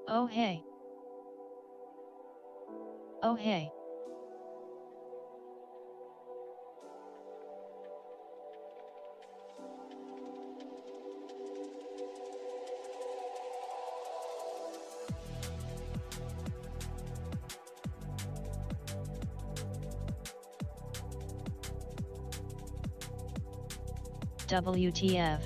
Oh hey. Oh hey. WTF.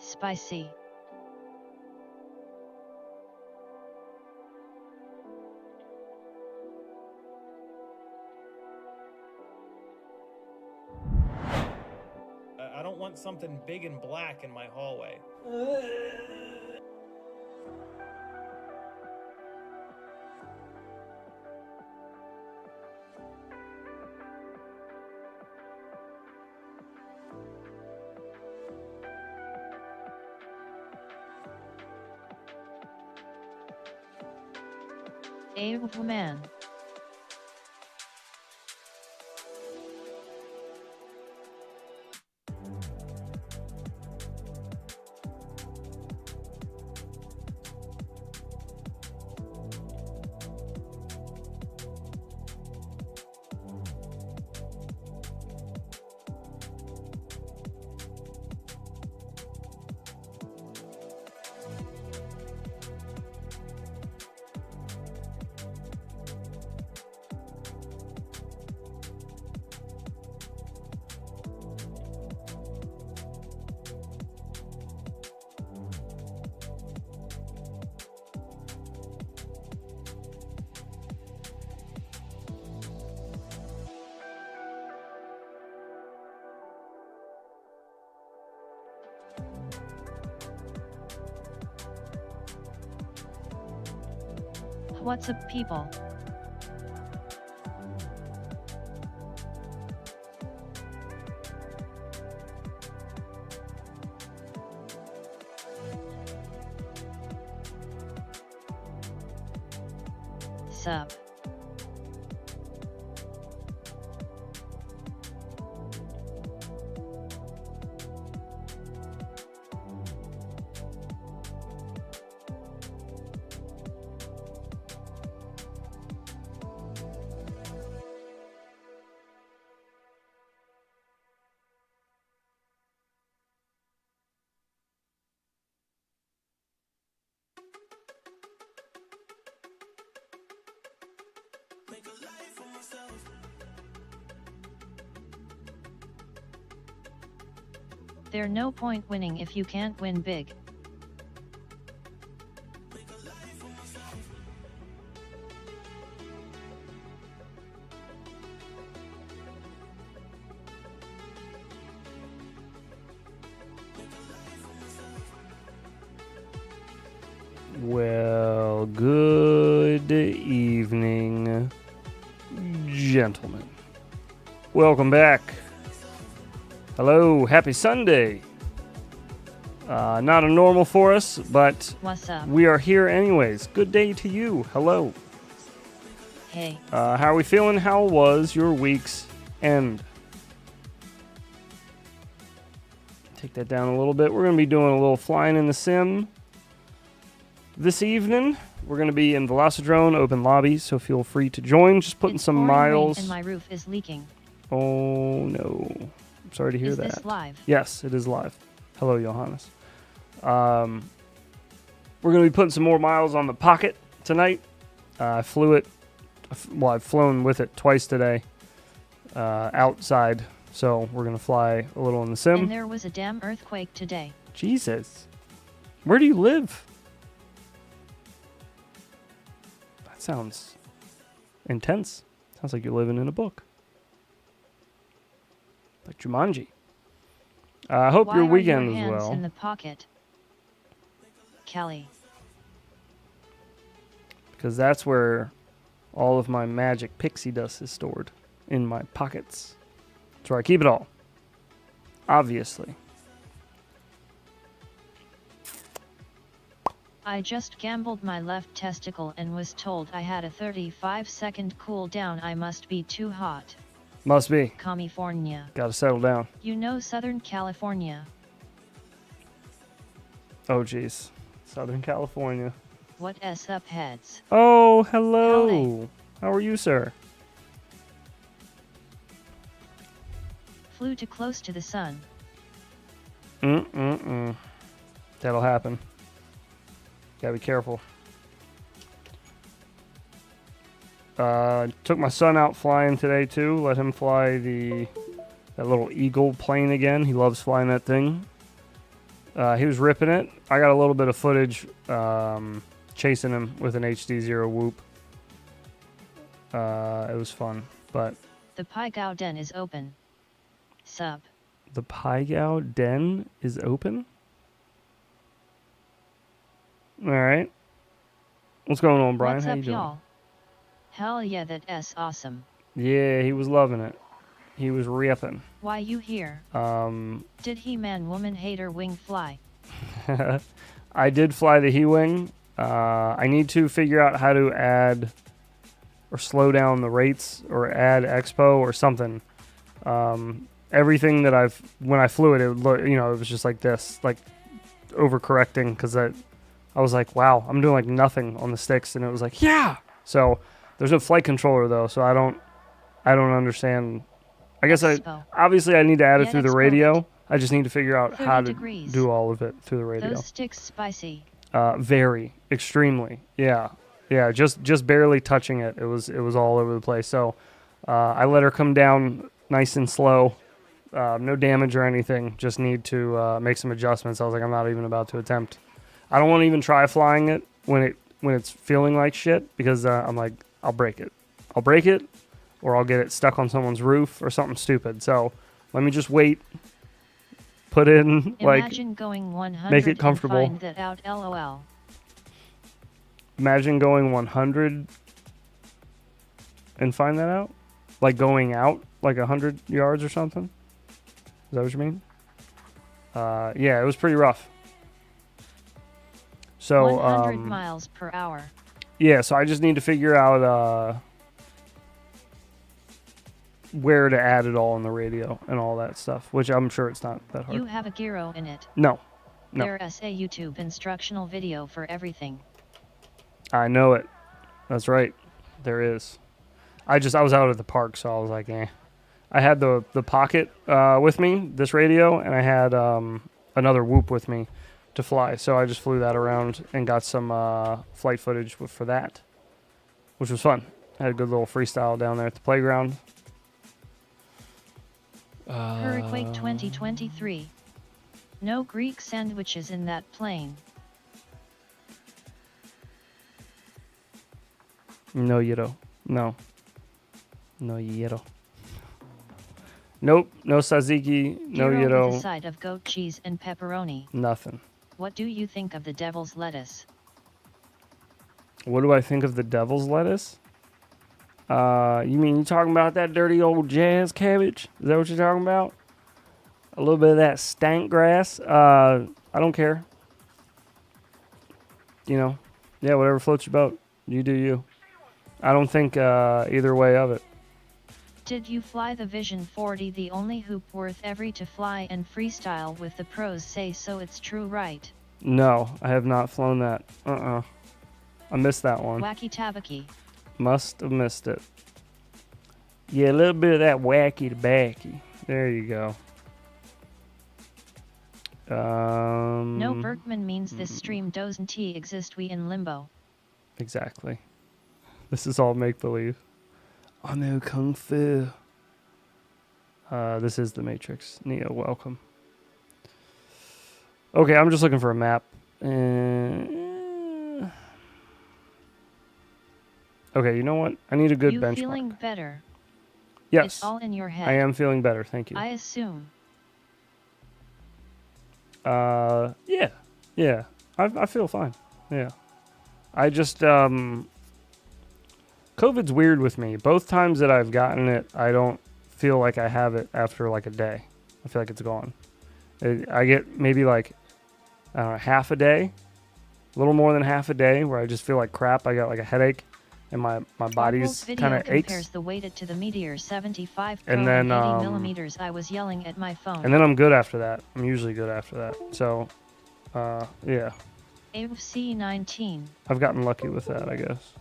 Spicy. I don't want something big and black in my hallway. Man. What's up, people? Sup? There's no point winning if you can't win big. Well, good evening, gentlemen. Welcome back. Hello, happy Sunday. Not a normal for us, but What's up? we are here anyways. Good day to you. Hello. Hey. How are we feeling? How was your week's end? Take that down a little bit. We're going to be doing a little flying in the sim this evening. We're going to be in Velocidrone, open lobby, so feel free to join. Just putting It's some pouring miles. rain and my roof is leaking. Oh, no. I'm sorry to hear that. Is this live? Yes, it is live. Hello, Johannes. We're going to be putting some more miles on the Pocket tonight. I flew it. Well, I've flown with it twice today outside. So we're going to fly a little in the sim. And there was a damn earthquake today. Jesus. Where do you live? That sounds intense. Sounds like you're living in a book. Like Jumanji. I hope Why your are weekend your is hands well. in the pocket? Kelly. Because that's where all of my magic pixie dust is stored. In my pockets. That's where I keep it all. Obviously. I just gambled my left testicle and was told I had a 35-second cooldown. I must be too hot. Must be. California. Gotta settle down. You know Southern California. Oh, jeez. Southern California. What s up, heads? Oh, hello. Howdy. How are you, sir? Flew too close to the sun. That'll happen. Gotta be careful. Took my son out flying today too. Let him fly that little Eagle plane again. He loves flying that thing. He was ripping it. I got a little bit of footage chasing him with an HD0 whoop. It was fun, but The Paigao Den is open. Sup. the Paigao Den is open? Alright. What's going on, Brian? What's How up, you doing? y'all? Hell yeah, that's awesome. Yeah, he was loving it. He was ripping. Why you here? Did He-Man woman hater wing fly? I did fly the He-Wing. I need to figure out how to add or slow down the rates or add expo or something. Everything that when I flew it, it was just like this, like overcorrecting because I was like, wow, I'm doing like nothing on the sticks, and it was like, yeah. So there's no flight controller though, so I don't understand. I guess obviously I need to add it Yeah, through the that's radio. perfect. I just need to figure out 30 how to degrees. do all of it through the radio. Those sticks spicy. Very, extremely, yeah. Just barely touching it. It was all over the place. So I let her come down nice and slow. No damage or anything. Just need to make some adjustments. I was like, I'm not even about to attempt. I don't want to even try flying it when it's feeling like shit because I'm like, I'll break it, or I'll get it stuck on someone's roof or something stupid. So let me just wait. Put in Imagine going 100 make it comfortable. And find that out. LOL. Imagine going 100 and find that out, like going out like 100 yards or something. Is that what you mean? Yeah, it was pretty rough. So 100 miles per hour. yeah, so I just need to figure out where to add it all on the radio and all that stuff, which I'm sure it's not that hard. You have a gyro in it. No. There's a YouTube instructional video for everything. I know it. That's right. There is. I was out at the park, so I was like, eh. I had the Pocket with me, this radio, and I had another Whoop with me to fly. So I just flew that around and got some flight footage for that, which was fun. I had a good little freestyle down there at the playground. Hurricane 2023. No Greek sandwiches in that plane. No, you don't. No. No, you don't. Nope. No tzatziki. No, Gyro you with a don't. side of goat cheese and pepperoni. Nothing. What do you think of the devil's lettuce? What do I think of the devil's lettuce? You talking about that dirty old jazz cabbage? Is that what you're talking about? A little bit of that stank grass? I don't care. Yeah, whatever floats your boat. You do you. I don't think either way of it. Did you fly the Vision 40, the only hoop worth every to fly and freestyle with the pros say so? It's true, right? No, I have not flown that. I missed that one. Wacky tabaki. Must have missed it. Yeah, a little bit of that wacky tobacco. There you go. No Berkman means this stream doesn't exist. We in limbo. Exactly. This is all make-believe. I know Kung Fu. This is the Matrix. Neo, welcome. Okay, I'm just looking for a map. Okay, you know what? I need a good you benchmark. Feeling better? Yes. It's all in your head. I am feeling better, thank you. I assume. Yeah. Yeah. I feel fine. Yeah. I just, COVID's weird with me. Both times that I've gotten it, I don't feel like I have it after like a day. I feel like it's gone. I get maybe like, I don't know, half a day, a little more than half a day where I just feel like crap. I got like a headache and my body's kind of aches. Compares the weight to the Meteor 75 And Pro then, 80 millimeters. I was yelling at my phone. And then I'm good after that. I'm usually good after that. So, yeah. AVC 19. I've gotten lucky with that, I guess.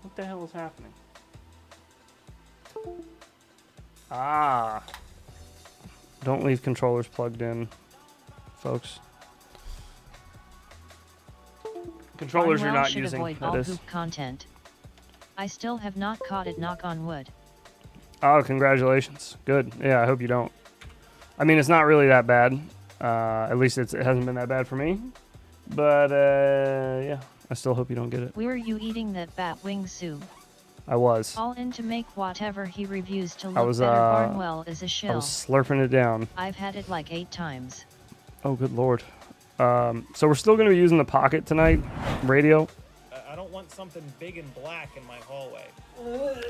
What the hell is happening? Don't leave controllers plugged in, folks. Controllers you're not using. Avoid all hoop content. I still have not caught it, knock on wood. Oh, congratulations. Good. Yeah, I hope you don't. I mean, it's not really that bad. At least it hasn't been that bad for me. But, yeah, I still hope you don't get it. Were you eating that bat wing soup? I was. All in to make whatever he reviews to look better. Barnwell is a shill. I was slurping it down. I've had it like 8 times. Oh, good lord. So we're still going to be using the Pocket tonight, radio. I don't want something big and black in my hallway.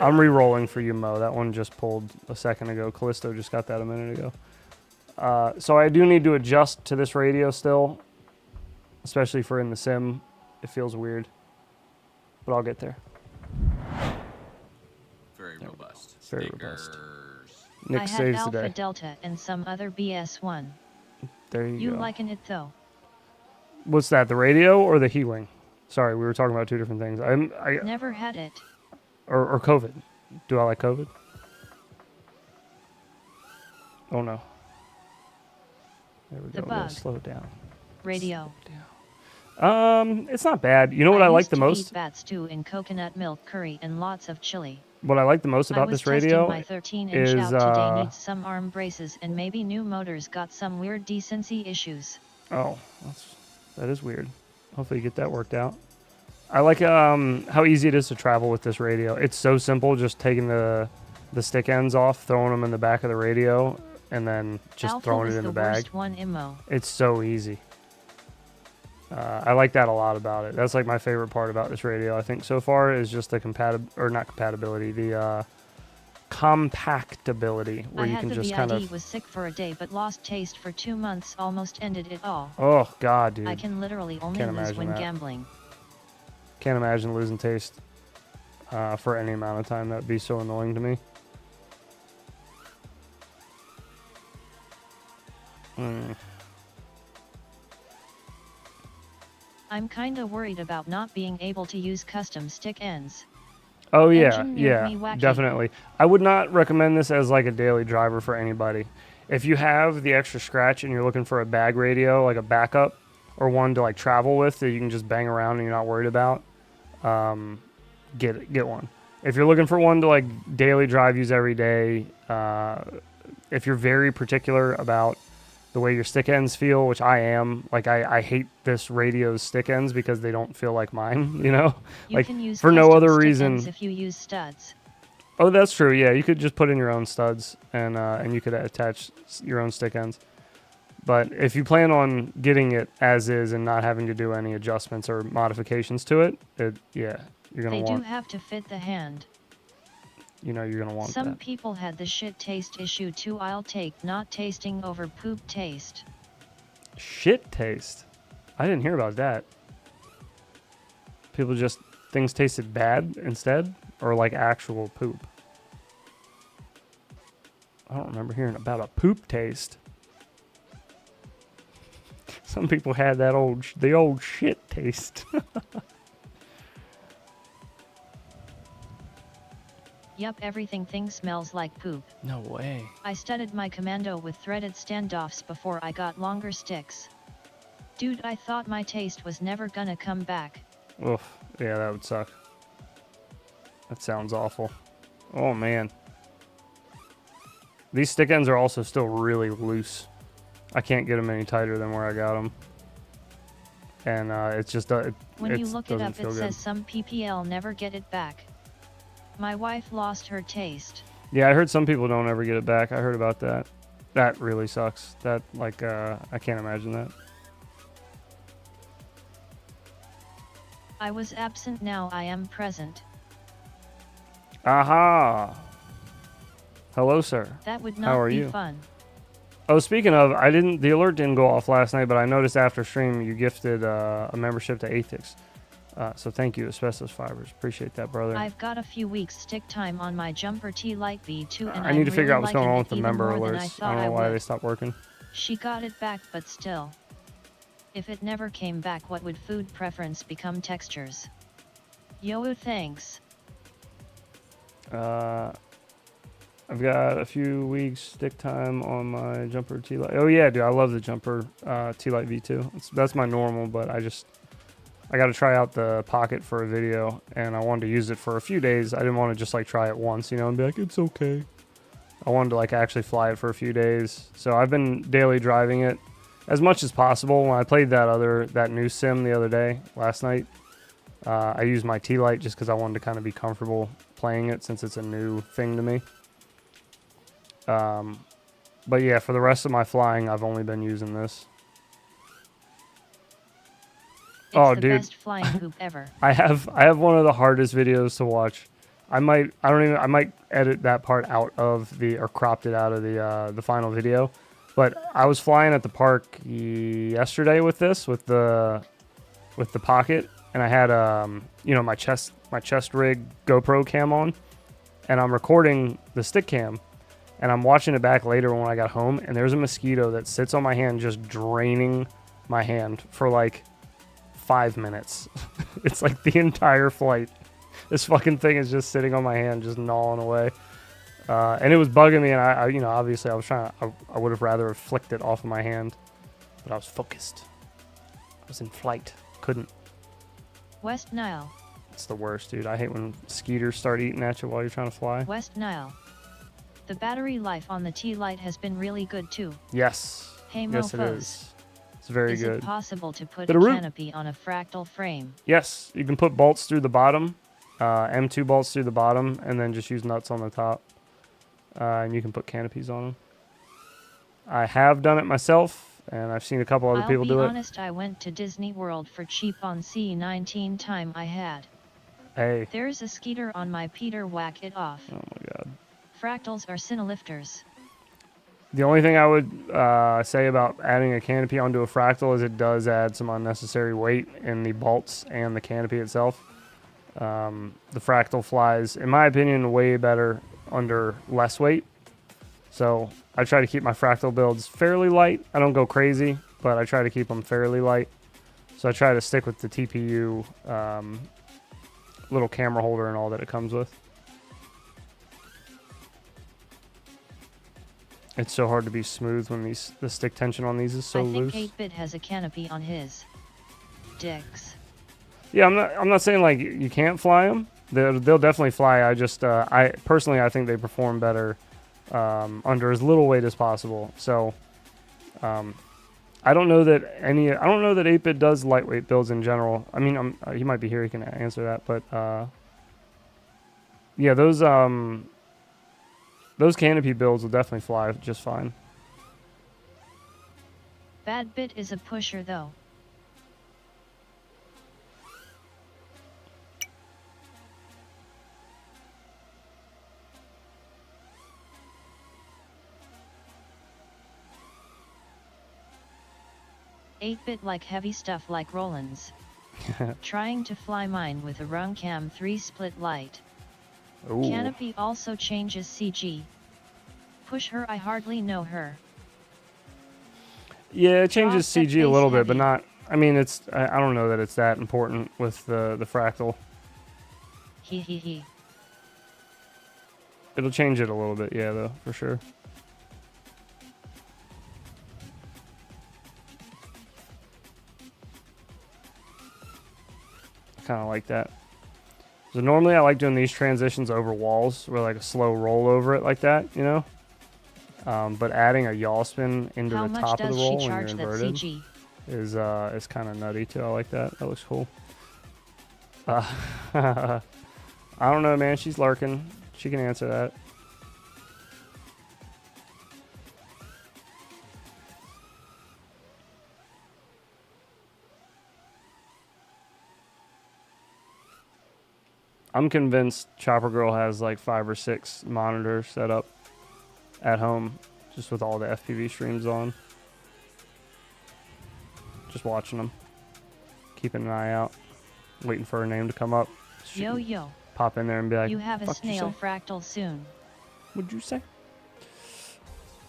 I'm re-rolling for you, Mo. That one just pulled a second ago. Callisto just got that a minute ago. So I do need to adjust to this radio still, especially for in the sim. It feels weird, but I'll get there. Very robust. Very robust. Stickers. Nick I had saves Alpha the day. Delta and some other BS1. There you go. You liking it though? What's that? The radio or the healing? Sorry, we were talking about two different things. I Never had it. or COVID. Do I like COVID? Oh no. There we The go. bug. Slow it down. Radio. It's not bad. You know what I like the most? Eat bat stew in coconut milk curry and lots of chili. What I like the most about this radio my 13-inch is out today needs some arm braces and maybe new motors got some weird decency issues. Oh, that is weird. Hopefully you get that worked out. I like how easy it is to travel with this radio. It's so simple, just taking the stick ends off, throwing them in the back of the radio, and then just Alpha throwing it in the bag. Worst one immo. It's so easy. I like that a lot about it. That's like my favorite part about this radio, I think, so far, is just the the compactability, where you can just kind of... was sick for a day but lost taste for 2 months, almost ended it all. Oh, God, dude. I can literally only lose when gambling. Can't imagine losing taste for any amount of time. That would be so annoying to me. I'm kinda worried about not being able to use custom stick ends. Oh yeah, definitely. I would not recommend this as like a daily driver for anybody. If you have the extra scratch and you're looking for a bag radio, like a backup, or one to like travel with that you can just bang around and you're not worried about, get one. If you're looking for one to like daily drive, use every day, if you're very particular about the way your stick ends feel, which I am, like I hate this radio's stick ends because they don't feel like mine, you know? You like can use for no other stick reason. ends if you use studs. Oh, that's true. Yeah, you could just put in your own studs and you could attach your own stick ends. But if you plan on getting it as is and not having to do any adjustments or modifications to it, yeah, you're gonna want. They do have to fit the hand. You know, you're gonna want Some that. people had the shit taste issue too. I'll take not tasting over poop taste. Shit taste? I didn't hear about that. People just, things tasted bad instead? Or like actual poop? I don't remember hearing about a poop taste. Some people had that the old shit taste. Yup, everything smells like poop. No way. I studied my commando with threaded standoffs before I got longer sticks. Dude, I thought my taste was never gonna come back. Oof, yeah, that would suck. That sounds awful. Oh man. These stick ends are also still really loose. I can't get them any tighter than where I got them. and it's just When you look it doesn't up, feel it good. says some PPL never get it back. My wife lost her taste. Yeah, I heard some people don't ever get it back. I heard about that. That really sucks. That, like, I can't imagine that. I was absent, now I am present. Aha! Hello, sir. That would How not are be you? fun. Oh, speaking of, the alert didn't go off last night, but I noticed after stream you gifted a membership to Athix. So thank you, Asbestos Fibers. Appreciate that, brother. I've got a few weeks stick time on my Jumper T-Light V2 and I need to figure out what's going on with the even member more than I alerts. I thought don't know I why would. they stopped working. She got it back, but still. If it never came back, what would food preference become? Textures. Yo, thanks. I've got a few weeks stick time on my Jumper T-Light. Oh yeah, dude, I love the Jumper T-Light V2. That's my normal, but I got to try out the Pocket for a video, and I wanted to use it for a few days. I didn't want to just like try it once, you know, and be like, it's okay. I wanted to like actually fly it for a few days. So I've been daily driving it as much as possible. When I played that new sim the other day, last night, I used my T-Light just because I wanted to kind of be comfortable playing it since it's a new thing to me. But yeah, for the rest of my flying, I've only been using this. It's the best flying hoop ever. I have one of the hardest videos to watch. I might edit that part out of or cropped it out of the final video. But I was flying at the park yesterday with the Pocket, and I had my chest rig GoPro cam on, and I'm recording the stick cam, and I'm watching it back later when I got home, and there's a mosquito that sits on my hand just draining my hand for like 5 minutes. It's like the entire flight. This fucking thing is just sitting on my hand, just gnawing away. And it was bugging me, and I obviously I was trying. I would have rather have flicked it off of my hand, but I was focused. I was in flight. Couldn't. West Nile. It's the worst, dude. I hate when mosquitoes start eating at you while you're trying to fly. West Nile. The battery life on the T-Light has been really good too. Yes. Hey, yes, it mofos. is. It's very Is good. it possible to put Bit a of root. canopy on a fractal frame? Yes, you can put bolts through the bottom, M2 bolts through the bottom, and then just use nuts on the top. And you can put canopies on them. I have done it myself, and I've seen a couple other people do it. I'll be honest, I went to Disney World for cheap on C19 time I had. Hey. There's a skeeter on my Peter, whack it off. Oh my god. Fractals are cinelifters. The only thing I would say about adding a canopy onto a fractal is it does add some unnecessary weight in the bolts and the canopy itself. The fractal flies, in my opinion, way better under less weight. So I try to keep my fractal builds fairly light. I don't go crazy, but I try to keep them fairly light. So I try to stick with the TPU little camera holder and all that it comes with. It's so hard to be smooth when the stick tension on these is so loose. I think 8-Bit has a canopy on his dicks. Yeah, I'm not saying like you can't fly them. They'll definitely fly. I just I think they perform better under as little weight as possible. So I don't know that 8-Bit does lightweight builds in general. I mean, he might be here. He can answer that. But yeah, those canopy builds will definitely fly just fine. Bad Bit is a pusher though. Eight-Bit like heavy stuff like Roland's. Trying to fly mine with a Runcam 3 split light. Ooh. Canopy also changes CG. Push her, I hardly know her. Yeah, it changes Prospect CG a little base bit, but heavy. not. I mean, I don't know that it's that important with the fractal. He. It'll change it a little bit, yeah, though, for sure. I kind of like that. So normally I like doing these transitions over walls, where like a slow roll over it like that, you know. But adding a yaw spin into How the much top of does the roll she when you're charge that inverted. CG? is kind of nutty too. I like that. That looks cool. I don't know, man. She's lurking. She can answer that. I'm convinced Chopper Girl has like 5 or 6 monitors set up at home, just with all the FPV streams on. Just watching them, keeping an eye out, waiting for her name to come up. She Yo can yo. pop in there and be like, You have a "Fuck you snail say? fractal soon. What'd you say?"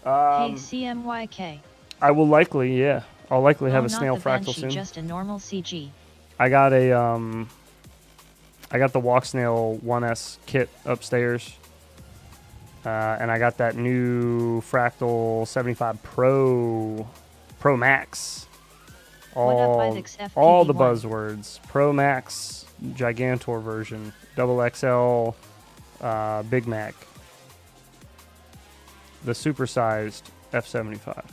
Hey CMYK. I will likely, yeah. I'll likely have Oh, a not snail the fractal Banshee, soon. just a normal CG. I got the Walk Snail 1S kit upstairs. And I got that new Fractal 75 Pro Max. What up, All Ithix the FPV1? buzzwords. Pro Max Gigantor version. Double XL Big Mac. The supersized F75.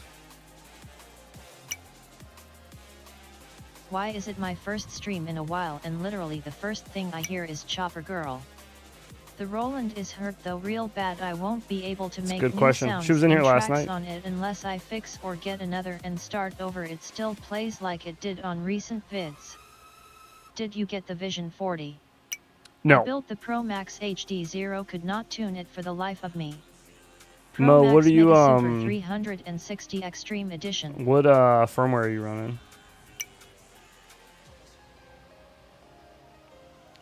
Why is it my first stream in a while and literally the first thing I hear is Chopper Girl? The Roland is hurt though real bad. I won't be able to make good new question. sounds She was in here and last tracks night. on it unless I fix or get another and start over. It still plays like it did on recent vids. Did you get the Vision 40? No. I built the Pro Max HD 0, could not tune it for the life of me. Mo, Pro what Max are you, Mega Super 360 Extreme Edition. What firmware are you running?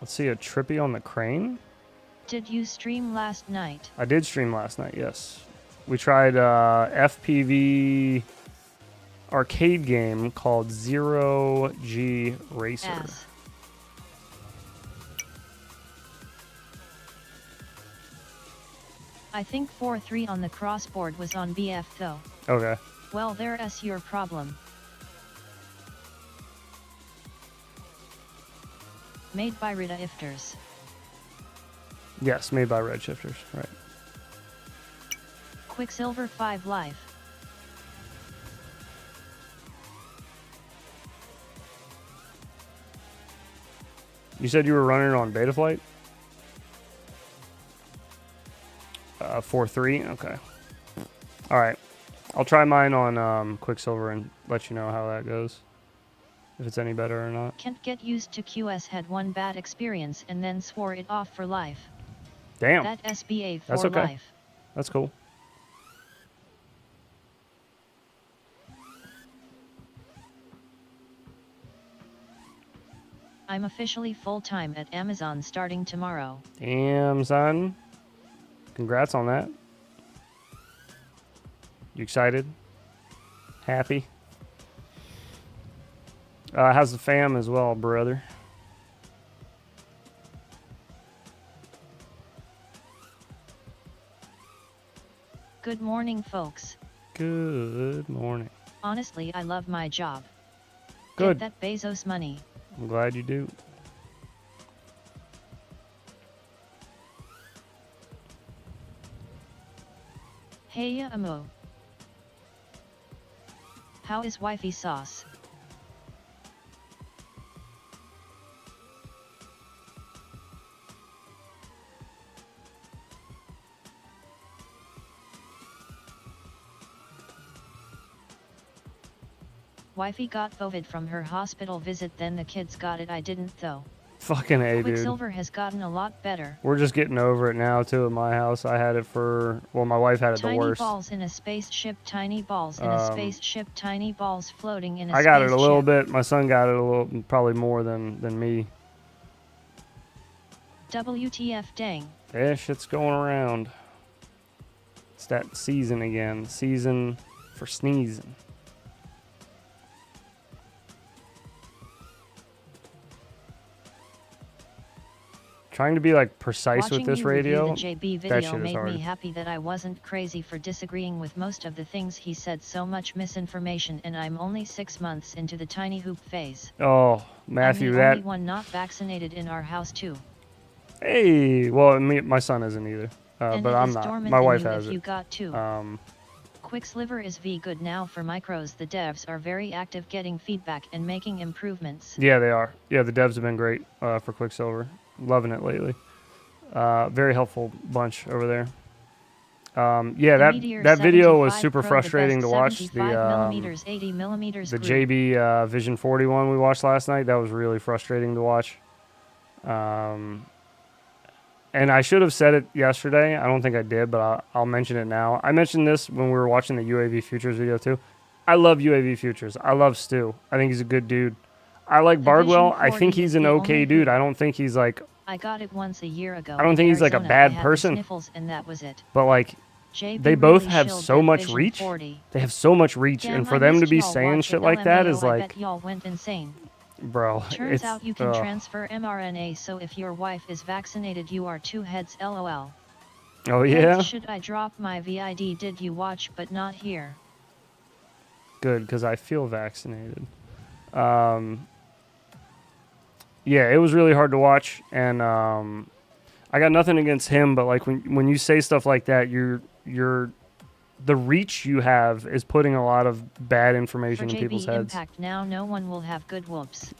Let's see, a Trippy on the crane? Did you stream last night? I did stream last night, yes. We tried FPV arcade game called Zero G Racer. Ass. I think 4-3 on the crossboard was on BF though. Okay. Well, there's your problem. Made by Rita Ifters. Yes, made by Redshifters, right. Quicksilver 5 Life. You said you were running on Betaflight? 4.3? Okay. Alright. I'll try mine on Quicksilver and let you know how that goes. If it's any better or not. Can't get used to QS, had one bad experience and then swore it off for life. Damn. That SBA for That's okay. life. That's cool. I'm officially full-time at Amazon starting tomorrow. Damn, son. Congrats on that. You excited? Happy? How's the fam as well, brother? Good morning, folks. Good morning. Honestly, I love my job. Good. Get that Bezos money. I'm glad you do. Hey Amo. How is wifey sauce? Wifey got COVID from her hospital visit, then the kids got it. I didn't though. Fucking A, dude. Quicksilver has gotten a lot better. We're just getting over it now, too, at my house. I had it for... Well, my wife had it Tiny the worst. balls in a spaceship, tiny balls in a spaceship, tiny balls floating in a I spaceship. got it a little bit. My son got it a little... Probably more than me. WTF dang. Yeah, shit's going around. It's that season again. Season for sneezing. Trying to be like precise Watching with this you review radio. the JB That video shit is made hard. me happy that I wasn't crazy for disagreeing with most of the things he said. So much misinformation, and I'm only 6 months into the tiny hoop phase. Oh, Matthew, I'm the that... only one not vaccinated in our house too. Hey, well, my son isn't either. And But it I'm is not. dormant My in wife you has if it. you got to. Quicksilver is good now for micros. The devs are very active getting feedback and making improvements. Yeah, they are. Yeah, the devs have been great for Quicksilver. Loving it lately. Very helpful bunch over there. Yeah, that video was super frustrating to watch. The 80mm the JB Vision 41 we watched last night, that was really frustrating to watch. And I should have said it yesterday. I don't think I did, but I'll mention it now. I mentioned this when we were watching the UAV Futures video too. I love UAV Futures. I love Stu. I think he's a good dude. I like Bardwell. I think he's an okay dude. I don't think he's like... I got it once a year ago. I don't think he's like a bad person. Sniffles and that was it. But like... They both have so much reach. They have so much reach, and for them to be saying shit like that is like... I bet y'all went insane. Bro, turns out you can transfer mRNA, so if your wife is vaccinated you are 2 heads, lol. Oh yeah? Heads, should I drop my VID? Did you watch but not hear? Good, because I feel vaccinated. Yeah, it was really hard to watch, and I got nothing against him, but like when you say stuff like that, the reach you have is putting a lot of bad information in people's heads. Impact now, no one will have good whoops.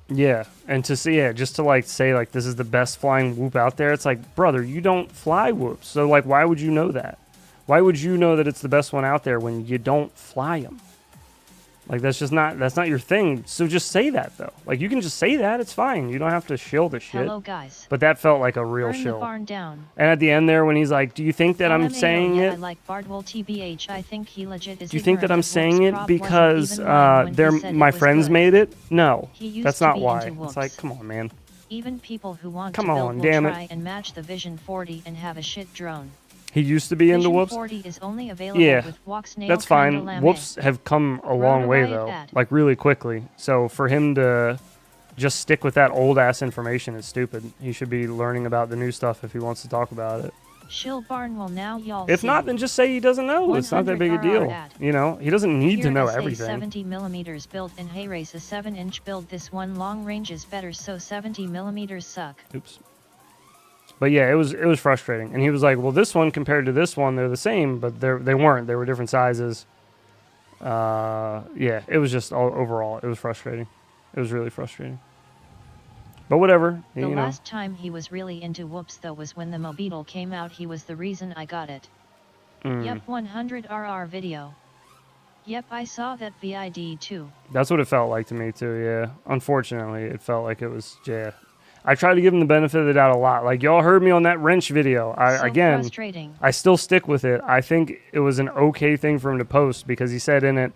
Yeah, and to see it, just to like say like this is the best flying whoop out there, it's like, brother, you don't fly whoops, so like why would you know that? Why would you know that it's the best one out there when you don't fly them? Like that's not your thing. So just say that though. Like you can just say that. It's fine. You don't have to shill the shit. Hello guys. But that felt like a real Burn shill. The barn down. And at the end there, when he's like, "Do you think that I'm LMAO, saying yeah, it?" I like Bardwell TBH. I think he legit is. Do you think that I'm saying it because they're my friends made it? No, that's not why. Whoops. It's like, come on, man. Even people who want Come to on, build damn will it. try and match the Vision 40 and have a shit drone. He used to be into Vision whoops. 40 is only available Yeah, with Walksnail that's fine. Lame. Whoops have come a long way Riot though, ad. like really quickly. So for him to just stick with that old ass information is stupid. He should be learning about the new stuff if he wants to talk about it. Shill barn will now y'all If see. not, then just say he doesn't know. It's not that big a 100 deal. ad. You know, he doesn't need Here to know SA everything. 70mm build and hey race a 7-inch build. This one long range is better, so 70mm suck. Oops. But yeah, it was frustrating. And he was like, "Well, this one compared to this one, they're the same, but they weren't. They were different sizes." Yeah, it was just overall, it was frustrating. It was really frustrating. But whatever, The you know. last time he was really into whoops though was when the Mobeetle came out. He was the reason I got it. Yep, 100RR video. Yep, I saw that VID too. That's what it felt like to me too, yeah. Unfortunately, it felt like it was, yeah. I tried to give him the benefit of the doubt a lot. Like, y'all heard me on that wrench video. Again, frustrating. I still stick with it. I think it was an okay thing for him to post because he said in it,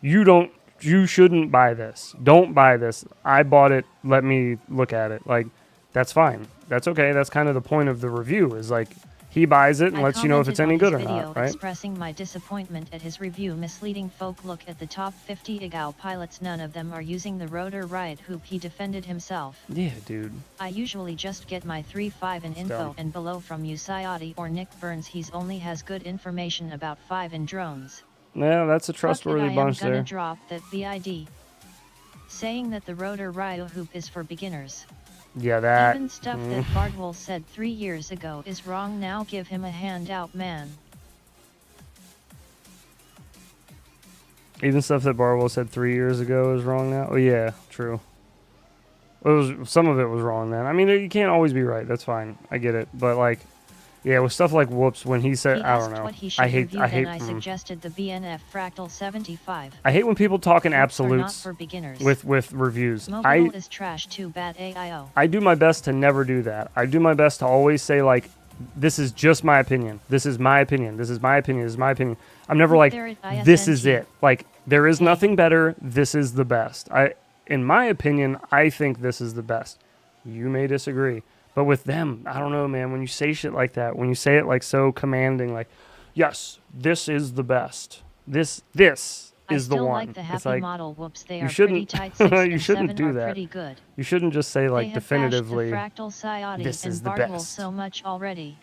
you shouldn't buy this. Don't buy this. I bought it. Let me look at it. Like, that's fine. That's okay. That's kind of the point of the review is like, he buys it and lets you know if it's any good or not, right? Expressing my disappointment at his review. Misleading folk. Look at the top 50 IGAO pilots. None of them are using the rotor riot hoop. He defended himself. Yeah, dude. I usually just get my 3.5 in info dumb. and below from Usiati or Nick Burns. He's only has good information about 5 in drones. Yeah, that's a trustworthy bunch I am there. gonna drop that VID. Saying that the rotor riot hoop is for beginners. Yeah, that. Even stuff that Bardwell said 3 years ago is wrong now. Give him a handout, man. Even stuff that Bardwell said 3 years ago is wrong now. Oh yeah, true. Some of it was wrong then. I mean, you can't always be right. That's fine. I get it. But like, yeah, with stuff like whoops, when he said, He I asked don't know. what he should I hate. review, I hate. then I suggested the BNF Fractal 75. I hate when people talk in Hoops are not absolutes for beginners. with reviews. Mobile is trash too bad AIO. I do my best to never do that. I do my best to always say like, this is just my opinion. This is my opinion. This is my opinion. This is my opinion. I'm never like, this is it. Like, there is nothing better. This is the best. In my opinion, I think this is the best. You may disagree. But with them, I don't know, man. When you say shit like that, when you say it like so commanding, like, yes, this is the best. This is the one. Like the Happy it's like, model. Whoops, they you are shouldn't, pretty tight. 6 you and shouldn't 7 do are that. pretty good. You shouldn't just say like They have definitively, bashed the Fractal Sciati this and is the Bardwell best. so much already.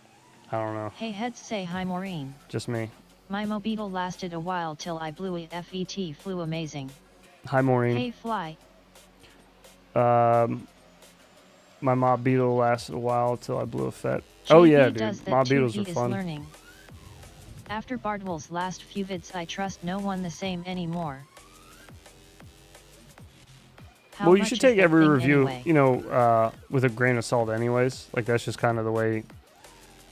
I don't know. Hey heads, say hi Maureen. Just me. My Mobeetle lasted a while till I blew it. FET flew amazing. Hi, Maureen. Hey fly. My Mob Beetle lasted a while until I blew a fet. JB Oh yeah, does dude. that Mob too. Beetles He are is fun. learning. After Bardwell's last few vids, I trust no one the same anymore. How Well, you much should is take that every thing review, anyway? you know, with a grain of salt anyways. Like, that's just kind of the way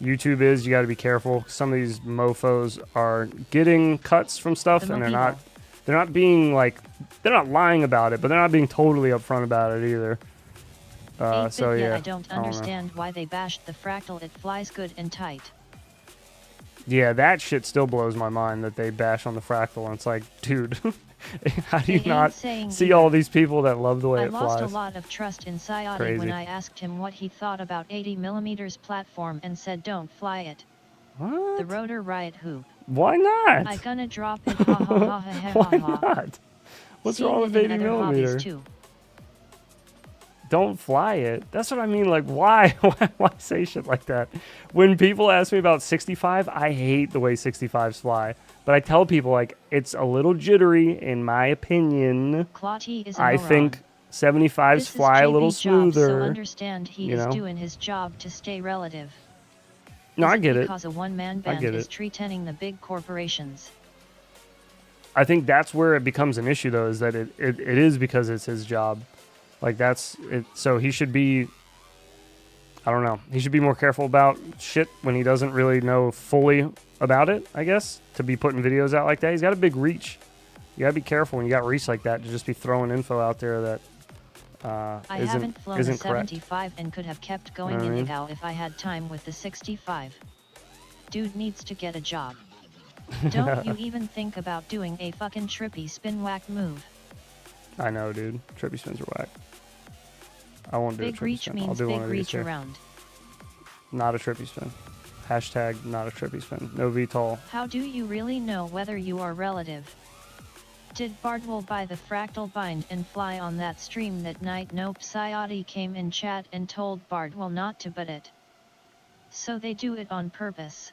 YouTube is. You got to be careful. Some of these mofos are getting cuts from stuff, The and Mobile. they're not being, like, they're not lying about it, but they're not being totally upfront about it either. 8-bit, So, yet yeah. I don't I don't know. understand why they bashed the fractal. It flies good and tight. Yeah, that shit still blows my mind that they bash on the fractal, and it's like, dude, how do you They not ain't saying see either. all these people that love the way I it lost flies? a lot of trust in Sayati Crazy. when I asked him what he thought about 80mm platform and said don't fly it. What? The rotor riot hoop. Why not? I gonna drop it, ha ha ha ha ha Why ha. not? What's wrong with Simmin 80 and other hobbies millimeter? too. Don't fly it. That's what I mean. Like, why? Why say shit like that? When people ask me about 65, I hate the way 65s fly. But I tell people, like, it's a little jittery, in my opinion. Clawty is a I moron. think 75s This is fly a little JB job, smoother. so understand he you is know? doing his job to stay relative. No, Is I get it. Because a one-man I band get is it. treating the big corporations. I think that's where it becomes an issue, though, is that it is because it's his job. Like, that's it. So he should be, I don't know, he should be more careful about shit when he doesn't really know fully about it, I guess, to be putting videos out like that. He's got a big reach. You gotta be careful when you got reach like that to just be throwing info out there that I haven't flown a isn't correct. 75 and could have kept going Know what I in mean? IGAO if I had time with the 65. Dude needs to get a job. Don't you even think about doing a fucking trippy spin whack move. I know, dude. Trippy spins are whack. I won't do a Big trippy reach spin. I'll means do one big of these reach here. around. Not a trippy spin. Hashtag not a trippy spin. No VTOL. How do you really know whether you are relative? Did Bardwell buy the fractal bind and fly on that stream that night? Nope. Sayati came in chat and told Bardwell not to, but it. So they do it on purpose.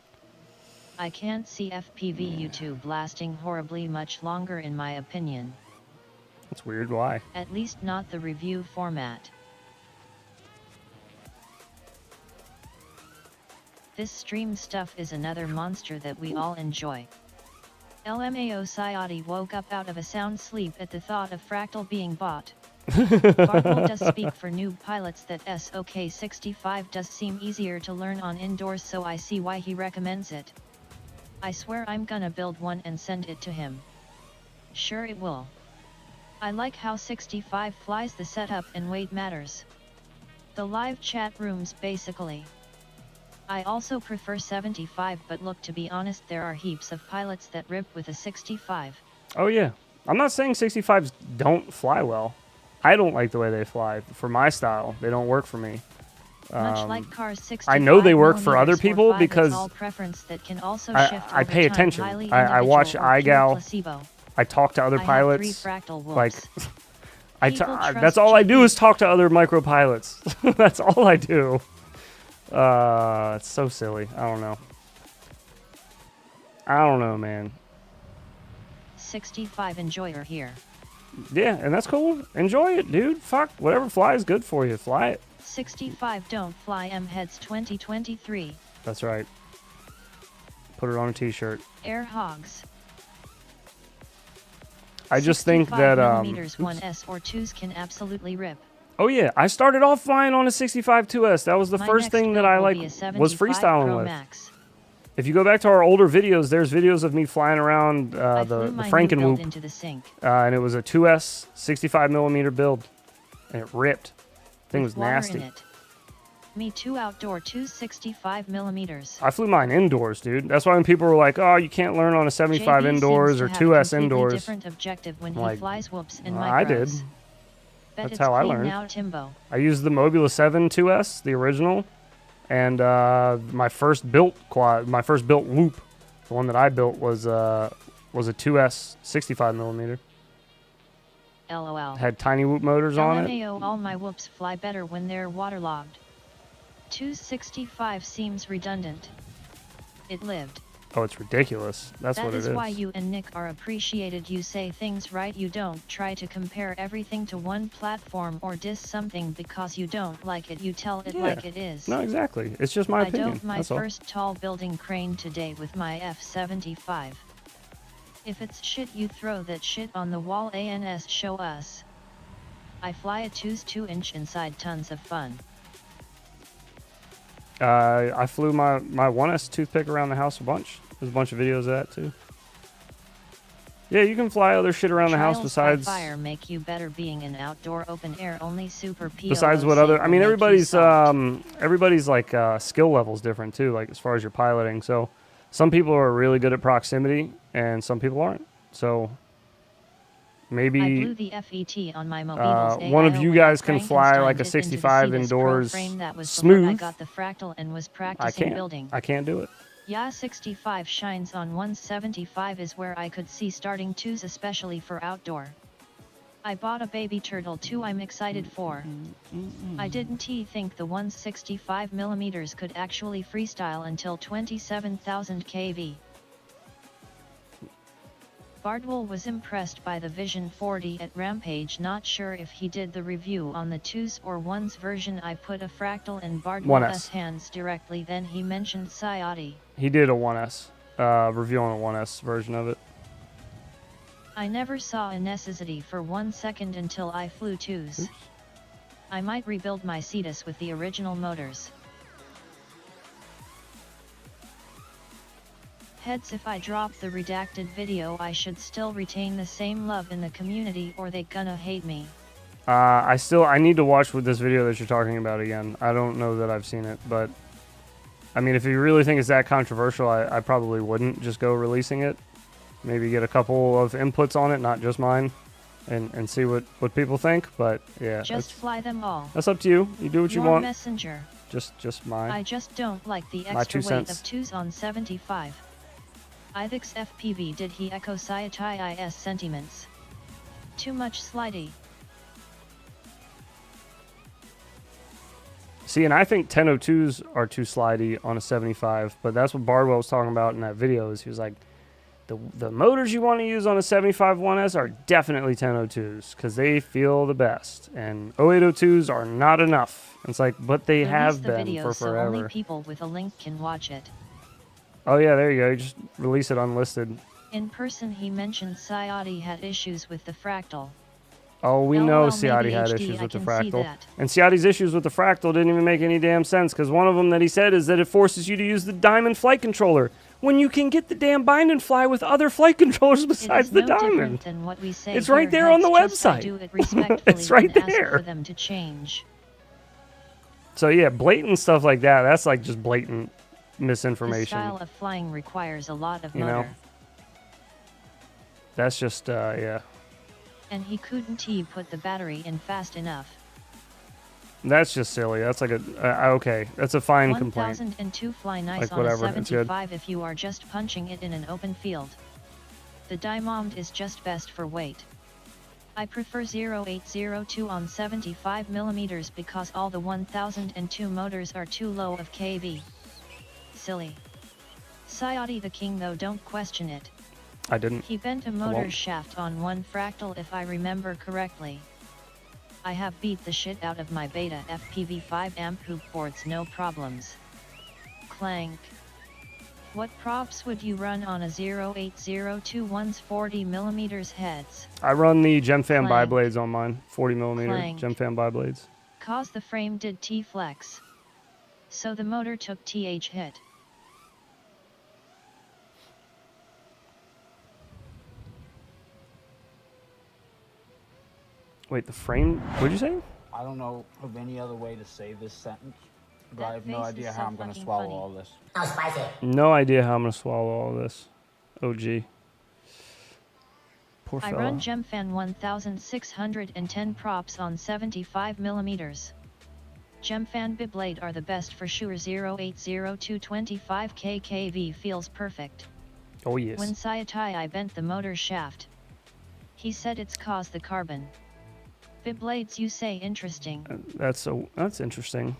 I can't see FPV YouTube lasting horribly much longer in my opinion. That's weird. Why? At least not the review format. This stream stuff is another monster that we all enjoy. LMAO Sayati woke up out of a sound sleep at the thought of fractal being bought. Bardwell does speak for noob pilots that SOK65 does seem easier to learn on indoors, so I see why he recommends it. I swear I'm gonna build one and send it to him. Sure it will. I like how 65 flies. The setup and weight matters. The live chat rooms basically. I also prefer 75, but look, to be honest, there are heaps of pilots that rip with a 65. Oh, yeah. I'm not saying 65s don't fly well. I don't like the way they fly. For my style, they don't work for me. Much like cars 65 I know they work for other millimeters or people 5, because it's all preference that can also shift I over pay time, attention. highly I watch individual or pure iGal. placebo. I talk to other I pilots. have 3 fractal wolves. Like, People trust that's all I do JP. is talk to other micro pilots. That's all I do. It's so silly. I don't know. I don't know, man. 65 enjoyer here. Yeah, and that's cool. Enjoy it, dude. Fuck, whatever flies good for you, fly it. 65 don't fly M-Heads 2023. That's right. Put it on a t-shirt. Air hogs. I just think that 65mm 1S or 2s can absolutely rip. oh yeah, I started off flying on a 65 2S. That was the My first next thing that build I will like be a was 75 freestyling Pro with. Max. If you go back to our older videos, there's videos of me flying around I the flew my new Franken build Whoop, into the sink. and it was a 2S 65mm build, and it ripped. Thing with was water nasty. in it. Me too. Outdoor 265mm. I flew mine indoors, dude. That's why when people were like, "Oh, you can't learn on a 75 JB indoors seems or to have 2S completely indoors." different objective when he Like, flies whoops and I did. micros. Bet That's it's how I clean learned. now, Timbo. I used the Mobula 7 2S, the original, and my first built loop, the one that I built was a 2S 65mm. LOL. Had tiny whoop motors on it. LMAO, all my whoops fly better when they're waterlogged. 265 seems redundant. It lived. Oh, it's ridiculous. That's what it is. That is why you and Nick are appreciated. You say things right. You don't try to compare everything to one platform or diss something because you don't like it. You tell it like it is. No, exactly. It's just my opinion. I dove my That's all. first tall building crane today with my F75. If it's shit, you throw that shit on the wall. ANS show us. I fly a 2-inch inside, tons of fun. I flew my 1S toothpick around the house a bunch. There's a bunch of videos of that too. Yeah, you can fly other shit around the house besides. Fire make you better being an outdoor open air only super PLO. Besides what other, I mean, everybody's like skill levels different too. Like as far as your piloting, so some people are really good at proximity and some people aren't. So maybe I blew the FET on my Mobile's one of you guys can fly like a 65 indoors smooth. I got the fractal and was practicing building. I can't do it. Yeah, 65 shines on 175 is where I could see starting twos, especially for outdoor. I bought a baby turtle too. I'm excited for. I didn't think the 165mm could actually freestyle until 27,000 kV. Bardwell was impressed by the Vision 40 at Rampage. Not sure if he did the review on the 2s or 1s version. I put a fractal in Bardwell's hands directly, then he mentioned Sayati. He did a 1S review on a 1S version of it. I never saw a necessity for 1 second until I flew 2s. Oops. I might rebuild my Cetus with the original motors. Heads, if I drop the redacted video, I should still retain the same love in the community, or they gonna hate me. I need to watch with this video that you're talking about again. I don't know that I've seen it, but I mean, if you really think it's that controversial, I probably wouldn't just go releasing it. Maybe get a couple of inputs on it, not just mine, and see what people think. But yeah, just fly them all. That's up to you. You do what you want. Messenger. Just mine. I just don't like the extra weight of 2s on 75. Ithix FPV, did he echo Sayati IS sentiments? Too much slidey. See, and I think 1002s are too slidey on a 75, but that's what Bardwell was talking about in that video. Is he was like, the motors you want to use on a 75 1S are definitely 1002s because they feel the best, and 0802s are not enough. It's like, but they have been for forever. So only people with a link can watch it. Oh yeah, there you go. You just release it unlisted. In person, he mentioned Sayati had issues with the fractal. Oh, we know Sayati had issues with the fractal. And Sayati's issues with the fractal didn't even make any damn sense, because one of them that he said is that it forces you to use the Diamond flight controller when you can get the damn bind and fly with other flight controllers besides the Diamond. Than what we say it's right there on the website. Do it respectfully it's right and there. Ask for them to change. So yeah, blatant stuff like that. That's like just blatant misinformation. The style of flying requires a lot of motor. That's just yeah. And he couldn't put the battery in fast enough. That's just silly. That's like a okay. That's a fine complaint. 1002 fly nice like on whatever. a 75 if you are just punching it in an open field. The Diamond is just best for weight. I prefer 0802 on 75mm because all the 1002 motors are too low of kV. Silly. Sayati the king though, don't question it. I didn't. He bent a motor shaft on one fractal if I remember correctly. I have beat the shit out of my beta FPV 5 amp hoop boards, no problems. Clank. What props would you run on a 0802 one's 40mm heads? I run the GemFan bi-blades on mine, 40mm GemFan bi-blades. Cause the frame did T-flex. So the motor took TH hit. Wait, the frame? What'd you say? I don't know of any other way to say this sentence, but I have no idea how I'm going to swallow all this. Oh, spicy. No idea how I'm going to swallow all this. Oh, gee. Poor fella. I run GemFan 1610 props on 75mm. GemFan bi-blade are the best for sure. 0802 25k kV feels perfect. Oh, yes. When Sayati I bent the motor shaft. He said it's caused the carbon. Bi-blades, you say, interesting. That's interesting.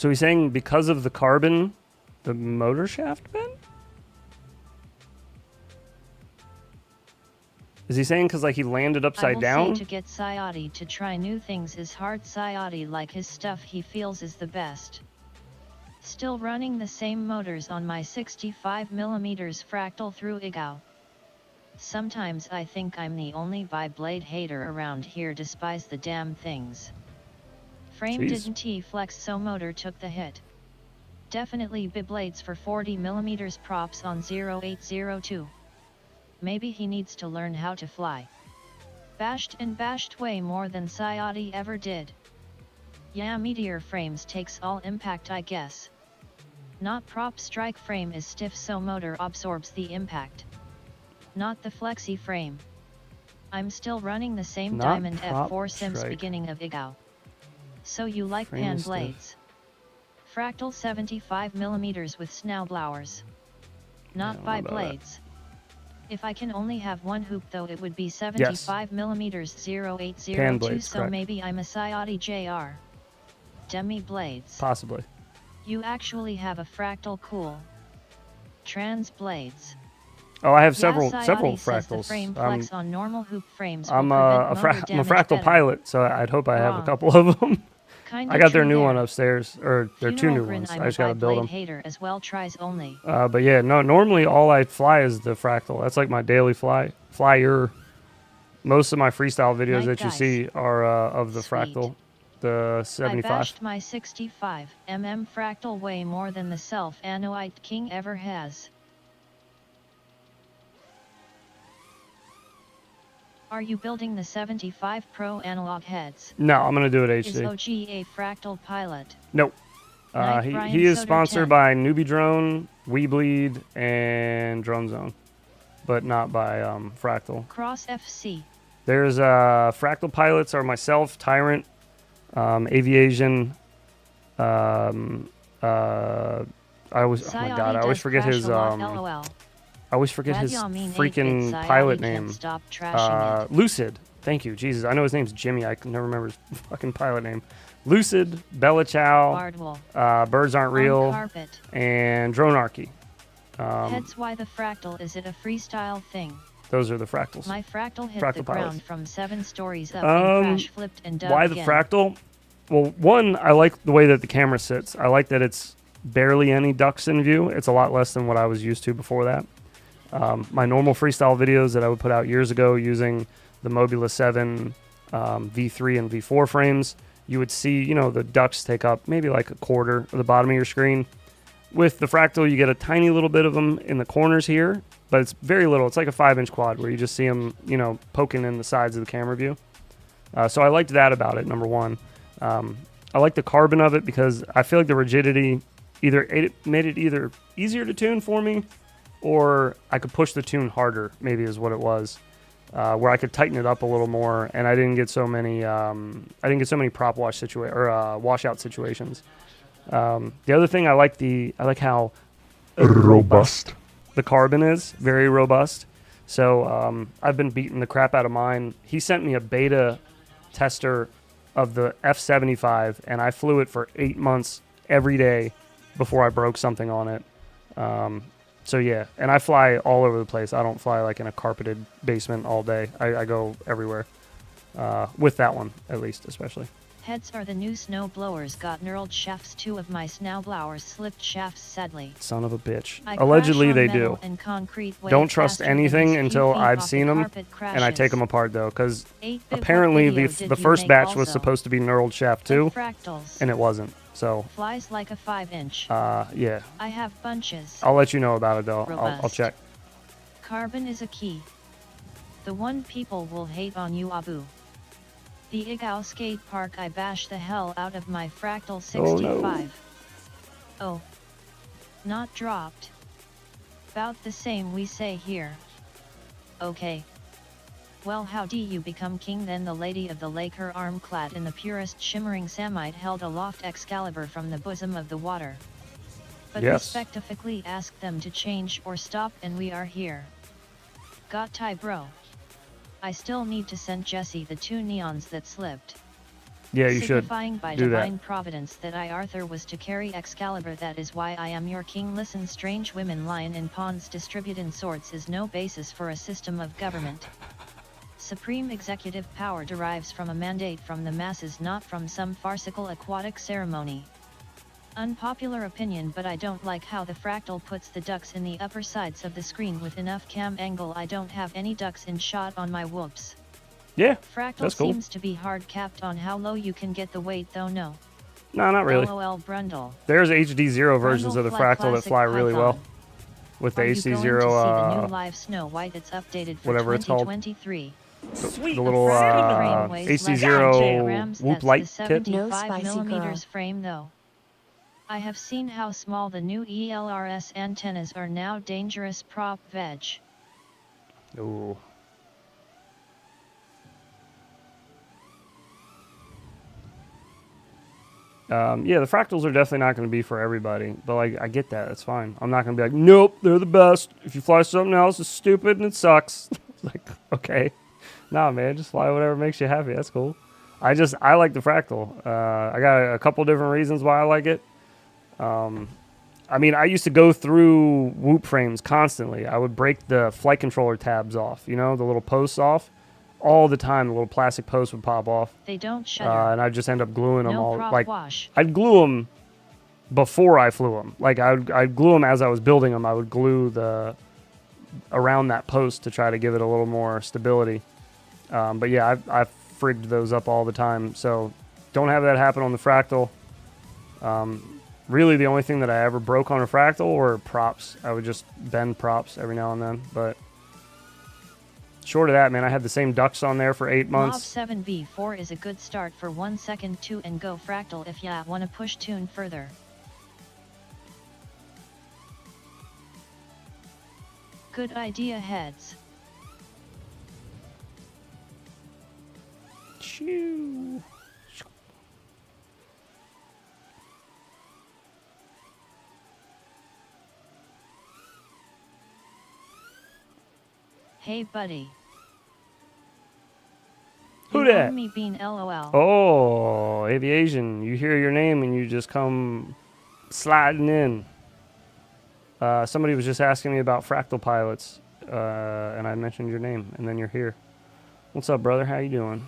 So he's saying because of the carbon, the motor shaft bent? Is he saying because like he landed upside down? I will say to get Sayati to try new things is hard. Sayati like his stuff he feels is the best. Still running the same motors on my 65mm fractal through Igao. Sometimes I think I'm the only bi-blade hater around here, despise the damn things. Frame didn't T-flex so motor took the hit. Definitely bi-blades for 40mm props on 0802. Maybe he needs to learn how to fly. Bashed and bashed way more than Sayati ever did. Yeah, meteor frames takes all impact I guess. Not prop strike frame is stiff so motor absorbs the impact. Not the flexi frame. I'm still running the same Not Diamond prop F4 since strike. beginning of Igao. So you like Frame pan is stiff. blades. Fractal 75mm with snowblowers. Not Yeah, by about that. blades. If I can only have one hoop though it would be 75mm 0802 Pan blades, so correct. maybe I'm a Sayati JR. Demi blades. Possibly. You actually have a fractal cool. Trans blades. Oh, I have Yeah, several Sayati says the fractals. frame flex on normal hoop frames will I'm prevent a motor I'm a damage fractal better. pilot, so I'd hope I have a Wrong. couple of them. Kinda I got their true new there. one upstairs, or they're two new Funeral grin, ones. I'm I a just gotta build bi-blade them. hater as well, tries only. But yeah, no. Normally, all I fly is the fractal. That's like my daily flyer. Most of my freestyle videos Night that you guys. see are of the Sweet. fractal, the I 75. bashed my 65mm fractal way more than the self-anoite king ever has. Are you building the 75 Pro analog heads? No, I'm gonna do it Is HD. OG a fractal pilot? Nope. Night He Brian is Soder sponsored 10. by Newbie Drone, Weebleed, and Drone Zone, but not by Fractal. Cross FC. There's Fractal pilots are myself, Tyrant, Aviation. I always, oh my god, I always forget his LOL. I always forget his Radiomaster freaking Pocket, pilot Sayati can't name. Stop trashing it. Lucid. Thank you, Jesus. I know his name's Jimmy. I can never remember his fucking pilot name. Lucid, Bella Chow, Bardwell. Birds Aren't On Real, carpet. and Dronarchy. Heads why the fractal, is it a freestyle thing? Those are the fractals. My fractal hit Fractal the pilots. ground from 7 stories up and crash flipped and dug Why the again. fractal? Well, one, I like the way that the camera sits. I like that it's barely any ducks in view. It's a lot less than what I was used to before that. My normal freestyle videos that I would put out years ago using the Mobula 7 V3 and V4 frames, you would see, you know, the ducks take up maybe like a quarter of the bottom of your screen. With the fractal, you get a tiny little bit of them in the corners here, but it's very little. It's like a 5-inch quad where you just see them, you know, poking in the sides of the camera view. So I liked that about it, number one. I like the carbon of it because I feel like the rigidity made it either easier to tune for me, or I could push the tune harder, maybe is what it was, where I could tighten it up a little more, and I didn't get so many prop wash washout situations. The other thing I like how robust the carbon is, very robust. So I've been beating the crap out of mine. He sent me a beta tester of the F75, and I flew it for 8 months every day before I broke something on it. So yeah, and I fly all over the place. I don't fly like in a carpeted basement all day. I go everywhere with that one, at least, especially. Heads are the new snow blowers. Got knurled shafts. 2 of my snowblowers slipped shafts sadly. Son of a bitch. I Allegedly crash on they metal do. and concrete way Don't trust faster than anything these few until feet I've off seen the them, carpet and I take them crashes. apart though, because 8-bit what apparently video the did the you first make batch was also? supposed to be knurled shaft The 2, fractals. and it wasn't. So Flies like a 5-inch. yeah, I have bunches. I'll let you know about it though. I'll Robust. check. Carbon is a key. The one people will hate on you, Abu. The Igao skate park, I bash the hell out of my fractal 65. Oh. Not dropped. About the same we say here. Okay. Well, how do you become king then? The lady of the lake, her arm clad in the purest shimmering samite, held aloft Excalibur from the bosom of the water. But Yes. respectfully ask them to change or stop, and we are here. Got tie, bro. I still need to send Jesse the 2 neons that slipped. Yeah, you should Signifying by do that. divine providence that I, Arthur, was to carry Excalibur, that is why I am your king. Listen, strange women, lion and pawns distribute in sorts is no basis for a system of government. Supreme executive power derives from a mandate from the masses, not from some farcical aquatic ceremony. Unpopular opinion, but I don't like how the fractal puts the ducks in the upper sides of the screen with enough cam angle. I don't have any ducks in shot on my whoops. Yeah, Fractal that's cool. seems to be hard capped on how low you can get the weight, though. No. No, not really. LOL Brundle. There's HD0 versions Brundle of the fly fractal that classic fly really well. Python. With the Are you going to see the AC0, new live Snow White that's updated for whatever it's called. 2023? Sweet. the little Frame weighs less than 0 grams, Whoop that's light the kit. 75 millimeters frame though. I have seen how small the new ELRS antennas are now. Dangerous prop veg. Ooh. Yeah, the fractals are definitely not going to be for everybody, but like I get that. That's fine. I'm not going to be like, nope, they're the best. If you fly something else, it's stupid and it sucks. Like, okay, nah, man, just fly whatever makes you happy. That's cool. I like the fractal. I got a couple different reasons why I like it. I mean, I used to go through Whoop frames constantly. I would break the flight controller tabs off, you know, the little posts off. All the time, the little plastic posts would pop off. They don't shudder. And I'd just end up gluing them No all. prop Like, wash. I'd glue them before I flew them. Like, I'd glue them as I was building them. I would glue around that post to try to give it a little more stability. But yeah, I've frigged those up all the time. So don't have that happen on the fractal. Really, the only thing that I ever broke on a fractal were props. I would just bend props every now and then. But short of that, man, I had the same ducks on there for 8 months. Mob 7v4 is a good start for 1 second 2 and go fractal if ya wanna push tune further. Good idea, heads. Shoo. Hey buddy. Who You dat? owe me bean LOL. Oh, aviation. You hear your name and you just come sliding in. Somebody was just asking me about fractal pilots, and I mentioned your name, and then you're here. What's up, brother? How you doing?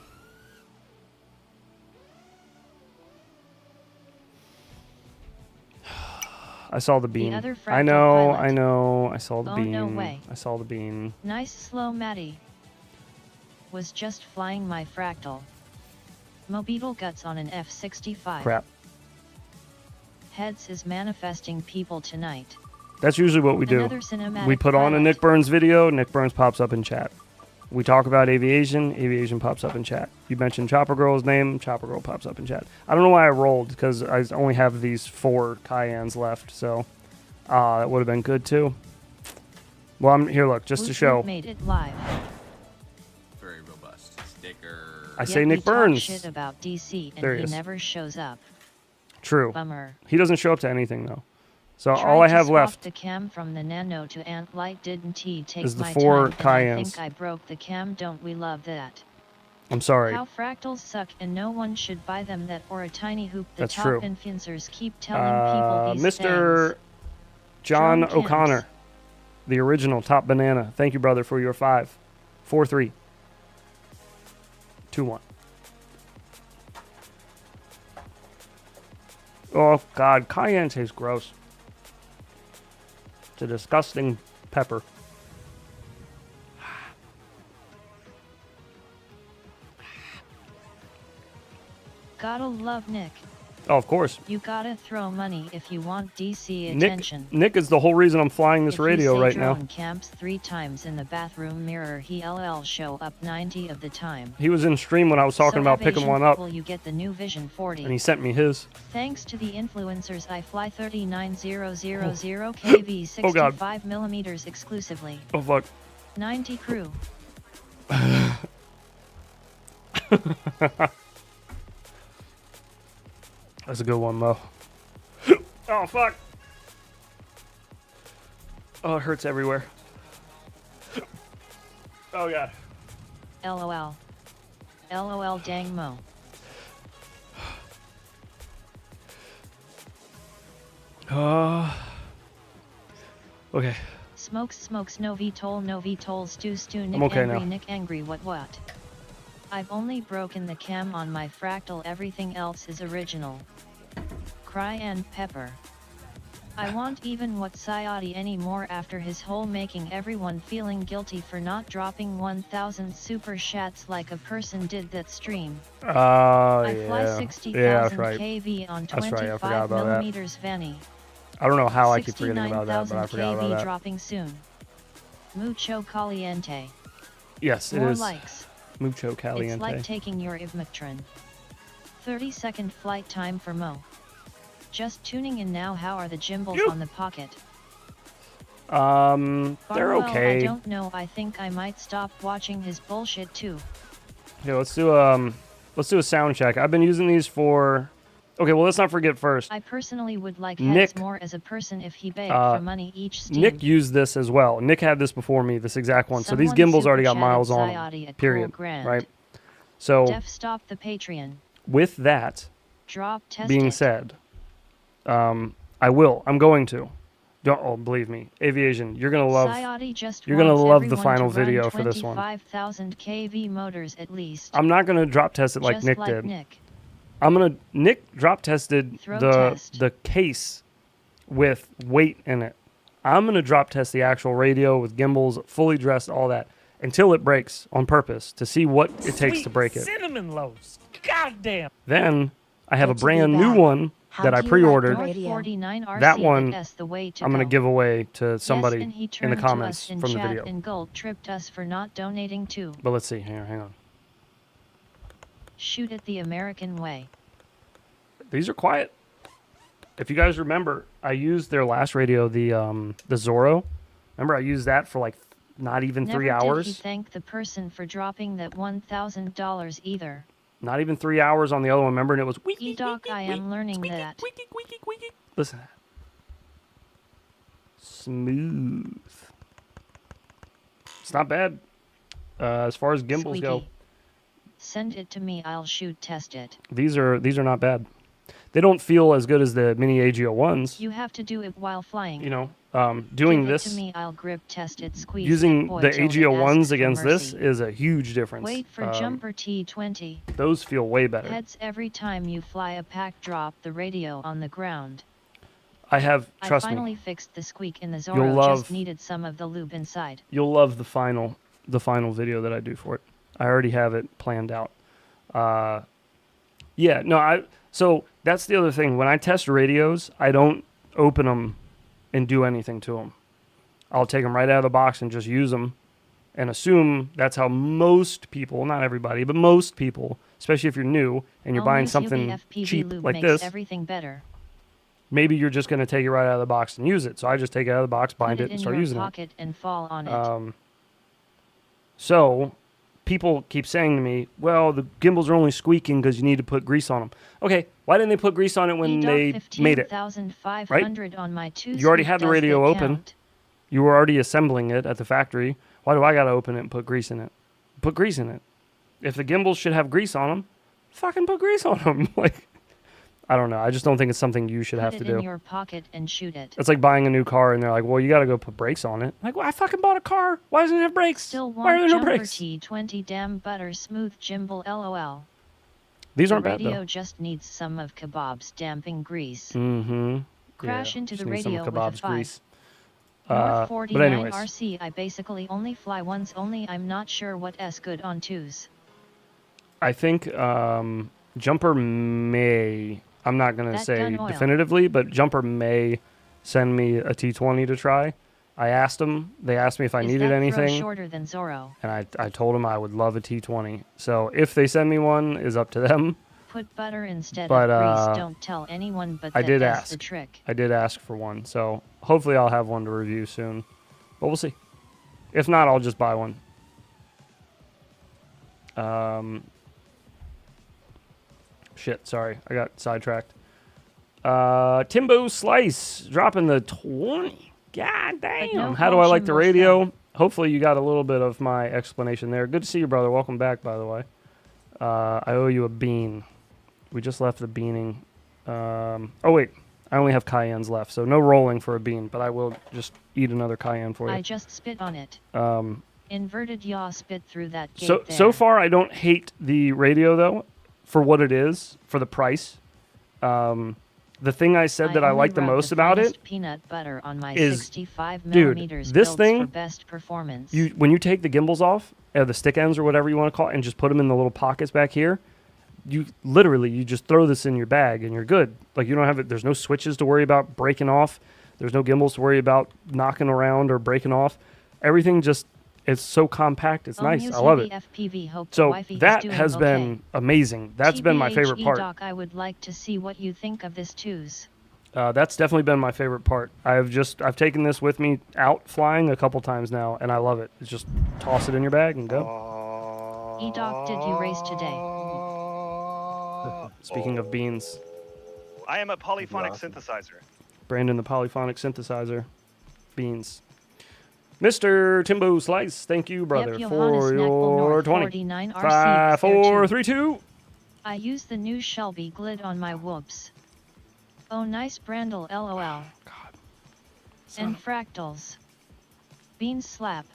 I saw the beam. other I fractal know, pilot. I know. I saw the Oh, beam. no way. I saw the beam. Nice slow Matty. Was just flying my fractal. Mobeetle guts on an F-65. Crap. Heads is manifesting people tonight. That's usually what we do. Another cinematic We put on a pilot. Nick Burns video, Nick Burns pops up in chat. We talk about aviation, aviation pops up in chat. You mentioned Chopper Girl's name, Chopper Girl pops up in chat. I don't know why I rolled, because I only have these 4 Cayennes left, so that would have been good too. Well, I'm here, look, just to Whoop show. Whoop made it live. Very robust. Sticker. I Yet say we Nick talk Burns. shit about DC and There he he is. never shows up. True. Bummer. He doesn't show up to anything, though. So Tried all I to have swap left the cam from the Nano to Ant Light, didn't he take is the my 4 time, and I Cayennes. think I broke the cam. Don't we love that? I'm sorry. How fractals suck and no one should buy them, that or a tiny hoop. The That's top true. influencers keep telling people these Mr. things. John Drone cams. O'Connor, the original Top Banana. Thank you, brother, for your 5. 4, 3. 2, 1. Oh, God. Cayenne tastes gross. It's a disgusting pepper. Gotta love Nick. Oh, of course. You gotta throw money if you want DC attention. Nick is the whole reason I'm flying this If radio you say right now. drone camps 3 times in the bathroom mirror, he LL show up 90 of the time. He was in stream when I was talking So about picking Asian one up, people, you get the new Vision 40. and he sent me his. Thanks to the influencers, I fly 39000 kV 65 millimeters exclusively. Oh, fuck. 90 crew. That's a good one, Mo. Oh, fuck. Oh, it hurts everywhere. Oh, God. LOL. LOL dang mo. Okay. Smokes, no VTOL, stew, Nick I'm okay angry, now. Nick angry, what? I've only broken the cam on my fractal, everything else is original. Cry and pepper. I won't even what Sayati anymore after his whole making everyone feeling guilty for not dropping 1000 super chats like a person did that stream. I fly 60,000 kV on That's right, I forgot 25 about that. millimeters Vanny. I don't know how I keep forgetting about that, but I forgot about kV that. dropping soon. Mucho caliente. Yes, it More is. likes. Mucho caliente. It's like taking your Ivmectrin. 30-second flight time for Mo. Just tuning in now, how are the gimbals on the Pocket? They're okay. I don't know, I think I might stop watching his bullshit too. Okay, let's do a sound check. I've been using these for... Okay, well, let's not forget first. I personally would like Nick, heads more as a person if he begged for money each Steam. Nick used this as well. Nick had this before me, this exact one. So these gimbals already got miles on them, period, right? So Def stop the Patreon. With that test being said, I will. I'm going to. Don't believe me. Aviation, you're gonna love. You're gonna love the final video for this one. 25,000 kV motors at least. I'm not gonna drop test it like Just Nick like did. Nick. Nick drop tested the case with weight in it. I'm gonna drop test the actual radio with gimbals, fully dressed, all that, until it breaks on purpose to see what it takes to break it. Cinnamon loaves. Goddamn. Then I have a brand new one that I pre-ordered. That one I'm gonna give away to somebody in the comments from the video. And Gold tripped us for not donating too. But let's see. Hang on. Shoot it the American way. These are quiet. If you guys remember, I used their last radio, the Zorro. Remember, I used that for like not even 3 hours. Never did he thank the person for dropping that $1,000 either. Not even 3 hours on the other one. Remember, and it was. E-Doc, I am learning that. Listen. Smooth. It's not bad. As far as gimbals go. Send it to me, I'll shoot test it. These are not bad. They don't feel as good as the mini AGO ones. You have to do it while flying. You know, doing this. To me, I'll grip test it, squeeze using boy, the AGO ones against mercy. this is a huge difference. Wait for Jumper T20. Those feel way better. Heads every time you fly a pack, drop the radio on the ground. Trust me. I finally fixed the squeak in the Zorro, just needed some of the lube inside. You'll love the final video that I do for it. I already have it planned out. So that's the other thing. When I test radios, I don't open them and do anything to them. I'll take them right out of the box and just use them and assume that's how most people, not everybody, but most people, especially if you're new and you're buying something cheap like this, everything better. Maybe you're just going to take it right out of the box and use it. So I just take it out of the box, bind it, and start using it. Put it in your pocket and fall on it. So people keep saying to me, well, the gimbals are only squeaking because you need to put grease on them. Okay, why didn't they put grease on it when they made it? Right? On my you already had the radio open. You were already assembling it at the factory. Why do I got to open it and put grease in it? Put grease in it. If the gimbals should have grease on them, fucking put grease on them. Like, I don't know. I just don't think it's something you should have to do. Put it in your pocket and shoot it. It's like buying a new car and they're like, well, you got to go put brakes on it. Like, well, I fucking bought a car. Why doesn't it have brakes? Still want Why are there no brakes? T20 damn butter smooth gimbal LOL. These aren't bad, though. The radio though. just needs some of kebab's damping grease. Mm-hmm. Crash into the radio with a 5. Grease. North 49 but anyways. RC, I basically only fly once only. I'm not sure what S good on 2s. I think Jumper may, I'm not going to say oil. definitively, but Jumper may send me a T20 to try. I asked them, they asked me if I needed anything. Shorter than Zorro? And I told them I would love a T20. So if they send me one, is up to them. Put butter instead of grease. Don't tell anyone, but that's the trick. I did ask for one. So hopefully I'll have one to review soon. But we'll see. If not, I'll just buy one. Shit, sorry. I got sidetracked. Timbo Slice dropping the 20. God damn. No, how do I like the radio? Hopefully you got a little bit of my explanation there. Good to see you, brother. Welcome back, by the way. I owe you a bean. We just left the beaning. Oh, wait. I only have cayennes left, so no rolling for a bean, but I will just eat another cayenne for you. I just spit on it. Inverted yaw spit through that gate there. So far, I don't hate the radio, though, for what it is, for the price. The thing I said that I like the most about it peanut butter on my is, 65 dude, millimeters this builds thing, for best performance. when you take the gimbals off, the stick ends or whatever you want to call it, and just put them in the little pockets back here, you just throw this in your bag and you're good. Like, you don't have it. There's no switches to worry about breaking off. There's no gimbals to worry about knocking around or breaking off. Everything just, it's so compact. It's nice. I love it. So that has been amazing. That's been my favorite part. Doc, I would like to see what you think of this twos. That's definitely been my favorite part. I've taken this with me out flying a couple times now, and I love it. It's just toss it in your bag and go. E-Doc, did you race today? Speaking of beans. I am a polyphonic synthesizer. Brandon, the polyphonic synthesizer. Beans. Mr. Timbo Slice, thank you, brother, Yep, for your 20. 5, 4, 3, 2. I use the new Shelby Glid on my whoops. Oh, nice Brandle, LOL. God. And fractals. Bean slap.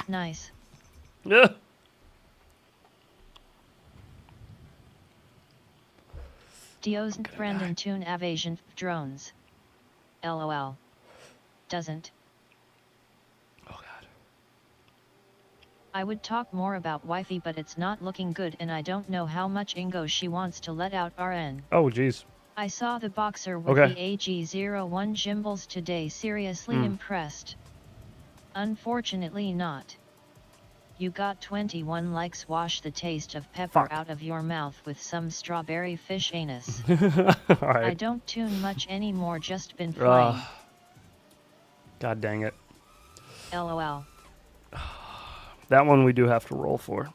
Nice. Yeah. Dios Brandon Tune Avasion drones. LOL. Doesn't. Oh, God. I would talk more about wifey, but it's not looking good and I don't know how much Ingo she wants to let out RN. Oh, jeez. I saw the boxer with the AG01 gimbals today. Seriously impressed. Unfortunately not. You got 21 likes. Wash the taste of pepper out of your mouth with some strawberry fish anus. All right. I don't tune much anymore, just been flying. God dang it. LOL. That one we do have to roll for.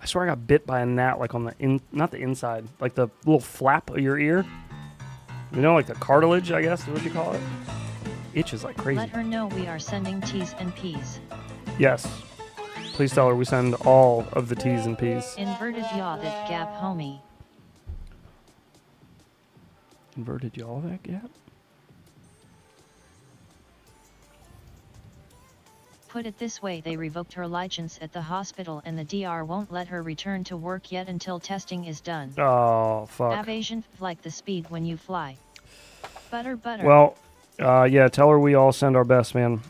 I swear I got bit by a gnat, like on the not the inside, like the little flap of your ear. You know, like the cartilage, I guess is what you call it. Itches like crazy. Let her know we are sending T's and P's. Yes. Please tell her we send all of the T's and P's. Inverted yaw that gap, homie. Inverted yaw that gap? Put it this way, they revoked her license at the hospital and the DR won't let her return to work yet until testing is done. Oh, fuck. Aviation, like the speed when you fly. Butter. Well, yeah, tell her we all send our best, man.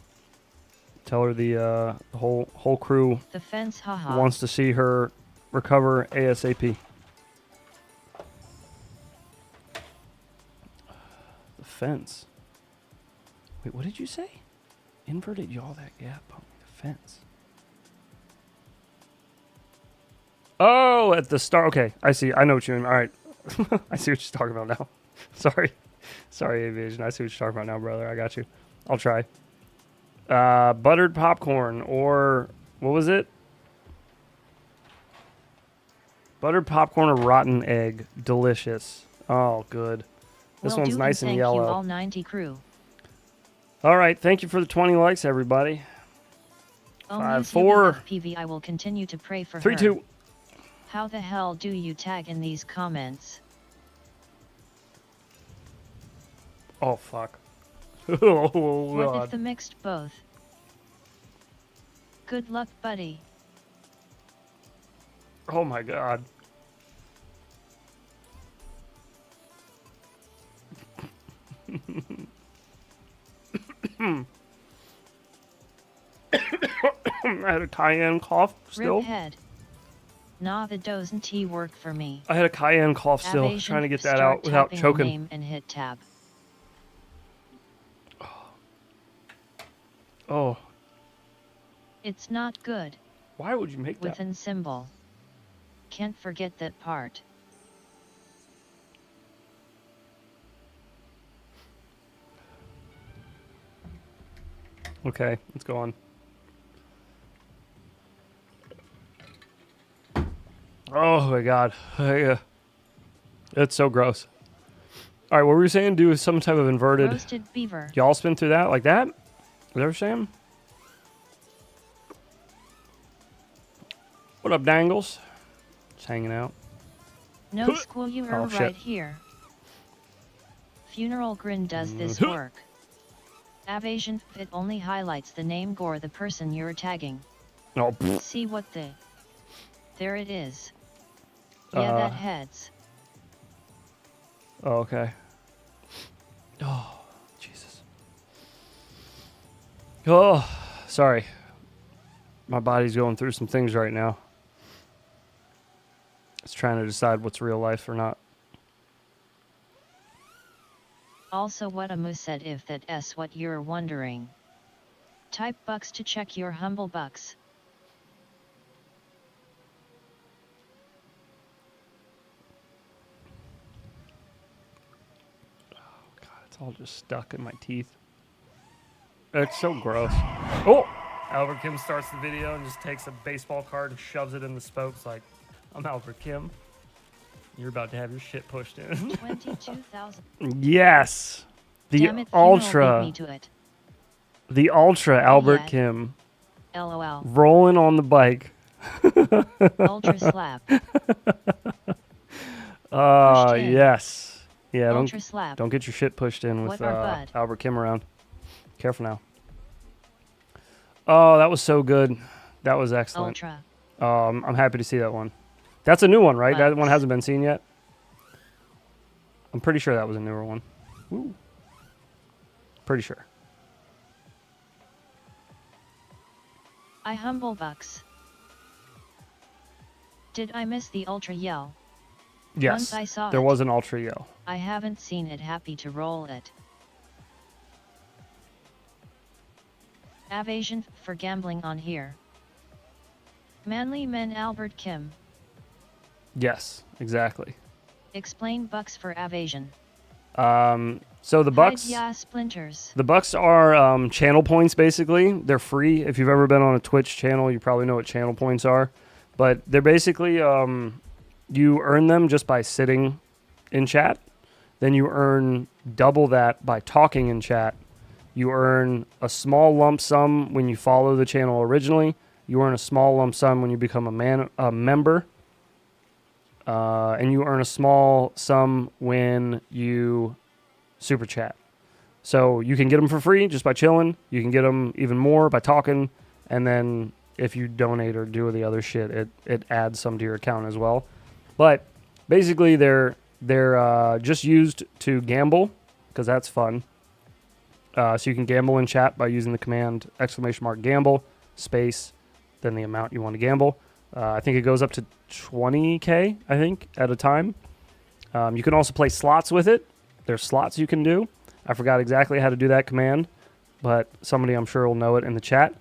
Tell her the whole crew the fence, haha. wants to see her recover ASAP. The fence. Wait, what did you say? Inverted yaw that gap on the fence. Oh, at the start. Okay, I see. I know what you mean. All right. I see what you're talking about now. Sorry, Aviation. I see what you're talking about now, brother. I got you. I'll try. Buttered popcorn, or what was it? Buttered popcorn or rotten egg. Delicious. Oh, good. This one's nice and yellow. Thank you all 90 crew. All right, thank you for the 20 likes, everybody. Oh, 5, 4. PV, I will continue to pray for 3, her. 2. How the hell do you tag in these comments? Oh, fuck. Oh, what God. if the mixed both? Good luck, buddy. Oh, my God. I had a cayenne cough still. Rip head. Nah, the doesn't tea work for me. I had a cayenne cough still, Aviation, trying to get that start out without typing choking. Name and hit tab. Oh. It's not good. Why would you make that? Within symbol. Can't forget that part. Okay, let's go on. Oh my God. It's so gross. All right, what were you saying? Do some type of inverted. Roasted beaver. Y'all spin through that like that? Is that what you're saying? What up, Dangles? Just hanging out. No school, you are Oh, shit. right here. Funeral Grin does this work. Avasion, it only highlights the name Gore, the person you're tagging. Oh, See what the... There it is. Yeah, that heads. oh, okay. Oh, Jesus. Oh, sorry. My body's going through some things right now. It's trying to decide what's real life or not. Also what Amu said, if that's what you're wondering. Type bucks to check your humble bucks. God, it's all just stuck in my teeth. It's so gross. Oh! Albert Kim starts the video and just takes a baseball card and shoves it in the spokes like, I'm Albert Kim. You're about to have your shit pushed in. 22,000. Yes! The Damn it, Funeral beat Ultra. me to it. The Ultra Albert Yeah. Kim. LOL. Rolling on the bike. Ultra slap. Oh, in. yes. Yeah, Ultra slap. don't get your shit pushed in with What our bud? Albert Kim around. Careful now. Oh, that was so good. That was excellent. Ultra. I'm happy to see that one. That's a new one, right? That Bucks. one hasn't been seen yet. I'm pretty sure that was a newer one. Ooh. Pretty sure. I humble bucks. Did I miss the ultra yell? Yes. Once I saw there it. was an Ultra yell. I haven't seen it. Happy to roll it. Avasion for gambling on here. Manly men Albert Kim. Yes, exactly. Explain bucks for Avasion. So the Bucks. Hide ya splinters. The Bucks are channel points, basically. They're free. If you've ever been on a Twitch channel, you probably know what channel points are. But they're basically, you earn them just by sitting in chat. Then you earn double that by talking in chat. You earn a small lump sum when you follow the channel originally. You earn a small lump sum when you become a member. And you earn a small sum when you super chat. So you can get them for free just by chilling. You can get them even more by talking. And then if you donate or do the other shit, it adds some to your account as well. But basically they're just used to gamble because that's fun. So you can gamble in chat by using the command !gamble space, then the amount you want to gamble. I think it goes up to 20K, I think, at a time. You can also play slots with it. There's slots you can do. I forgot exactly how to do that command, but somebody I'm sure will know it in the chat.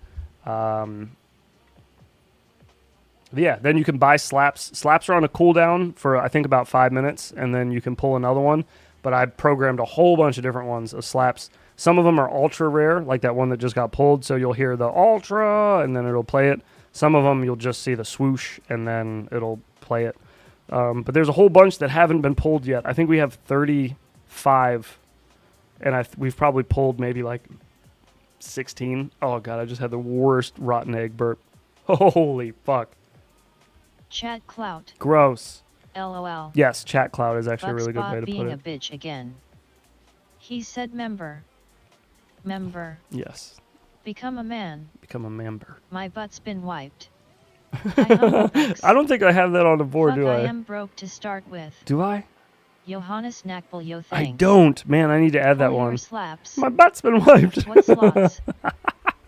Yeah, then you can buy slaps. Slaps are on a cooldown for, I think, about 5 minutes, and then you can pull another one. But I programmed a whole bunch of different ones of slaps. Some of them are ultra rare, like that one that just got pulled, so you'll hear the ultra, and then it'll play it. Some of them you'll just see the swoosh, and then it'll play it. But there's a whole bunch that haven't been pulled yet. I think we have 35, and we've probably pulled maybe like 16. Oh, God, I just had the worst rotten egg burp. Holy fuck. Chat clout. Gross. LOL. Yes, chat cloud is actually a Bucks really good bot way to put being it. a bitch again. He said member. Member. Yes. Become a man. Become a member. My butt's been wiped. I humble bucks. I don't think I have that on the board, Fuck, do I I? am broke to start with. Do I? Johannes Nakbel, yo I thanks. don't. Man, I need to add that Pull your one. slaps. My butt's been wiped. What slots?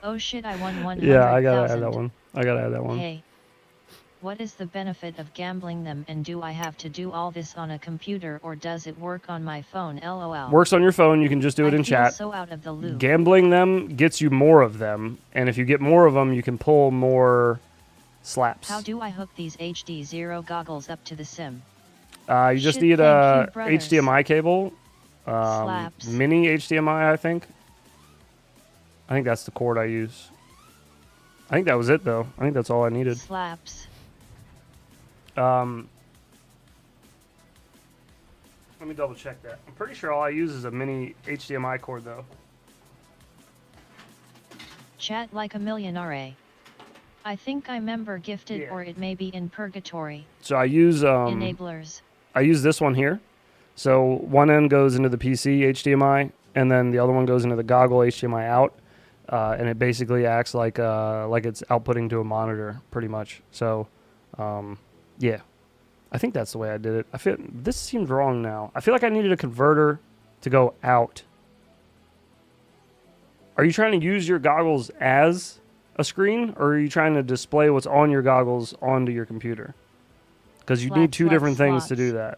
Oh shit, I won 100,000. Yeah, I gotta add that one. I gotta add that one. Hey. What is the benefit of gambling them, and do I have to do all this on a computer, or does it work on my phone? LOL. Works on your phone. You can just do it I in feel chat. so out of the loop. Gambling them gets you more of them, and if you get more of them, you can pull more slaps. How do I hook these HD Zero goggles up to the sim? You just Shit, need a thank you, brothers. HDMI cable. Slaps. Mini HDMI, I think. I think that's the cord I use. I think that was it, though. I think that's all I needed. Slaps. Let me double check that. I'm pretty sure all I use is a mini HDMI cord, though. Chat like a million RA. I think I member gifted Yeah. or it may be in purgatory. So I use Enablers. I use this one here. So one end goes into the PC HDMI, and then the other one goes into the goggle HDMI out, and it basically acts like it's outputting to a monitor, pretty much. So, yeah, I think that's the way I did it. I feel this seems wrong now. I feel like I needed a converter to go out. Are you trying to use your goggles as a screen, or are you trying to display what's on your goggles onto your computer? Because you need two different things to do that.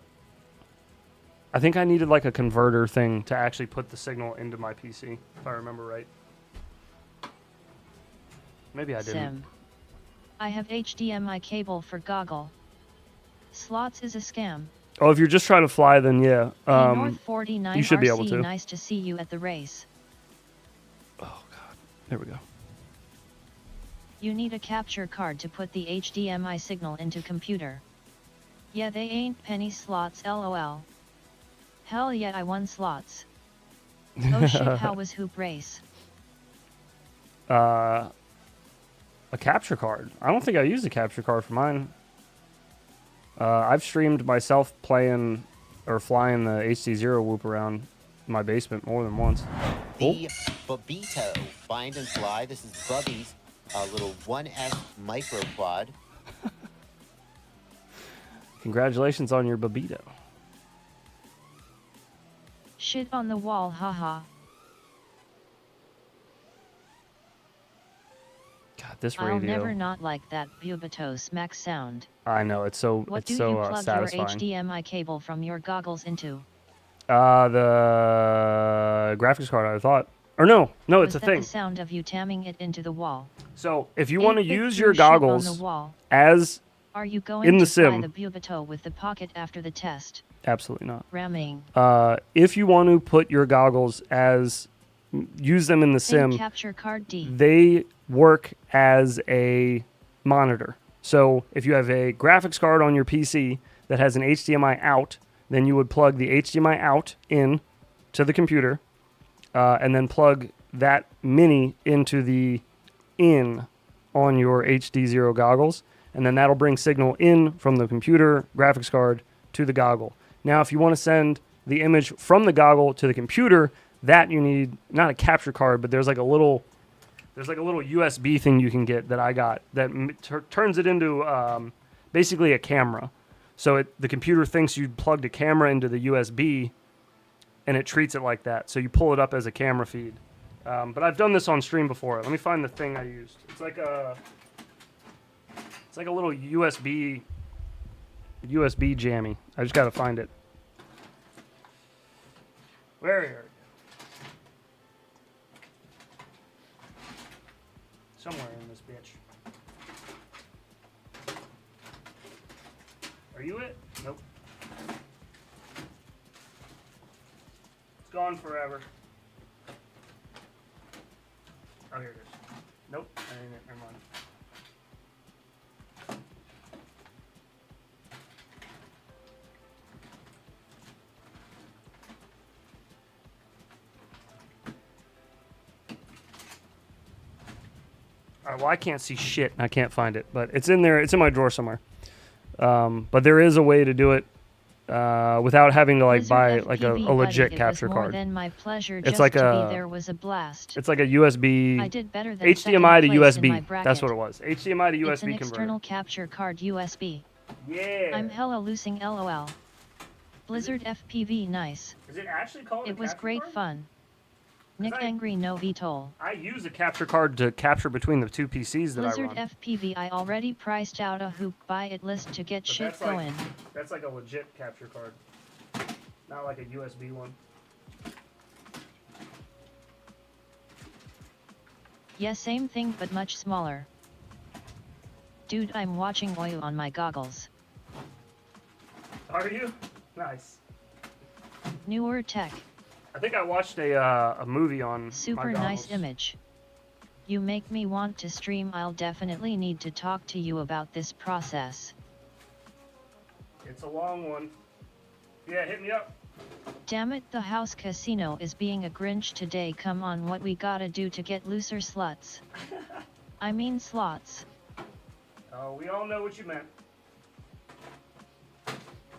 I think I needed like a converter thing to actually put the signal into my PC, if I remember right. Maybe I didn't. I have HDMI cable for goggle. Slots is a scam. Oh, if you're just trying to fly, then yeah. North 49 you should be RC, able to. Nice to see you at the race. Oh, God. There we go. You need a capture card to put the HDMI signal into computer. Yeah, they ain't penny slots, lol. Hell yeah, I won slots. Oh shit, how was hoop race? A capture card. I don't think I used a capture card for mine. I've streamed myself playing or flying the HD0 whoop around my basement more than once. The Bobito Bind and Fly. This is Bubby's little 1S micro quad. Congratulations on your Bobito. Shit on the wall, haha. God, this radio. I'll never not like that Bubito smack sound. I know, it's so What it's do so you plug satisfying. your HDMI cable from your goggles into? The graphics card, I thought. Or no, it's Was a that thing. the sound of you tamming it into the wall? So if you want to Ain't big use blue your shit on goggles the wall. as Are you going in to the fly sim, the Bubito with the Pocket after the test? absolutely not. Ramming. If you want to put your goggles as use them in the Think sim, capture card D. they work as a monitor. So if you have a graphics card on your PC that has an HDMI out, then you would plug the HDMI out in to the computer, and then plug that mini into the in on your HD0 goggles, and then that'll bring signal in from the computer graphics card to the goggle. Now, if you want to send the image from the goggle to the computer, that you need not a capture card, but there's like a little USB thing you can get that I got that turns it into basically a camera. So the computer thinks you plugged a camera into the USB, and it treats it like that. So you pull it up as a camera feed. But I've done this on stream before. Let me find the thing I used. It's like a little USB jammy. I just gotta find it. Where are you? Somewhere in this bitch. Are you it? Nope. It's gone forever. Oh, here it is. Nope, that ain't it. Never mind. Alright, well, I can't see shit. I can't find it, but it's in there. It's in my drawer somewhere. But there is a way to do it without having to Blizzard buy like a FPV legit buddy, capture it was more card. than my pleasure It's just like to a- be there was a blast. It's like a USB I did better than HDMI to second place in my USB. bracket. That's what it was. HDMI to USB It's an converter. external capture card USB. Yeah. I'm hella losing LOL. Blizzard FPV nice. Is it actually called? It a was capture great card? fun. Nick I- Angry no VTOL. I use a capture card to capture between the two PCs that Blizzard I run. FPV I already priced out a hoop buy it list to get But shit that's like- going. That's like a legit capture card, not like a USB one. Yeah, same thing but much smaller. Dude, I'm watching Oyu on my goggles. Are you? Nice. Newer tech. I think I watched a movie on Super my nice goggles. image. You make me want to stream. I'll definitely need to talk to you about this process. It's a long one. Yeah, hit me up. Damn it, the house casino is being a Grinch today. Come on, what we gotta do to get looser sluts? I mean slots. Oh, we all know what you meant.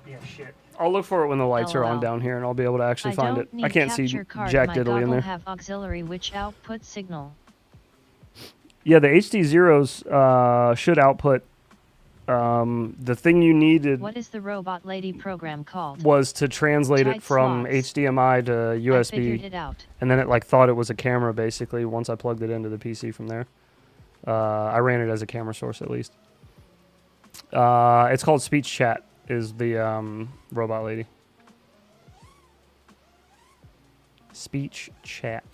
Yeah, shit. I'll look for it when the lights are on LOL. down here, and I'll be able to actually I find don't it. need I can't see capture card. jack My diddly in goggle there. have auxiliary which output signal. Yeah, the HD zeros should output. The thing you needed What is the robot lady program called? was to translate it Tight from slots. HDMI to I figured USB, it out. and then it like thought it was a camera basically. Once I plugged it into the PC from there, I ran it as a camera source at least. It's called Speech Chat. Is the robot lady? Speech Chat.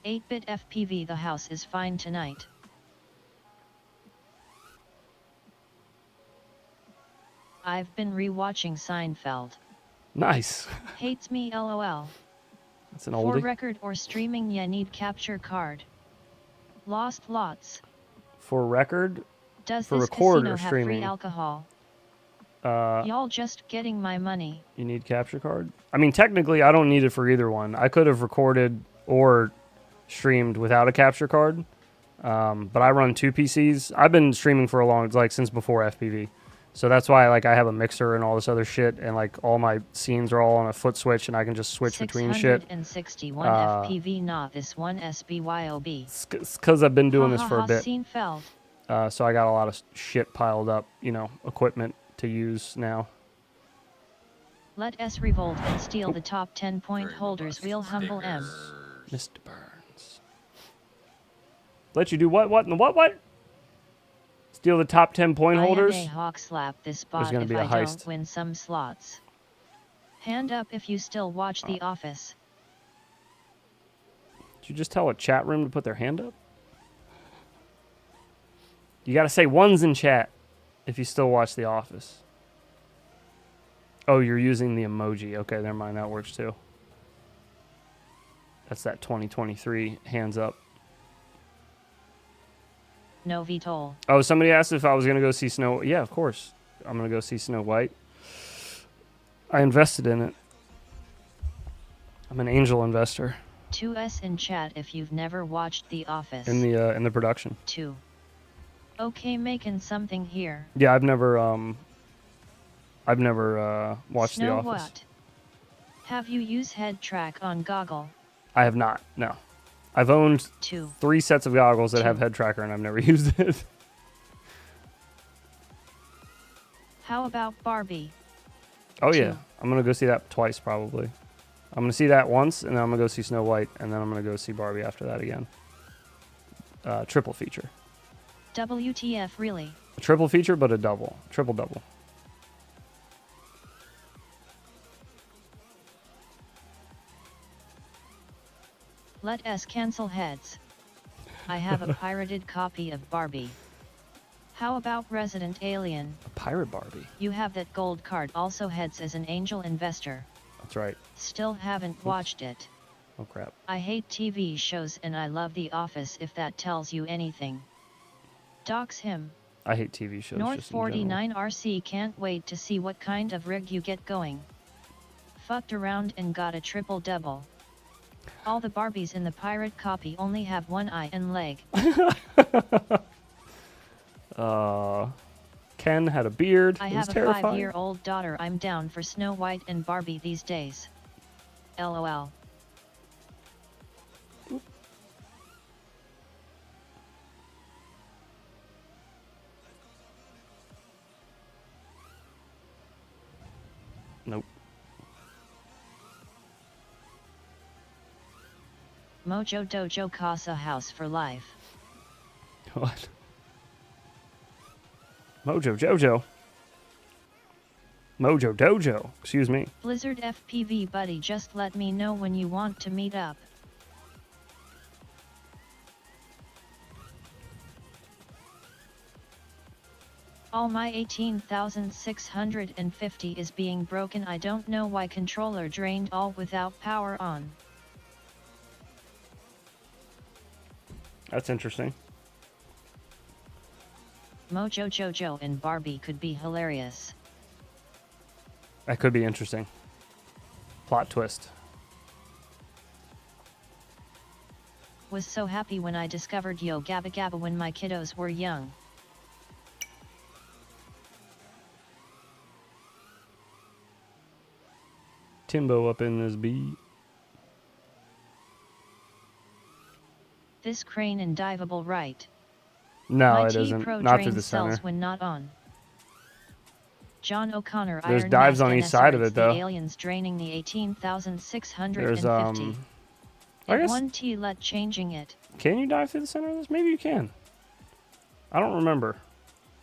Eight-bit FPV. The house is fine tonight. I've been rewatching Seinfeld. Nice. Hates me LOL. That's an For oldie. record or streaming ya need capture card. Lost lots. For record, Does for this record casino or have free streaming, alcohol? uh, Y'all just getting my money. you need capture card. I mean, technically, I don't need it for either one. I could have recorded or streamed without a capture card, but I run two PCs. I've been streaming for a long, like since before FPV, so that's why like I have a mixer and all this other shit, and like all my scenes are all on a foot switch, and I can just switch between shit. 661 FPV, not this one SBYOB. It's because I've been doing this for a bit, Seinfeld. so I got a lot of shit piled up, equipment to use now. Let us revolt and steal the top 10 point Very holders. robust. Real humble M. Stickers. Mr. Burns. Let you do what? What? And what? Steal the top 10 point holders? I am a hawk slap this bot gonna if be a I heist. don't win some slots. Hand up if you still watch The Office. Did you just tell a chat room to put their hand up? You gotta say ones in chat if you still watch The Office. Oh, you're using the emoji. Okay, never mind. That works too. That's that 2023 hands up. No VTOL. Oh, somebody asked if I was gonna go see Snow. Yeah, of course. I'm gonna go see Snow White. I invested in it. I'm an angel investor 2S in chat if you've never watched The Office. in the production. 2. Okay, making something here. Yeah, I've never watched The Snow Office. what? Have you used head track on goggle? I have not. No, I've owned 2. 3 sets of goggles that have Two. head tracker, and I've never used it. How about Barbie? Oh yeah, Two. I'm gonna go see that twice probably. I'm gonna see that once, and then I'm gonna go see Snow White, and then I'm gonna go see Barbie after that again. Triple feature. WTF really? A triple feature, but a double. Triple double. Let us cancel heads. I have a pirated copy of Barbie. How about Resident Alien? A pirate Barbie. You have that gold card, also heads as an angel investor. That's right. Still haven't watched it. Oh crap. I hate TV shows and I love The Office if that tells you anything. Dox him. I hate TV shows. North just in general. 49 RC can't wait to see what kind of rig you get going. Fucked around and got a triple double. All the Barbies in the pirate copy only have one eye and leg. Ken had a beard. I It was have a terrifying. 5-year-old daughter. I'm down for Snow White and Barbie these days. LOL. Nope. Mojo Dojo Casa House for life. What? Mojo Jojo. Mojo Dojo. Excuse me. Blizzard FPV buddy, just let me know when you want to meet up. All my 18,650 is being broken. I don't know why controller drained all without power on. That's interesting. Mojo Jojo and Barbie could be hilarious. That could be interesting. Plot twist. Was so happy when I discovered Yo Gabba Gabba when my kiddos were young. Timbo up in this beat. This crane indiveable right. No, My it isn't. T-Pro Not through drain the center. cells when not on. John O'Connor There's Iron dives Mask on each and side of SRs, it, though. The aliens draining the 18,650. There's I At guess. 1T let changing it. Can you dive through the center of this? Maybe you can. I don't remember,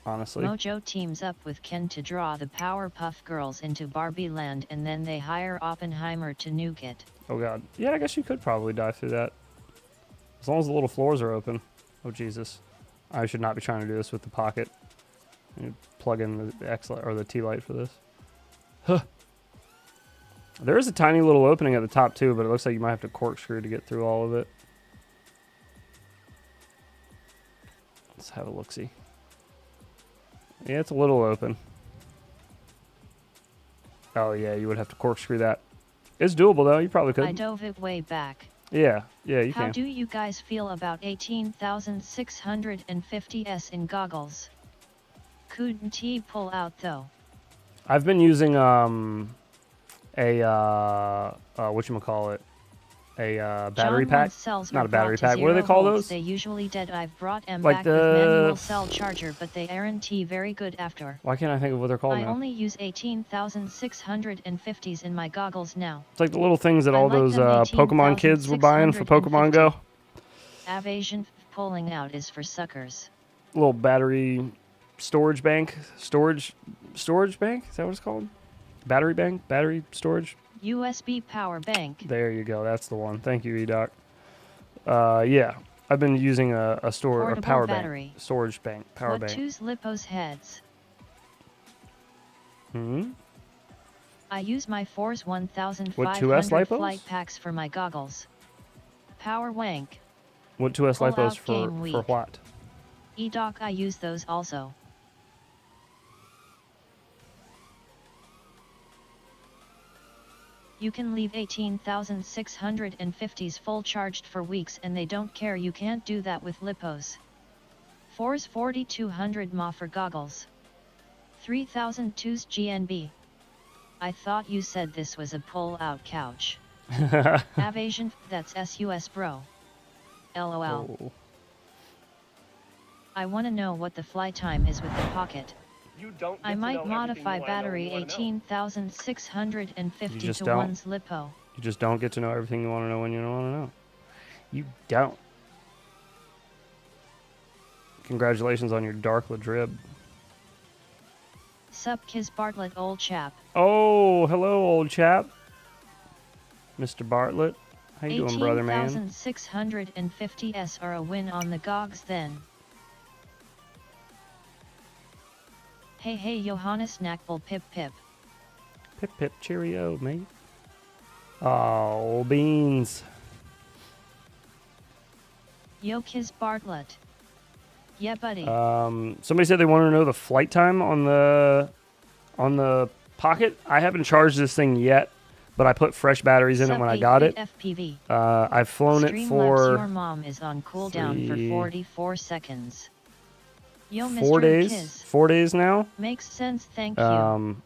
honestly. Mojo teams up with Ken to draw the Powerpuff Girls into Barbie Land, and then they hire Oppenheimer to nuke it. Oh god. Yeah, I guess you could probably dive through that. As long as the little floors are open. Oh Jesus. I should not be trying to do this with the pocket. You plug in the X light or the T light for this. Huh. There is a tiny little opening at the top too, but it looks like you might have to corkscrew to get through all of it. Let's have a look-see. Yeah, it's a little open. Oh yeah, you would have to corkscrew that. It's doable though, you probably could. I dove it way back. Yeah, you How can. do you guys feel about 18,650s in goggles? Couldn't he pull out though? I've been using whatchamacallit, a battery John pack. wants cells Not are a battery brought to pack. What do they 0 call volts. those? They usually dead. I've brought them Like back the- with manual cell charger, but they aren't very good after. Why can't I think of what they're called I now? only use 18,650s in my goggles now. It's like the little things that I all like those them Pokemon kids were buying for Pokemon Go. Aviation pulling out is for suckers. Little battery storage bank. Storage bank? Is that what it's called? Battery bank? Battery storage? USB power bank. There you go. That's the one. Thank you, eDoc. Yeah. I've been using a Portable power battery. bank. Storage bank. Power What bank. choose Lipos heads? Hmm? I use my Force What, 1500 2S lipos? flight packs for my goggles. Power wank. What 2S Pull lipos out for game week. what? eDoc I use those also. You can leave 18,650s full charged for weeks and they don't care. You can't do that with Lipos. Force 4200 mAh for goggles. 3002's GNB. I thought you said this was a pull-out couch. Aviation, that's SUS bro. LOL. Oh. I wanna know what the fly time is with the Pocket. You don't get I to might know everything modify you wanna know battery when you wanna know. 18,650 You just to don't. one's Lipo. You just don't get to know everything you want to know when you want to know. You don't. Congratulations on your dark Ladrib. Sup Kiz Bartlett old chap. Oh, hello, old chap. Mr. Bartlett. How you doing, brother, man? 18,650s are a win on the Gogs then. Hey Johannes Knackbull pip pip. Pip pip cheerio, mate. Oh, beans. Yo Kiz Bartlett. Yeah buddy. Somebody said they wanted to know the flight time on the Pocket. I haven't charged this thing yet, but I put fresh batteries in it Sup when I got it. FPV. I've flown it Streamlabs for your mom is on cooldown for 44 seconds. Yo 4 Mr. days. Kiz. 4 days now. Makes sense, thank you.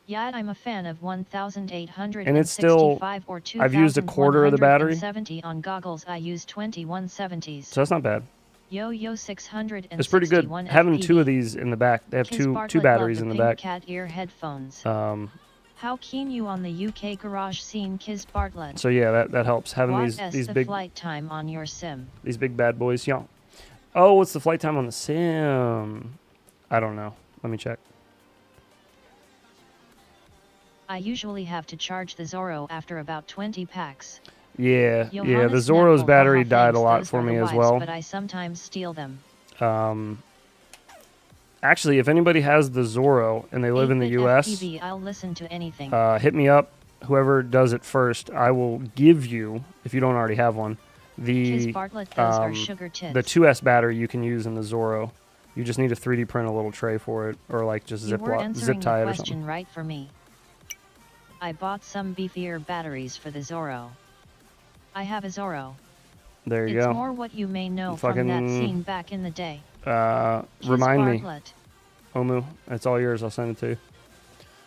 Yeah, I'm a fan of 1,865 And it's still- or I've used a quarter of the battery. 2,170 on goggles. I use 2170s. So that's not bad. Yo 661 It's pretty good. Having two of these in the back. They have Kiz two Bartlett batteries love in the pink back. cat ear headphones. How keen you on the UK garage scene, Kiz Bartlett? So yeah, that helps. Having What is these the big flight time on your sim? these big bad boys. Yeah. Oh, what's the flight time on the sim? I don't know. Let me check. I usually have to charge the Zorro after about 20 packs. Yeah, the Johannes Zorro's Knackbull, battery haha, died a thanks, lot those for are me the as wives, well. But I sometimes steal them. Actually, if anybody has the Zorro and they live in the 8-bit U.S., FPV, I'll listen to anything. hit me up. Whoever does it first, I will give you, if you don't already have one, Kiz the Bartlett, those are sugar tits. the 2S battery you can use in the Zorro. You just need to 3D print a little tray for it, or like just You zip were answering tie the it or question something. right for me. I bought some beefier batteries for the Zorro. I have a Zorro. There you it's go. more what you may know Fucking, from that scene back in the day. Remind me, Bartlett. Omu. It's all yours. I'll send it to you.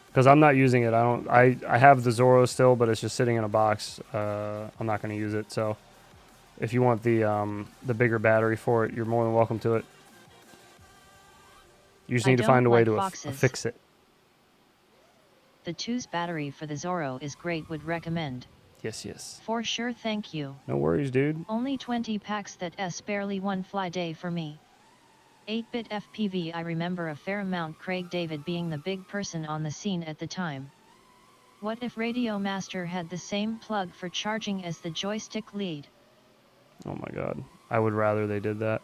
Because I'm not using it. I have the Zoro still, but it's just sitting in a box. I'm not going to use it. So if you want the bigger battery for it, you're more than welcome to it. You just need to find a way to fix it. The 2's battery for the Zoro is great, would recommend. Yes, yes. For sure, thank you. No worries, dude. Only 20 packs, that's barely one fly day for me. 8-bit FPV, I remember a fair amount Craig David being the big person on the scene at the time. What if Radiomaster had the same plug for charging as the joystick lead? Oh my god. I would rather they did that.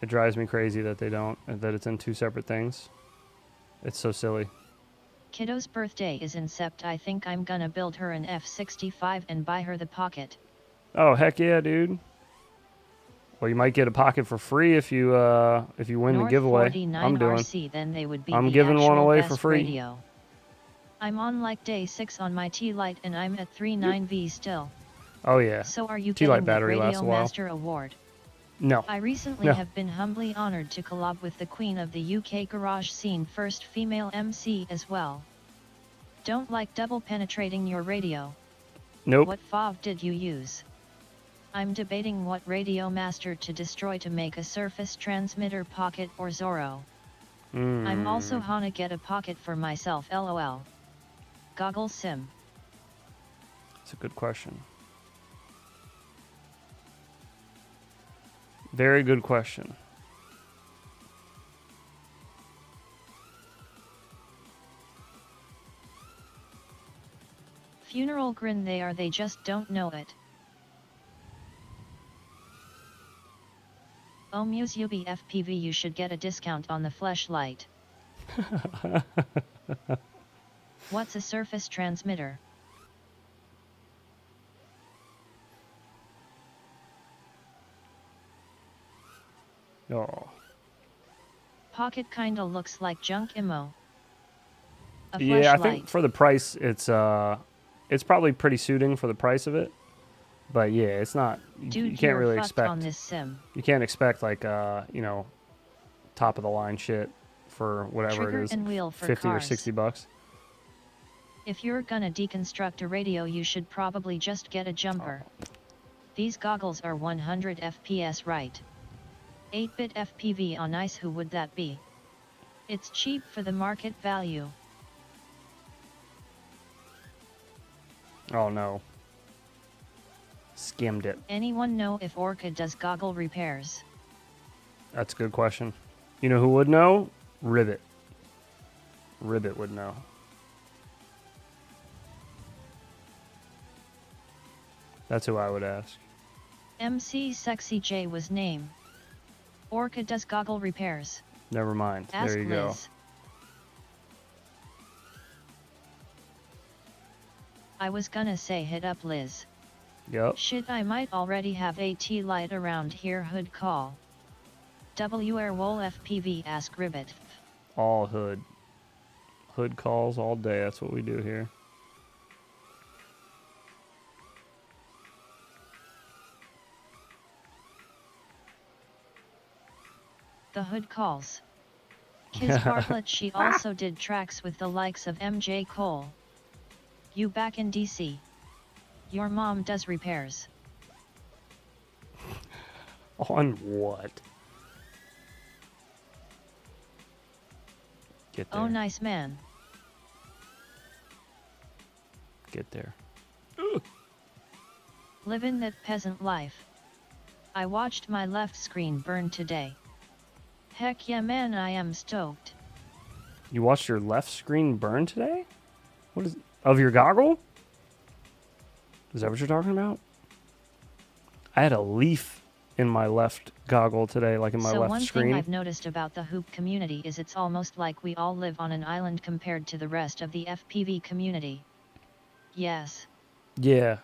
It drives me crazy that they don't, and that it's in 2 separate things. It's so silly. Kiddo's birthday is in Sept. I think I'm gonna build her an F-65 and buy her the Pocket. Oh, heck yeah, dude. Well, you might get a Pocket for free if you win North the giveaway. 49 I'm doing. RC, then they would be I'm the giving one actual away best for free. Radio. I'm on like day 6 on my T-Lite and I'm at 3.9V still. Oh yeah. So are you T-Lite getting the battery lasts a while. Radiomaster award? No. I recently No. have been humbly honored to collab with the queen of the UK garage scene, first female MC as well. Don't like double penetrating your radio. Nope. What FOV did you use? I'm debating what Radiomaster to destroy to make a surface transmitter, Pocket or Zoro. I'm also gonna get a Pocket for myself, lol. Goggle Sim. That's a good question. Very good question. Funeral grin, they just don't know it. Oh Muse Yubi FPV, you should get a discount on the fleshlight. What's a surface transmitter? Oh. Pocket kinda looks like junk immo. A Yeah, I fleshlight. think for the price, it's probably pretty suiting for the price of it. But yeah, it's not. Dude, You can't you're really fucked expect. on this sim. You can't expect like top of the line shit for whatever Trigger it is, and wheel for 50 or cars. $60. If you're gonna deconstruct a radio, you should probably just get a jumper. These goggles are 100 FPS, right? 8-bit FPV on ice, who would that be? It's cheap for the market value. Oh no. Skimmed it. Anyone know if Orca does goggle repairs? That's a good question. You know who would know? Ribbit. Ribbit would know. That's who I would ask. MC Sexy J was name. Orca does goggle repairs. Never mind. Ask There you Liz. go. I was gonna say hit up Liz. Yep. Shit, I might already have a T-Lite around here. Hood call. WR Wol FPV, ask Ribbit. All hood. Hood calls all day. That's what we do here. The Hood calls. Kiz Bartlett, she also did tracks with the likes of MJ Cole. You back in DC. Your mom does repairs. On what? Get there. Oh nice man. Get there. Livin' that peasant life. I watched my left screen burn today. Heck yeah man, I am stoked. You watched your left screen burn today? What is of your goggle? Is that what you're talking about? I had a leaf in my left goggle today, like in my So left one screen. thing I've noticed about the hoop community is it's almost like we all live on an island compared to the rest of the FPV community. Yes. Yeah.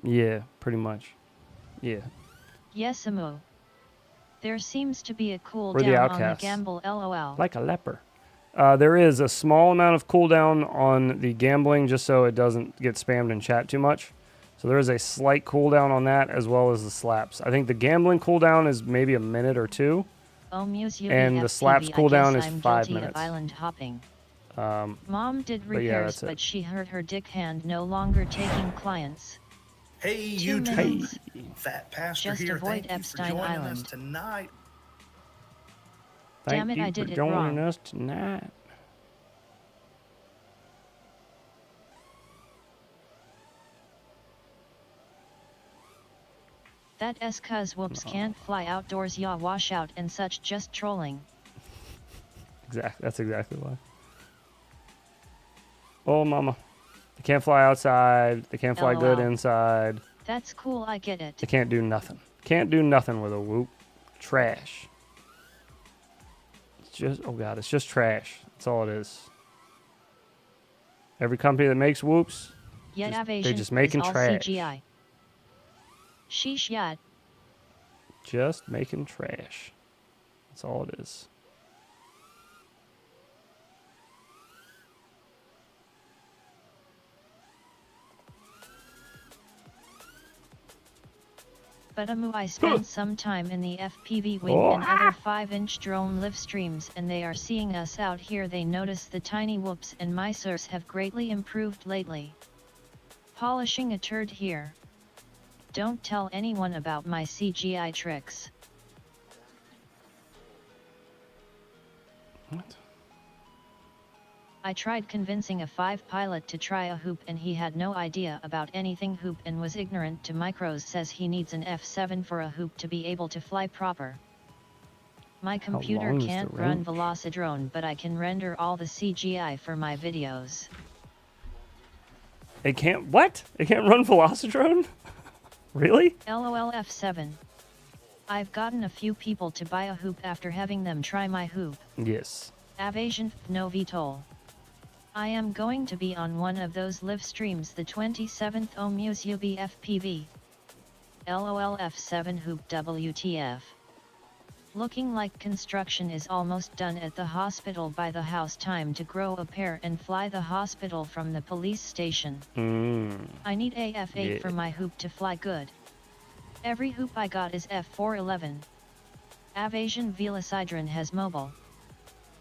Yeah, pretty much. Yeah. Yes, Amu. There seems to be a cool We're the down on the outcasts. gamble, lol. Like a leper. There is a small amount of cooldown on the gambling just so it doesn't get spammed in chat too much. So there is a slight cooldown on that as well as the slaps. I think the gambling cooldown is maybe a minute or 2. And the slaps cooldown is 5 minutes. Of island hopping. Um, Mom did but yeah, repairs, that's it. but she hurt her dick hand, no longer taking clients. Hey, 2 YouTube. minutes. Fat Pastor Just here. avoid Thank Epstein you for joining Island. us tonight. Damn Thank it, you I did for it joining wrong. us tonight. That S cuz whoops can't fly outdoors, ya wash out and such, just trolling. Exactly. That's exactly why. Oh, mama. They can't fly outside. They can't fly good LOL. inside. That's cool, I get it. They can't do nothing. Can't do nothing with a whoop. Trash. It's just, oh god, it's just trash. That's all it is. Every company that makes whoops, Yet they're evasion just making is all trash. CGI. Sheesh, yet. Just making trash. That's all it is. But I spent some time in the FPV wing and other 5-inch drone live streams, and they are seeing us out here. They notice the tiny whoops, and my source have greatly improved lately. Polishing a turd here. Don't tell anyone about my CGI tricks. What? I tried convincing a 5 pilot to try a hoop, and he had no idea about anything hoop and was ignorant to micros. Says he needs an F7 for a hoop to be able to fly proper. My computer long is the can't run range? Velocidrone, but I can render all the CGI for my videos. It can't, what? It can't run Velocidrone? Really? LOL F7. I've gotten a few people to buy a hoop after having them try my hoop. Yes. Avasion no VTOL. I am going to be on one of those live streams the 27th. Muse FPV. LOL F7 hoop WTF. Looking like construction is almost done at the hospital by the house. Time to grow a pair and fly the hospital from the police station. I need a F8 for my hoop to fly good. Every hoop I got is F411. Avasion Velocidrone has mobile.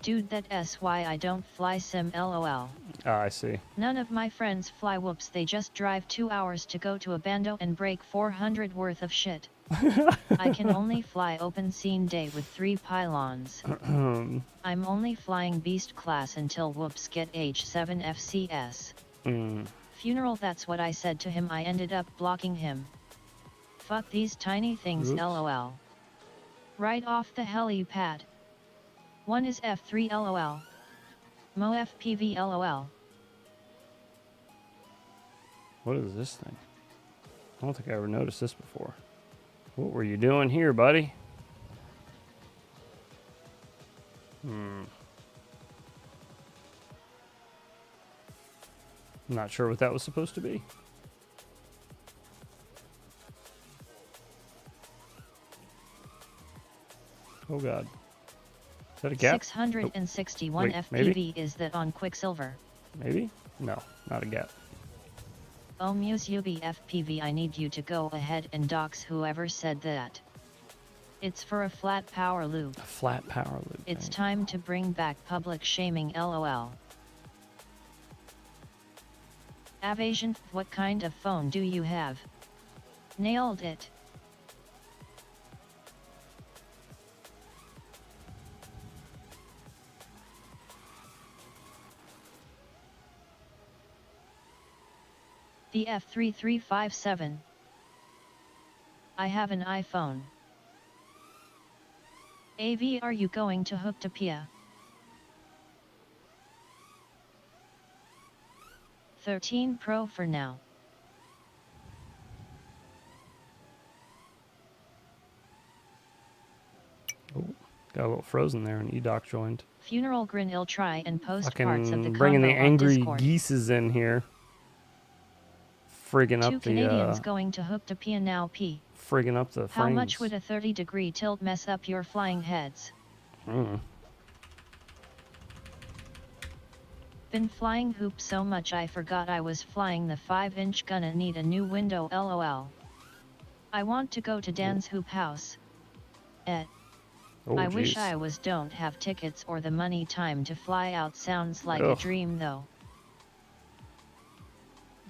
Dude, that's why I don't fly sim, LOL. Ah, I see. None of my friends fly whoops, they just drive 2 hours to go to a bando and break 400 worth of shit. I can only fly open scene day with 3 pylons. I'm only flying beast class until whoops get H7 FCS. Funeral, that's what I said to him. I ended up blocking him. Fuck these tiny things, Oops. LOL. Right off the helipad. One is F3 LOL. Mo FPV LOL. What is this thing? I don't think I ever noticed this before. What were you doing here, buddy? I'm not sure what that was supposed to be. Oh god. Is that a gap? 661 Wait, FPV maybe? is that on Quicksilver? Maybe? No, not a gap. Oh Muse FPV, I need you to go ahead and dox whoever said that. It's for a flat power loop. A flat power loop. It's right? time to bring back public shaming, LOL. Avasion, what kind of phone do you have? Nailed it. The F3357. I have an iPhone. AV, are you going to Hooktopia? 13 Pro for now. Oh, got a little frozen there and Edoc joined. Funeral Grin, ill try and post parts of the Fucking bringing the convo on angry Discord. geeses in here. Friggin' 2 up Canadians the going to Hooktopia now. P. friggin' up the How frames. much would a 30-degree tilt mess up your flying heads? Been flying hoop so much I forgot I was flying the 5-inch. Gonna need a new window lol. I want to go to Dan's hoop house. Oh, I wish jeez. I don't have tickets or the money time to fly out. Sounds like Ugh. a dream though.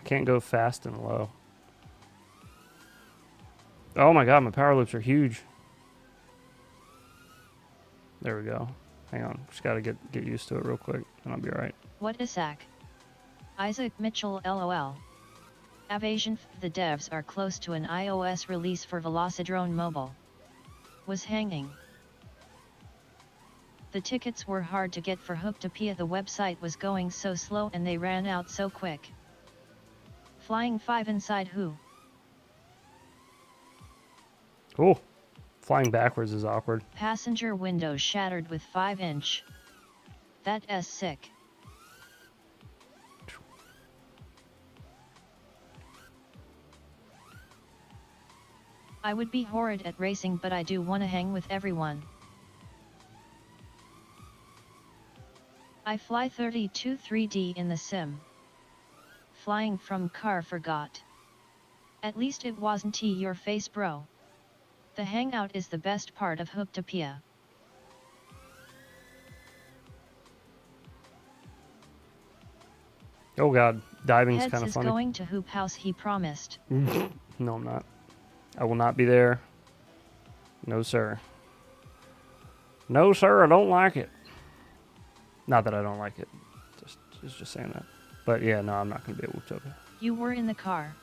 Can't go fast and low. Oh my god, my power loops are huge. There we go. Hang on, just gotta get used to it real quick, and I'll be alright. What a sack. Isaac Mitchell lol. Avasion. The devs are close to an iOS release for Velocidrone Mobile. Was hanging. The tickets were hard to get for Hooptopia. The website was going so slow and they ran out so quick. Flying 5 inside who? Oh, flying backwards is awkward. Passenger windows shattered with 5-inch. That's sick. I would be horrid at racing, but I do wanna hang with everyone. I fly 32 3D in the sim. Flying from car forgot. At least it wasn't your face, bro. The hangout is the best part of Hooptopia. Oh god, diving's Heads kind of is funny. going to Hoop House, he promised. No, I'm not. I will not be there. No, sir. No, sir, I don't like it. Not that I don't like it. Just saying that. But yeah, no, I'm not going to be at Wooptopia. You were in the car.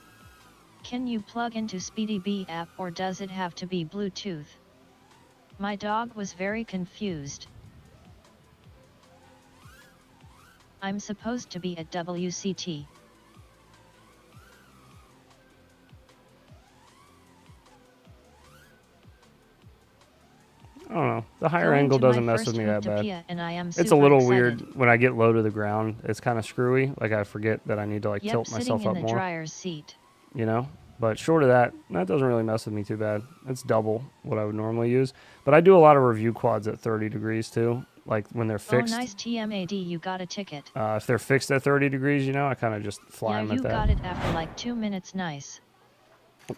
Can you plug into Speedy B app or does it have to be Bluetooth? My dog was very confused. I'm supposed to be at WCT. I don't know. The higher Going angle to my doesn't mess first with me that bad. Hooptopia and I am It's a super little excited. weird when I get low to the ground. It's kind of screwy. Like I forget that I need to like Yep, tilt sitting myself in up the more. dryer's seat. You know? But short of that, that doesn't really mess with me too bad. It's double what I would normally use. But I do a lot of review quads at 30 degrees too. Like when they're fixed. Oh, nice TMAD, you got a ticket. If they're fixed at 30 degrees, you know, I kind of just fly Yeah, them at you that. got it after like 2 minutes, nice.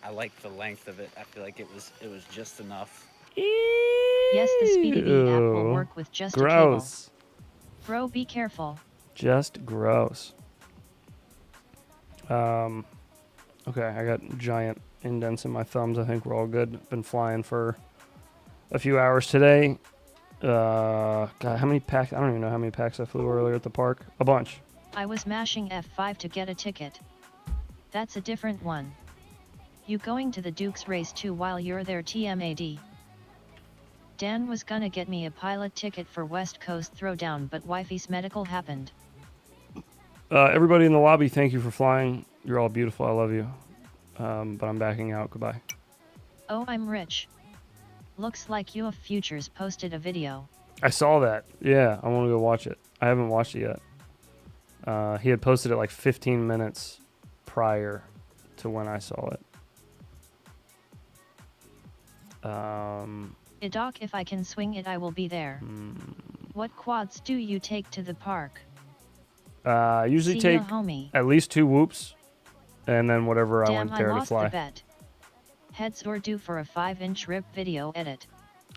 I like the length of it. I feel like it was just enough. Yes, the Speedy B app will Ew. work with just a cable. Gross. Bro, be careful. Just gross. Okay, I got giant indents in my thumbs. I think we're all good. Been flying for a few hours today. God, how many packs? I don't even know how many packs I flew earlier at the park. A bunch. I was mashing F5 to get a ticket. That's a different one. You going to the Duke's race too while you're there, TMAD? Dan was gonna get me a pilot ticket for West Coast Throwdown, but wifey's medical happened. Everybody in the lobby, thank you for flying. You're all beautiful. I love you. But I'm backing out. Goodbye. Oh, I'm rich. Looks like you of Futures posted a video. I saw that. Yeah, I want to go watch it. I haven't watched it yet. He had posted it like 15 minutes prior to when I saw it. Doc, if I can swing it, I will be there. What quads do you take to the park? I usually See ya, take homie. at least 2 whoops, and then whatever I Damn, went there I to lost fly. the bet. Heads or due for a 5-inch rip video edit.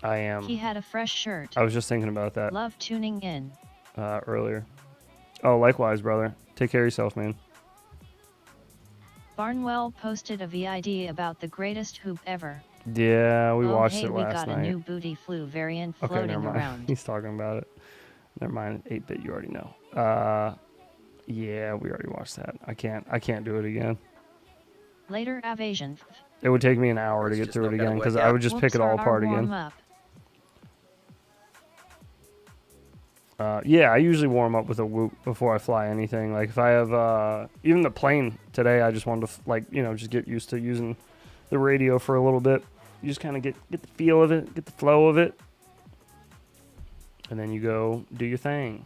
I am. He had a fresh shirt. I was just thinking about that Love tuning in. earlier. Oh, likewise, brother. Take care of yourself, man. Barnwell posted a VID about the greatest hoop ever. Yeah, we watched hey, it last we got night. a new booty flu variant Okay, floating never mind. around. He's talking about it. Never mind. 8-bit, you already know. Yeah, we already watched that. I can't do it again. Later, Avasion. It would take me an hour to It's get just through it no better again way because to I go. would just pick it all apart again. Yeah, I usually warm up with a whoop before I fly anything. Like if I have even the plane today, I just wanted to just get used to using the radio for a little bit. You just kind of get the feel of it, get the flow of it, and then you go do your thing.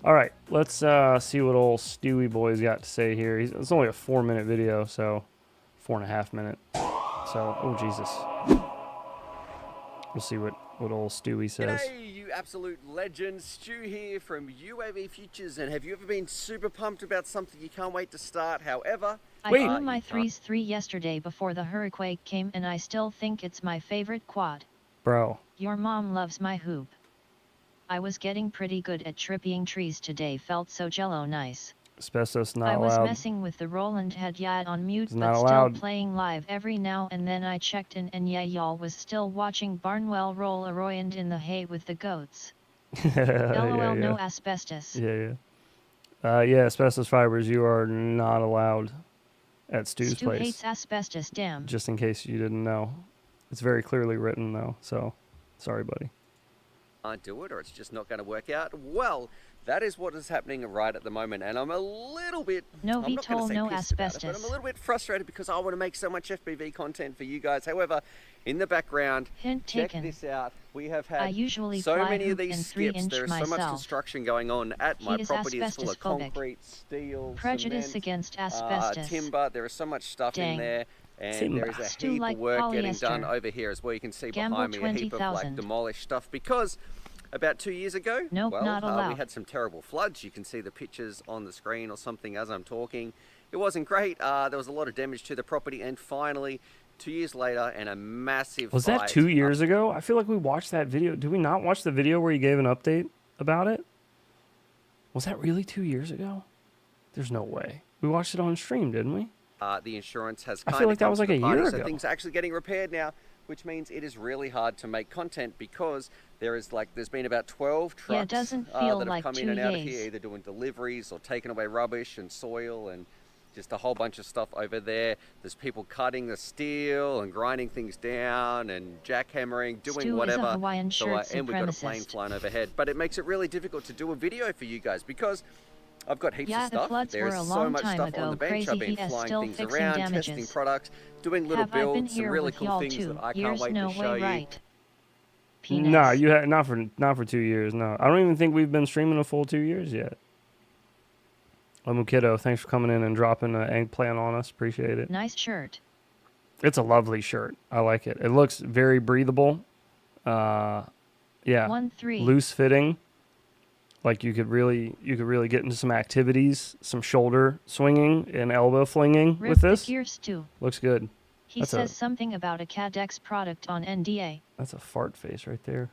All right, let's see what old Stewie Boy's got to say here. It's only a 4-minute video, so 4.5 minutes. So, oh Jesus, we'll see what what old Stewie says. G'day, you absolute legend. Stu here from UAV Futures, and have you ever been super pumped about something you can't wait to start? However, I flew my 3s3 yesterday before the hurricane came, and I still think it's my favorite quad. Bro. Your mom loves my hoop. I was getting pretty good at tripping trees today, felt so jello nice. Asbestos not I was allowed. messing with the Roland head yad on mute, It's but not still allowed. playing live every now and then. I checked in, and yeah, y'all was still watching Barnwell roll around in the hay with the goats. LOL, no asbestos. Yeah. Yeah, asbestos fibers, you are not allowed at Stu's Stu place. hates asbestos, damn. Just in case you didn't know. It's very clearly written, though, so sorry, buddy. can't do it, or it's just not going to work out. Well, that is what is happening right at the moment, and I'm a little bit, no I'm not going to say no pissed about asbestos. it, but I'm a little bit frustrated because I want to make so much FPV content for you guys. However, in the background, Hint check taken. this out. We have had I usually so fly many of hoop these and skips. 3-inch There is so much myself. construction going on at my He is property. It's full of asbestos-phobic. concrete, steel, Prejudice cement, against asbestos. timber. There is so much stuff in Dang. there. And Timber. there is a Stu heap like of work getting polyester. done over here as well. You can see Gamble behind me a heap of like 20,000. demolished stuff because about 2 years ago, Nope, not we allowed. had some terrible floods. You can see the pictures on the screen or something as I'm talking. It wasn't great. There was a lot of damage to the property, and finally, 2 years later, and a massive Was that fight 2 years ago? I feel like we watched that video. Did we not watch the video where you gave an update about it? Was that really 2 years ago? There's no way. We watched it on stream, didn't we? The insurance has I kind feel of like that come was to like the a party, year so ago. things are actually getting repaired now, which means it is really hard to make content because there's been about 12 trucks Yeah, it doesn't feel that have like come 2 in and out of years. here, either doing deliveries or taking away rubbish and soil and just a whole bunch of stuff over there. There's people cutting the steel and grinding things down and jackhammering, doing Stu is a whatever. Hawaiian shirt And we've got a plane supremacist. flying overhead, but it makes it really difficult to do a video for you guys because I've got heaps Yeah, of the stuff. floods There's were a so long much time stuff ago. on the bench. Crazy I've been he is flying still things fixing around, damages. testing products, doing little Have I been builds, some here really with cool y'all things 2 that I can't years? wait No to show way, you. right? Penis. No, you had not for 2 years. No, I don't even think we've been streaming a full 2 years yet. Mukito, thanks for coming in and dropping an eggplant on us. Appreciate it. Nice shirt. It's a lovely shirt. I like it. It looks very breathable. Yeah, 1-3. loose fitting. Like you could really get into some activities, some shoulder swinging and elbow flinging Rip with the this. gears too. Looks good. He That's says something about a Cadex product on NDA. That's a fart face right there.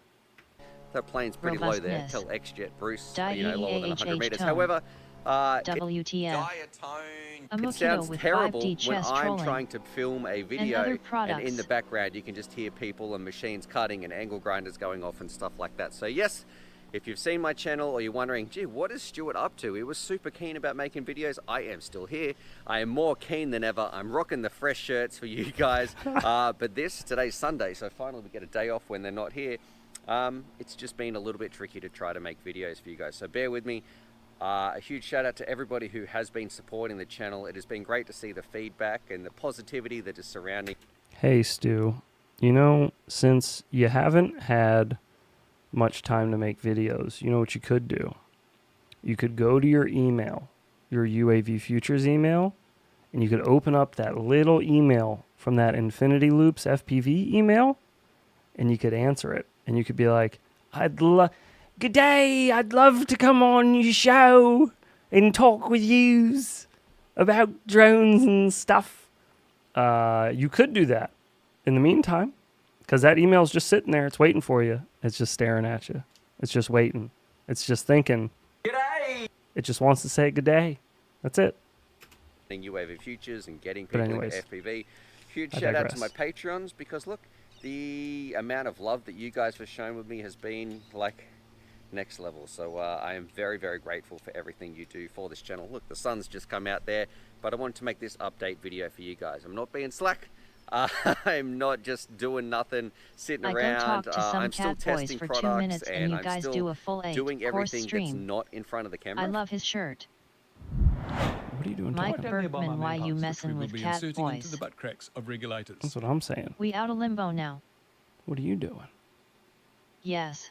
That plane's pretty low there. Robustness. Tell XJet Bruce, Die lower than 100 meters. tone. However, WTF. Diatone. A it Mokito sounds with terrible 5D when chest I'm trolling. trying to film a video other and in products. the background you can just hear people and machines cutting and angle grinders going off and stuff like that. So yes, if you've seen my channel or you're wondering, gee, what is Stuart up to? He was super keen about making videos. I am still here. I am more keen than ever. I'm rocking the fresh shirts for you guys. But today's Sunday, so finally we get a day off when they're not here. It's just been a little bit tricky to try to make videos for you guys, so bear with me. A huge shout out to everybody who has been supporting the channel. It has been great to see the feedback and the positivity that is surrounding. Hey, Stu. Since you haven't had much time to make videos, you know what you could do? You could go to your email, your UAV Futures email, and you could open up that little email from that Infinity Loops FPV email, and you could answer it. And you could be like, good day, I'd love to come on your show and talk with yous about drones and stuff. You could do that in the meantime, because that email's just sitting there. It's waiting for you. It's just staring at you. It's just waiting. It's just thinking. G'day! It just wants to say good day. That's it. UAV Futures and getting But people anyways, into FPV. Huge I shout out to my digress. Patreons because look, the amount of love that you guys have shown with me has been like next level. So I am very, very grateful for everything you do for this channel. Look, the sun's just come out there, but I wanted to make this update video for you guys. I'm not being slack. I'm not just doing nothing, sitting I go around. talk to some I'm still cat boys testing for products 2 minutes and you I'm guys still do a full 8 doing course everything that's stream. not in front of the camera. I love his shirt. What are you doing Mike talking? Bergman, why you messin' with cat boys? the butt cracks of regulators. That's what I'm saying. We out of limbo now. What are you doing? Yes.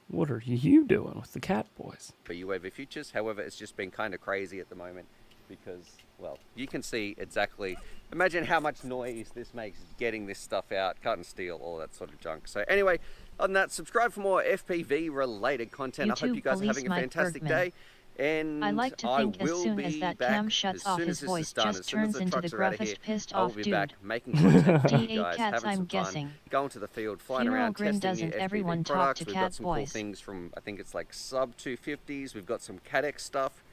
What are you doing with the cat boys? For UAV Futures. However, it's just been kind of crazy at the moment because, well, you can see exactly, imagine how much noise this makes getting this stuff out, cut and steel, all that sort of junk. So anyway, Other than that, subscribe for more FPV related content. I hope you guys are having a fantastic day. And I like to think as soon as that cam shuts off, his voice just turns into the gruffest pissed off dude. Back making content for you DA guys, cats, having I'm some guessing. fun, going to the field, flying Funeral around, grin, testing new doesn't FPV everyone talk products. to We've cat got some cool boys? things from, I think it's like sub 250s. We've got some CADX stuff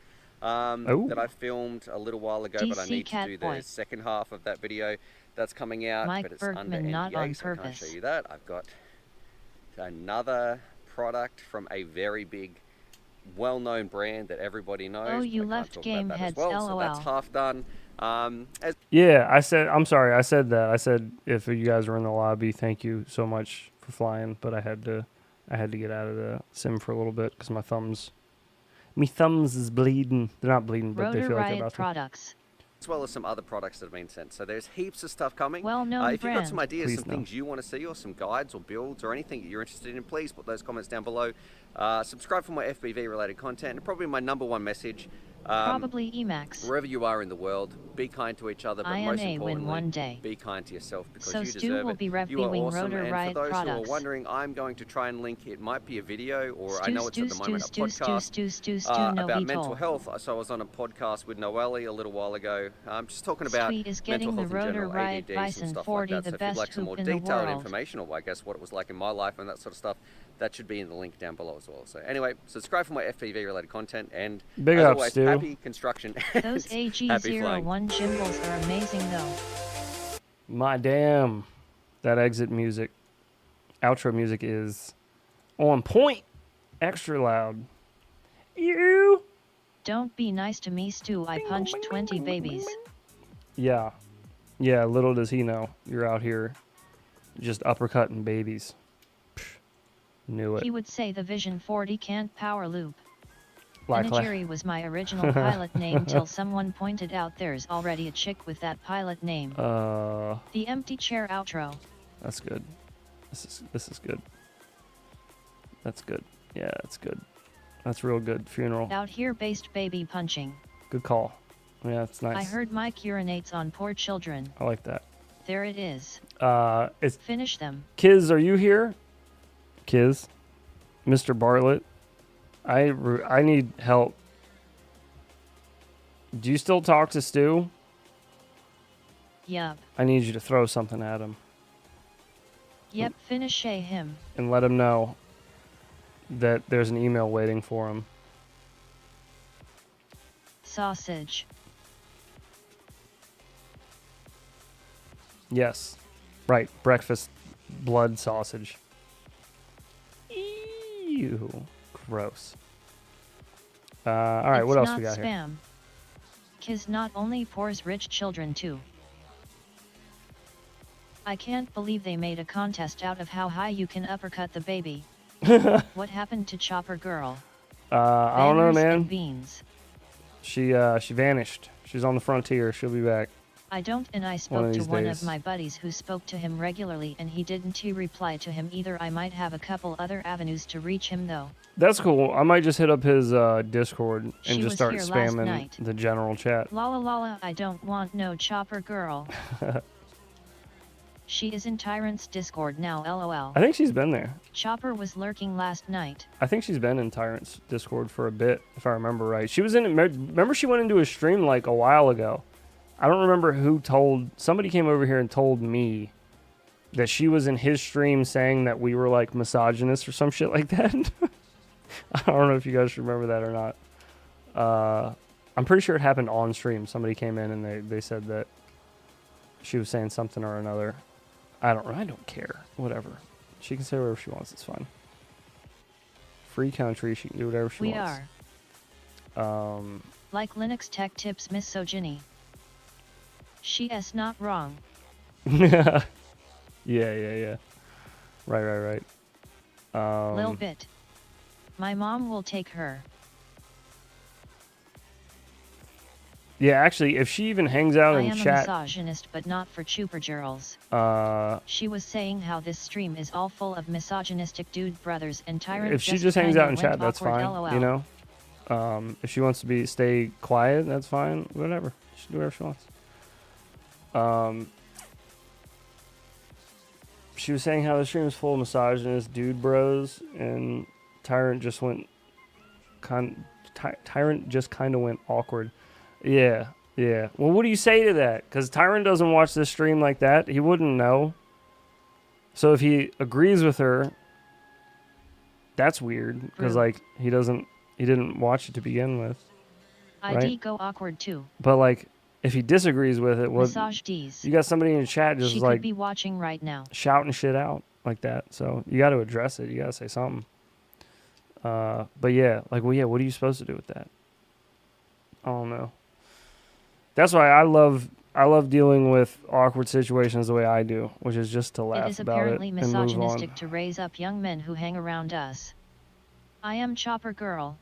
Ooh. that I filmed a little while ago, but I DC need to cat do boy. the second half of that video that's coming out. Mike but it's Bergman, under not NDA, on so I can't purpose. show you that. I've got another product from a very big, well-known brand that everybody knows. Oh, but you I can't left talk game about that as heads, well, so that's LOL. half done. Yeah, I'm sorry. I said that. I said if you guys were in the lobby, thank you so much for flying. But I had to get out of the sim for a little bit because my thumbs is bleeding. They're not bleeding, but they Rotor feel like they're Riot about to. products. as well as some other products that have been sent. So there's heaps of stuff coming. Well-known if you've got some brand. ideas, Please some no. things you want to see, or some guides or builds or anything that you're interested in, please put those comments down below. Subscribe for more FPV related content, and probably my #1 message. Probably Emacs. Wherever you are in the world, be kind to each other, but most IMA win importantly, one day. be kind to yourself because So you Stu deserve will it. be You are reviewing awesome, Rotor and for Riot those who are products. wondering, I'm going to try and link, it might be a video, or I Stu, know it's at the Stu, moment a Stu, Stu, podcast Stu, no about be mental told. health. So I was on a podcast with Noelle a little while ago, just talking about Sweet is mental getting the health in Rotor general, Riot ADDs Bison and stuff 40 like that. the So if you'd best like some more hoop in the detailed world. information, or I guess what it was like in my life and that sort of stuff, that should be in the link down below as well. So anyway, subscribe for more FPV related content, and Big as ups, always, Stu. happy construction. Those Happy flying. AG01 gimbals are amazing though. My damn, that exit music, outro music is on point, extra loud. You. Don't be nice to me, Stu. I punched 20 babies. Yeah, yeah. Little does he know you're out here, just uppercutting babies. Psh, knew it. He would say the Vision 40 can't power loop. Like- Panegyri was my original pilot name till someone pointed out there's already a chick with that pilot name. The empty chair outro. That's good. This is good. That's good. Yeah, that's good. That's real good. Funeral. Out here based baby punching. Good call. Yeah, it's nice. I heard Mike urinates on poor children. I like that. There it is. It's Finish them. Kiz, are you here? Kiz, Mr. Bartlett, I need help. Do you still talk to Stu? Yup. I need you to throw something at him Yep, finish him. and let him know that there's an email waiting for him. Sausage. Yes. Right. Breakfast blood sausage. Ew. Gross. All right, It's what else not we got here? spam. Kiz not only pours rich children too. I can't believe they made a contest out of how high you can uppercut the baby. What happened to Chopper Girl? I don't know, Bangers man. and beans. She vanished. She's on the frontier. She'll be back. I don't, and I One spoke of to these one days. of my buddies who spoke to him regularly and he didn't reply to him either. I might have a couple other avenues to reach him though. That's cool. I might just hit up his Discord and She just was start here last spamming night. the general chat. Lala lala, I don't want no Chopper Girl. She is in Tyrant's Discord now, lol. I think she's been there. Chopper was lurking last night. I think she's been in Tyrant's Discord for a bit, if I remember right. She was in. Remember, she went into a stream like a while ago. I don't remember who told. Somebody came over here and told me that she was in his stream saying that we were like misogynists or some shit like that. I don't know if you guys remember that or not. I'm pretty sure it happened on stream. Somebody came in and they said that she was saying something or another. I don't care. Whatever. She can say whatever she wants. It's fine. Free country. She can do whatever she We wants. are. Like Linux Tech Tips misogyny. She's not wrong. Yeah. Right. Lil bit. My mom will take her. Yeah, actually, if she even hangs out I in am a chat, misogynist, but not for Chuper girls. She was saying how this stream is all full of misogynistic dude brothers and tyrants. if she just hangs out in chat, that's fine. You know, if she wants to stay quiet, that's fine. Whatever, she can do whatever she wants. she was saying how the stream is full of misogynist dude bros, and Tyrant just went Tyrant just kind of went awkward. Yeah. Well, what do you say to that? Because Tyrant doesn't watch this stream like that. He wouldn't know. So if he agrees with her, that's weird. Because like he didn't watch it to begin with. ID right? go awkward too. But like, if he disagrees with it, what? Massage D's. You got somebody in the chat just she like could be watching right now, shouting shit out like that. So you got to address it. You got to say something. But yeah, like, well, yeah, what are you supposed to do with that? I don't know. That's why I love dealing with awkward situations the way I do, which is just to laugh it is about apparently it and move on. misogynistic to raise up young men who hang around us. I am Chopper Girl.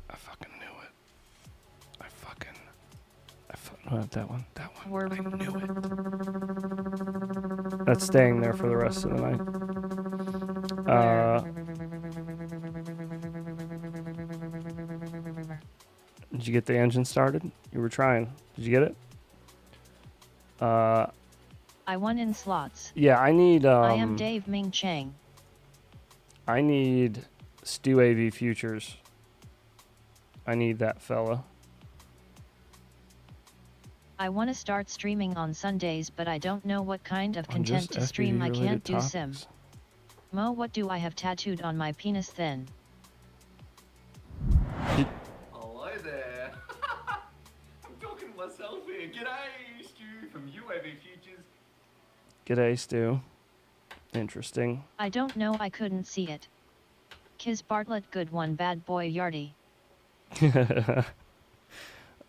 I fucking knew it. Not that one. That one. I knew it. That's staying there for the rest of the night. Did you get the engine started? You were trying. Did you get it? I won in slots. Yeah, I need. I am Dave Ming Chang. I need Stu AV Futures. I need that fella. I want to start streaming on Sundays, but I don't know what kind of content to stream. I can't do sim. Mo, what do I have tattooed on my penis then? Hello there. I'm talking to myself here. G'day, Stu from UAV Futures. G'day, Stu. Interesting. I don't know, I couldn't see it. Kiz Bartlett, good one, bad boy Yardy.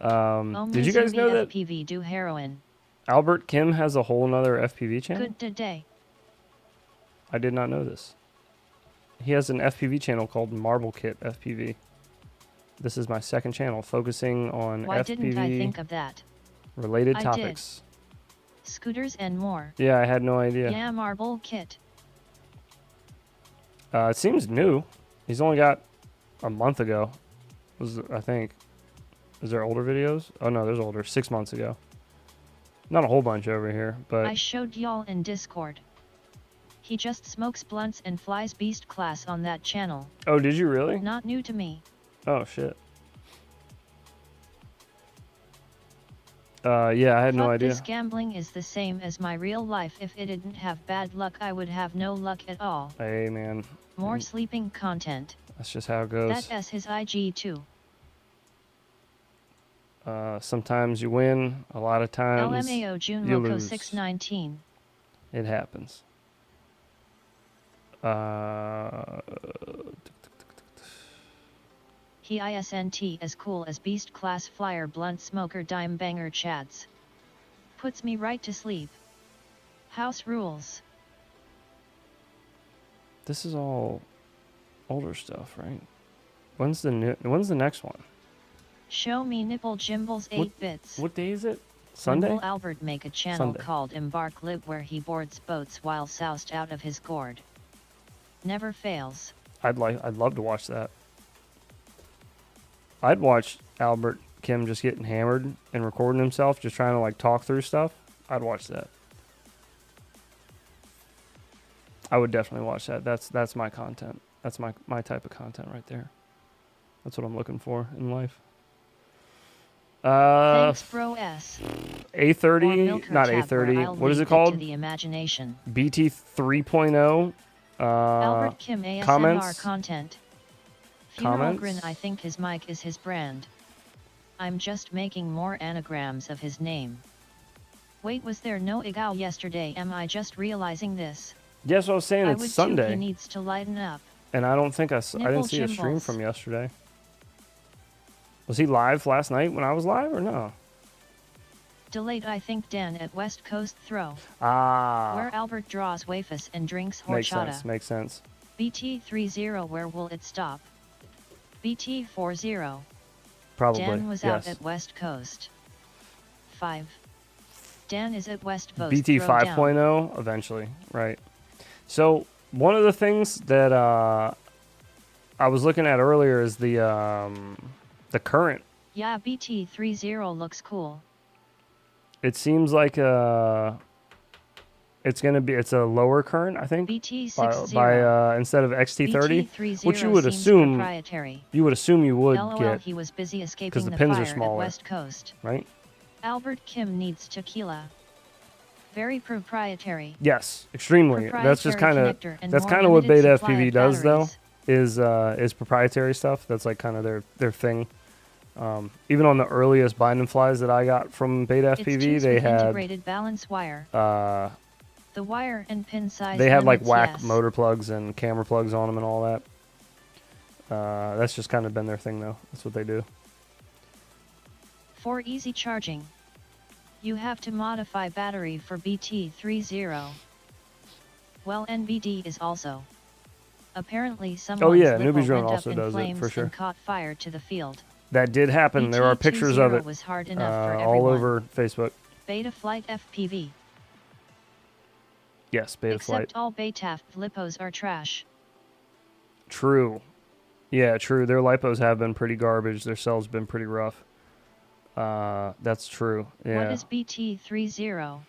Did you guys know that FPV do heroin? Albert Kim has a whole nother FPV channel? Good day. I did not know this. He has an FPV channel called Marble Kit FPV. This is my second channel focusing on Why FPV didn't I think of that? related I topics. Did. Scooters and more. Yeah, I had no idea. Yeah, Marble Kit. It seems new. He's only got a month ago. I think. Is there older videos? Oh no, there's older. 6 months ago. Not a whole bunch over here, but I showed y'all in Discord. He just smokes blunts and flies beast class on that channel. Oh, did you really? Not new to me. Oh shit. Yeah, I had no idea. This gambling is the same as my real life. If it didn't have bad luck, I would have no luck at all. Hey man. More sleeping content. That's just how it goes. That's his IG too. Sometimes you win, a lot of times LMAO June you Loco lose. 619. It happens. He isn't as cool as beast class flyer blunt smoker dime banger chads. Puts me right to sleep. House rules. This is all older stuff, right? When's the next one? Show me nipple Jimbles 8 bits. What day is it? Sunday? When will Albert make a channel Sunday. called Embark Lib where he boards boats while soused out of his gourd? Never fails. I'd love to watch that. I'd watch Albert Kim just getting hammered and recording himself, just trying to like talk through stuff. I'd watch that. I would definitely watch that. That's my content. That's my type of content right there. That's what I'm looking for in life. Thanks, bro. S. A30, not A30. What is it called? To the imagination. BT 3.0. Albert Kim ASMR comments? content. Funeral Comments? Grin, I think his mic is his brand. I'm just making more anagrams of his name. Wait, was there no Igao yesterday? Am I just realizing this? Yes, I was saying I would it's Sunday. Too, he needs to lighten up. And I don't think I didn't see a stream from yesterday. Was he live last night when I was live or no? Delayed, I think, Dan at West Coast Throw. Ah. Where Albert draws wafers and drinks Makes horchata. sense. Makes sense. BT30, where will it stop? BT40. Probably. Dan was yes. out at West Coast. 5. Dan is at West Coast. BT 5.0 eventually, right? So one of the things that I was looking at earlier is the current. Yeah, BT30 looks cool. It seems like it's a lower current, I think. BT60 by instead of XT30, BT30 which you would seems assume proprietary. you would LOL, get he was busy because escaping the the pins fire are smaller, at West Coast. right? Albert Kim needs tequila. Very proprietary. Yes, extremely. That's just kind of connector and that's more kind of what limited Beta supply FPV of does though, batteries. is proprietary stuff. That's like kind of their thing. Even on the earliest bind and flies that I got from Beta It's FPV, cheese they with had integrated balance wire. The wire and pin size. they had like limits, whack yes. motor plugs and camera plugs on them and all that. That's just kind of been their thing though. That's what they do. For easy charging, you have to modify battery for BT30. Well, NBD is also. Apparently someone's Newbie's lipo Drone went also up in does it, flames for sure. and caught fire to the field. That did happen. There are pictures of BT20 it was hard enough for all everyone. over Facebook. Beta Flight FPV. Yes, Beta Except Flight. all Beta lipos are trash. True. Yeah, true. Their lipos have been pretty garbage. Their cells been pretty rough. That's true. Yeah. What is BT30?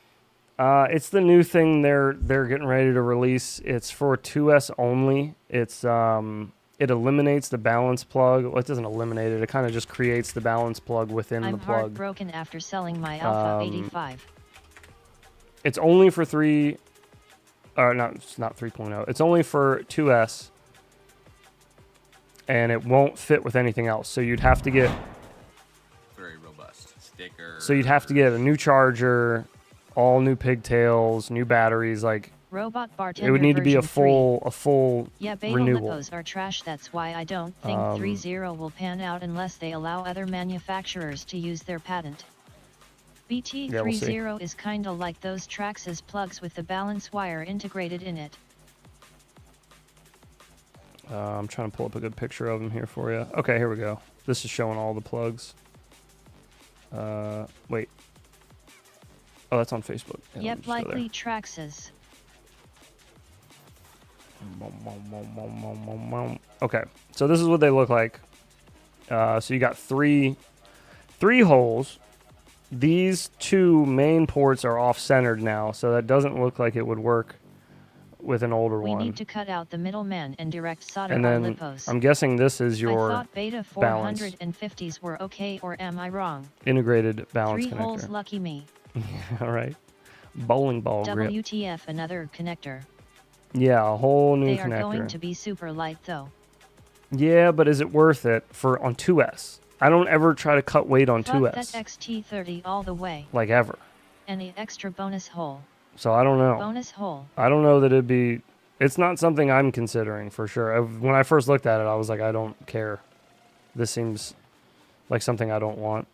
It's the new thing they're getting ready to release. It's for 2S only. It's it eliminates the balance plug. Well, it doesn't eliminate it. It kind of just creates the balance plug within I'm the plug. heartbroken after selling my Alpha 85. It's only for 3 it's not 3.0. It's only for 2S. And it won't fit with anything else. So you'd have to get Very robust. Sticker. So you'd have to get a new charger, all new pigtails, new batteries. Like Robot Bartender it would need to be a version 3. full Yeah, beta renewal. lipos are trash. That's why I don't think 3.0 will pan out unless they allow other manufacturers to use their patent. BT30 is kinda like those Traxxas plugs with the balance wire integrated in it. I'm trying to pull up a good picture of them here for you. Okay, here we go. This is showing all the plugs. Wait. Oh, that's on Facebook. Yeah, Yep, likely Traxxas. Okay, so this is what they look like. So you got three holes. These 2 main ports are off-centered now, so that doesn't look like it would work with an older We one. need to cut out the middleman and direct solder And our then lipos. I'm guessing this is your I thought Beta balance. 450s were okay, or am I wrong? Integrated balance 3 connector. holes, lucky me. All right. Bowling ball grip. WTF, another connector. Yeah, a whole new They are connector. going to be super light though. Yeah, but is it worth it on 2S? I don't ever try to cut weight on Fuck 2S. that XT30 all the way. Like ever. Any extra bonus hole. So I don't know. Bonus hole. I don't know that it'd be... It's not something I'm considering for sure. When I first looked at it, I was like, I don't care. This seems like something I don't want.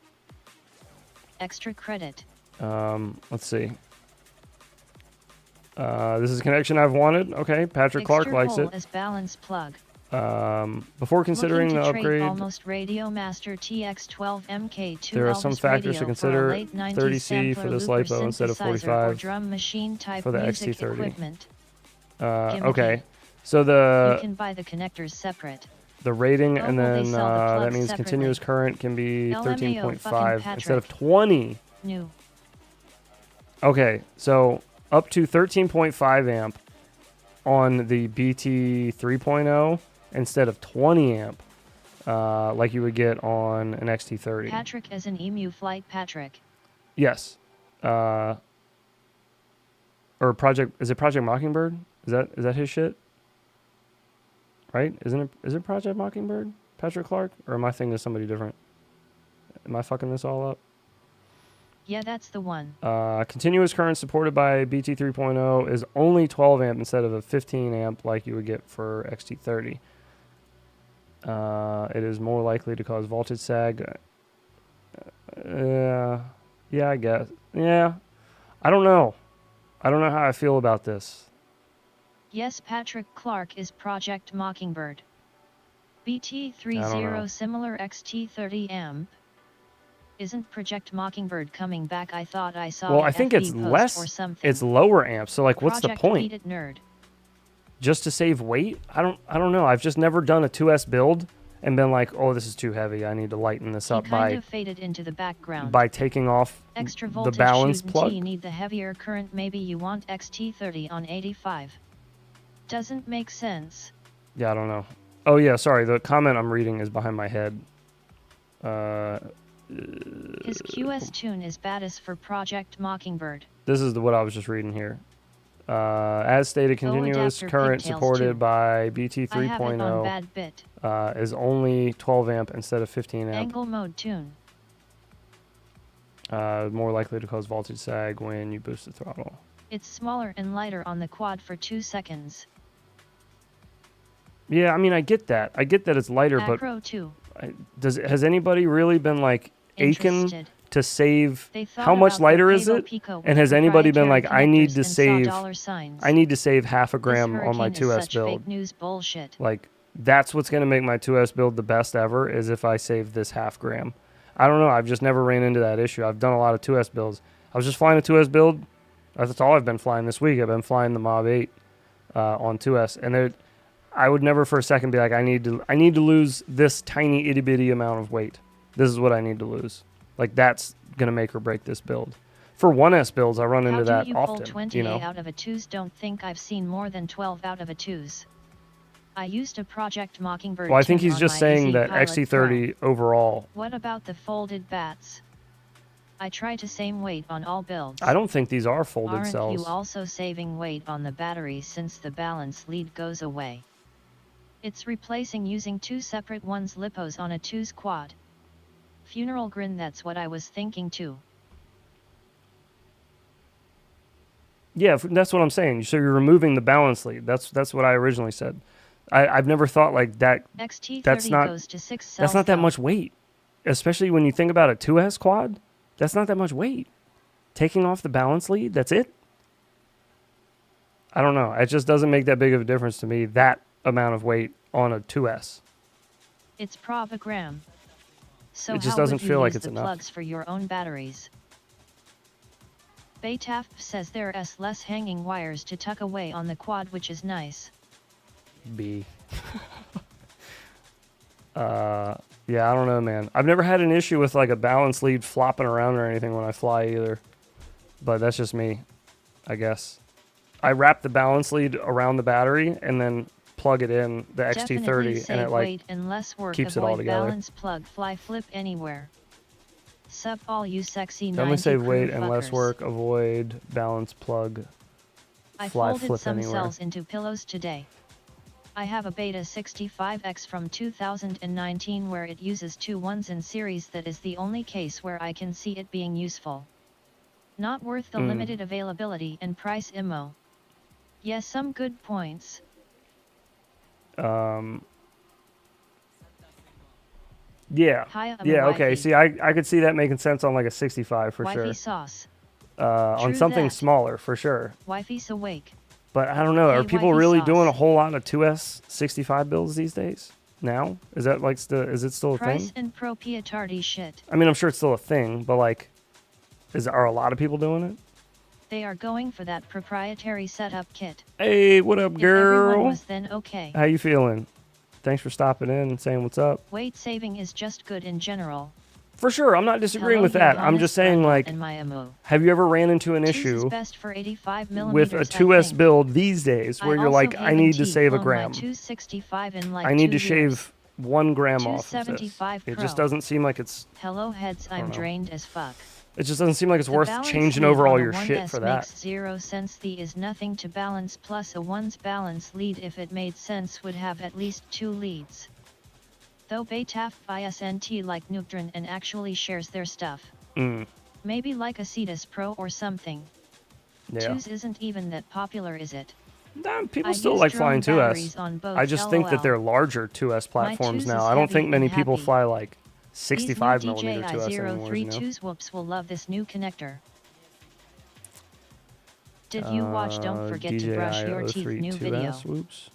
Extra credit. Let's see. This is a connection I've wanted. Okay, Patrick Clark Extra likes hole it. as balance plug. Before considering Looking the to trade upgrade, almost Radiomaster TX12 MK2 there are some Elvis factors radio to consider. for a late 90s 30C sampler for this looper LiPo instead of synthesizer 45 or drum machine type for the music XT30. equipment. Okay, so You can buy the connectors separate. the rating, Oh, and well, they then sell the that plugs means separately. continuous current can be LMAO 13.5 fucking instead of Patrick. 20. New. Okay, so up to 13.5 amp on the BT 3.0 instead of 20 amp, like you would get on an XT30. Patrick as an emu flight Patrick. Yes. Or Project, is it Project Mockingbird? Is that his shit? Right? Is it Project Mockingbird? Patrick Clark? Or am I thinking of somebody different? Am I fucking this all up? Yeah, that's the one. Continuous current supported by BT 3.0 is only 12 amp instead of a 15 amp like you would get for XT30. It is more likely to cause voltage sag. Yeah, I guess. Yeah, I don't know. I don't know how I feel about this. Yes, Patrick Clark is Project Mockingbird. I don't know. BT30 similar XT30 amp. Isn't Project Mockingbird coming back? I thought I saw Well, a I think FB it's post less. or something. It's lower amps. So like, what's the Project point? Beat It Nerd. Just to save weight? I don't know. I've just never done a 2S build and been like, oh, this is too heavy. I need to lighten this up kind of faded into the background. by taking off Extra the voltage balance shooting plug. T need the heavier current. Maybe you want XT30 on 85. Doesn't make sense. Yeah, I don't know. Oh yeah, sorry. The comment I'm reading is behind my head. His QS tune is baddest for Project Mockingbird. This is what I was just reading here. As stated, continuous adapter current pigtails supported too. by BT I have it on 3.0 bad bit. is only 12 amp instead of 15 amp. Angle mode tune. More likely to cause voltage sag when you boost the throttle. It's smaller and lighter on the quad for 2 seconds. Yeah, I mean, I get that. I get that it's lighter, Acro but 2. has anybody really been like aching Interested. to save? They thought How much about lighter their is it? Pico And with has anybody been like, proprietary I need connectors to and saw save, dollar signs. I need to save half a This gram on my hurricane is 2S such build. fake news bullshit. Like, that's what's going to make my 2S build the best ever, is if I save this half gram. I don't know. I've just never ran into that issue. I've done a lot of 2S builds. I was just flying a 2S build. That's all I've been flying this week. I've been flying the Mob 8 on 2S. And I would never for a second be like, I need to lose this tiny itty bitty amount of weight. This is what I need to lose. Like, that's going to make or break this build. For 1S builds, I run into that How do you often. pull 28 You know? out of a 2s? Don't think I've seen more than 12 out of a 2s. I used a Project Mockingbird. Well, I think tune he's on just my saying AZ that Pilot XT30 overall. Pro. What about the folded bats? I try to same weight on all builds. I don't think these are folded Aren't cells. you also saving weight on the battery since the balance lead goes away? It's replacing using 2 separate ones lipos on a 2's quad. Funeral grin, that's what I was thinking too. Yeah, that's what I'm saying. So you're removing the balance lead. That's what I originally said. I've never thought like that. XT30 That's not goes to 6 cells. that's not that though. much weight, especially when you think about a 2S quad. That's not that much weight. Taking off the balance lead, that's it. I don't know. It just doesn't make that big of a difference to me. That amount of weight on a 2S. It's provogram. So It just how doesn't would you feel like use it's the enough. plugs for your own batteries? Baytaf says there are less hanging wires to tuck away on the quad, which is nice. B. Yeah, I don't know, man. I've never had an issue with like a balance lead flopping around or anything when I fly either. But that's just me, I guess. I wrap the balance lead around the battery and then plug it in the Definitely XT30 save and it like weight and less work. keeps it Avoid all together. balance plug, fly, flip anywhere. Sup all you sexy 90 Definitely save crew weight and less fuckers. work. Avoid balance plug. I Fly, folded flip some anywhere. cells into pillows today. I have a Beta 65X from 2019 where it uses 2 ones in series. That is the only case where I can see it being useful. Not worth the limited availability and price immo. Yes, some good points. Yeah. Hi, I'm Yeah, a okay. wifey. See, I could see that making sense on like a 65 for Wifey sure. sauce. On True something that. smaller for sure. Wifey's awake. But I don't know. Are Hey, people wifey really sauce. doing a whole lot of 2S 65 builds these days? Now? Is that like is it still a Price thing? and proprietary shit. I mean, I'm sure it's still a thing, but like are a lot of people doing it? They are going for that proprietary setup kit. Hey, what up, If everyone girl? was then okay. How you feeling? Thanks for stopping in and saying what's up. Weight saving is just good in general. For sure, I'm not disagreeing Hello, with that. your I'm just saying, honest like, and my MO. have you ever ran into an 2s issue is best for 85 with a millimeters, 2S I think. build these days where I you're also like, I haven't need to save a flown my gram. 265 in like I need 2 to years. shave 1 gram off of this. 275 It Pro. just doesn't seem like it's. Hello heads, I'm know. drained as fuck. It just doesn't seem like it's The worth balance changing lead over all on a your shit 1S for that. makes 0 sense. The is nothing to balance, plus a 1's balance lead, if it made sense, would have at least 2 leads. Though Baytaf ISNT like Nuctron and actually shares their stuff. Maybe like a Cetus Pro or something. Yeah. 2s isn't even that popular, is it? Nah, people I still use like drone flying batteries 2S. on both, I just think that LOL. they're larger 2S platforms 2s now. is I don't think heavy many and people happy. fly like These 65 new millimeter 2S anymore, you know? DJI-032's whoops will love this new connector. Did you watch Don't Forget to Brush Your Teeth new video? Whoops.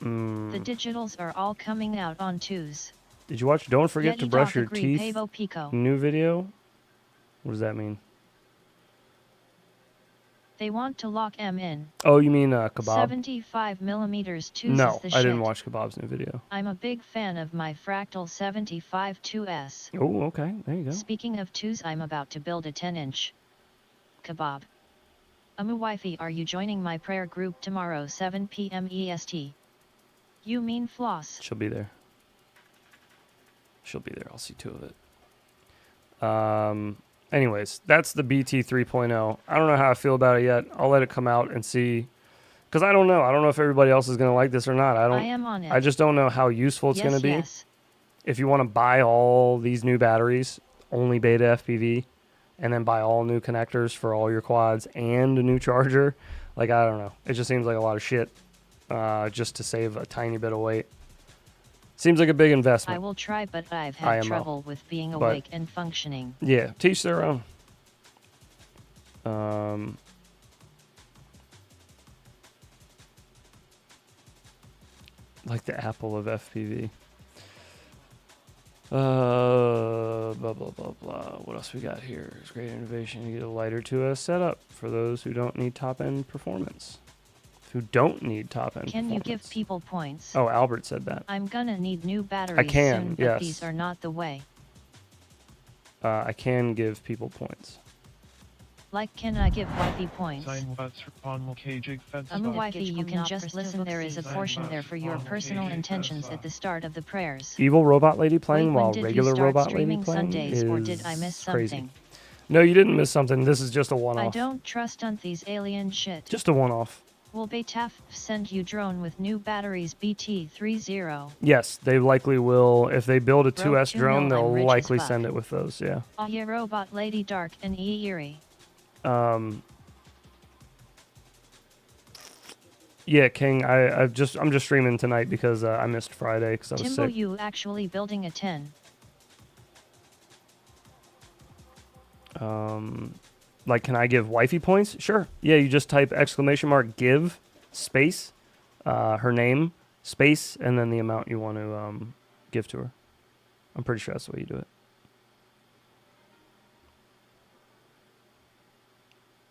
The digitals are all coming out on 2s. Did you watch Don't Forget to Yeti Brush Doc Your agree, Teeth Pavo Pico. new video? What does that mean? They want to lock M in. Oh, you mean Kebab? 75mm 2 No, is the I didn't shit. watch Kebab's new video. I'm a big fan of my Fractal 75 2S. Oh, okay. There you go. Speaking of 2s, I'm about to build a 10-inch. Kebab. Wifey, are you joining my prayer group tomorrow 7 p.m. EST? You mean Floss? She'll be there. She'll be there. I'll see 2 of it. Anyways, that's the BT 3.0. I don't know how I feel about it yet. I'll let it come out and see. Because I don't know. I don't know if everybody else is going to like this or not. I am on it. I just don't know how useful it's going to be. Yes. If you want to buy all these new batteries, only beta FPV, and then buy all new connectors for all your quads and a new charger, like, I don't know. It just seems like a lot of shit just to save a tiny bit of weight. Seems like a big investment. I will try, but I've had IMO. trouble with being awake and functioning. Yeah, teach their own. Like the Apple of FPV. Blah, blah, blah, blah. What else we got here? It's great innovation to get a lighter 2S setup for those who don't need top-end performance. Who don't need top-end Can performance. you give people points? Oh, Albert said that. I'm gonna need new batteries can, soon, but yes. these are not the way. I can give people points. Like, can I give wifey points? Wifey, you can just listen. There is a portion there for your personal intentions at the start of the prayers. Evil Robot Lady playing Wait, when while did regular you start Robot Lady streaming playing Sundays, is or did I miss something? crazy. No, you didn't miss something. This is just a one-off. I don't trust on these alien shit. Just a one-off. Will Betaf send you drone with new batteries BT30? Yes, they likely will. If they build a Bro, 2S you drone, know I'm they'll rich as likely fuck. send it with those, yeah. Oh yeah, Robot Lady Dark and Eerie. Yeah, King, I'm just streaming tonight because I missed Friday because I was Timbo, sick. you actually building a 10? Like, can I give wifey points? Sure. Yeah, you just type !give space, her name, space, and then the amount you want to give to her. I'm pretty sure that's the way you do it.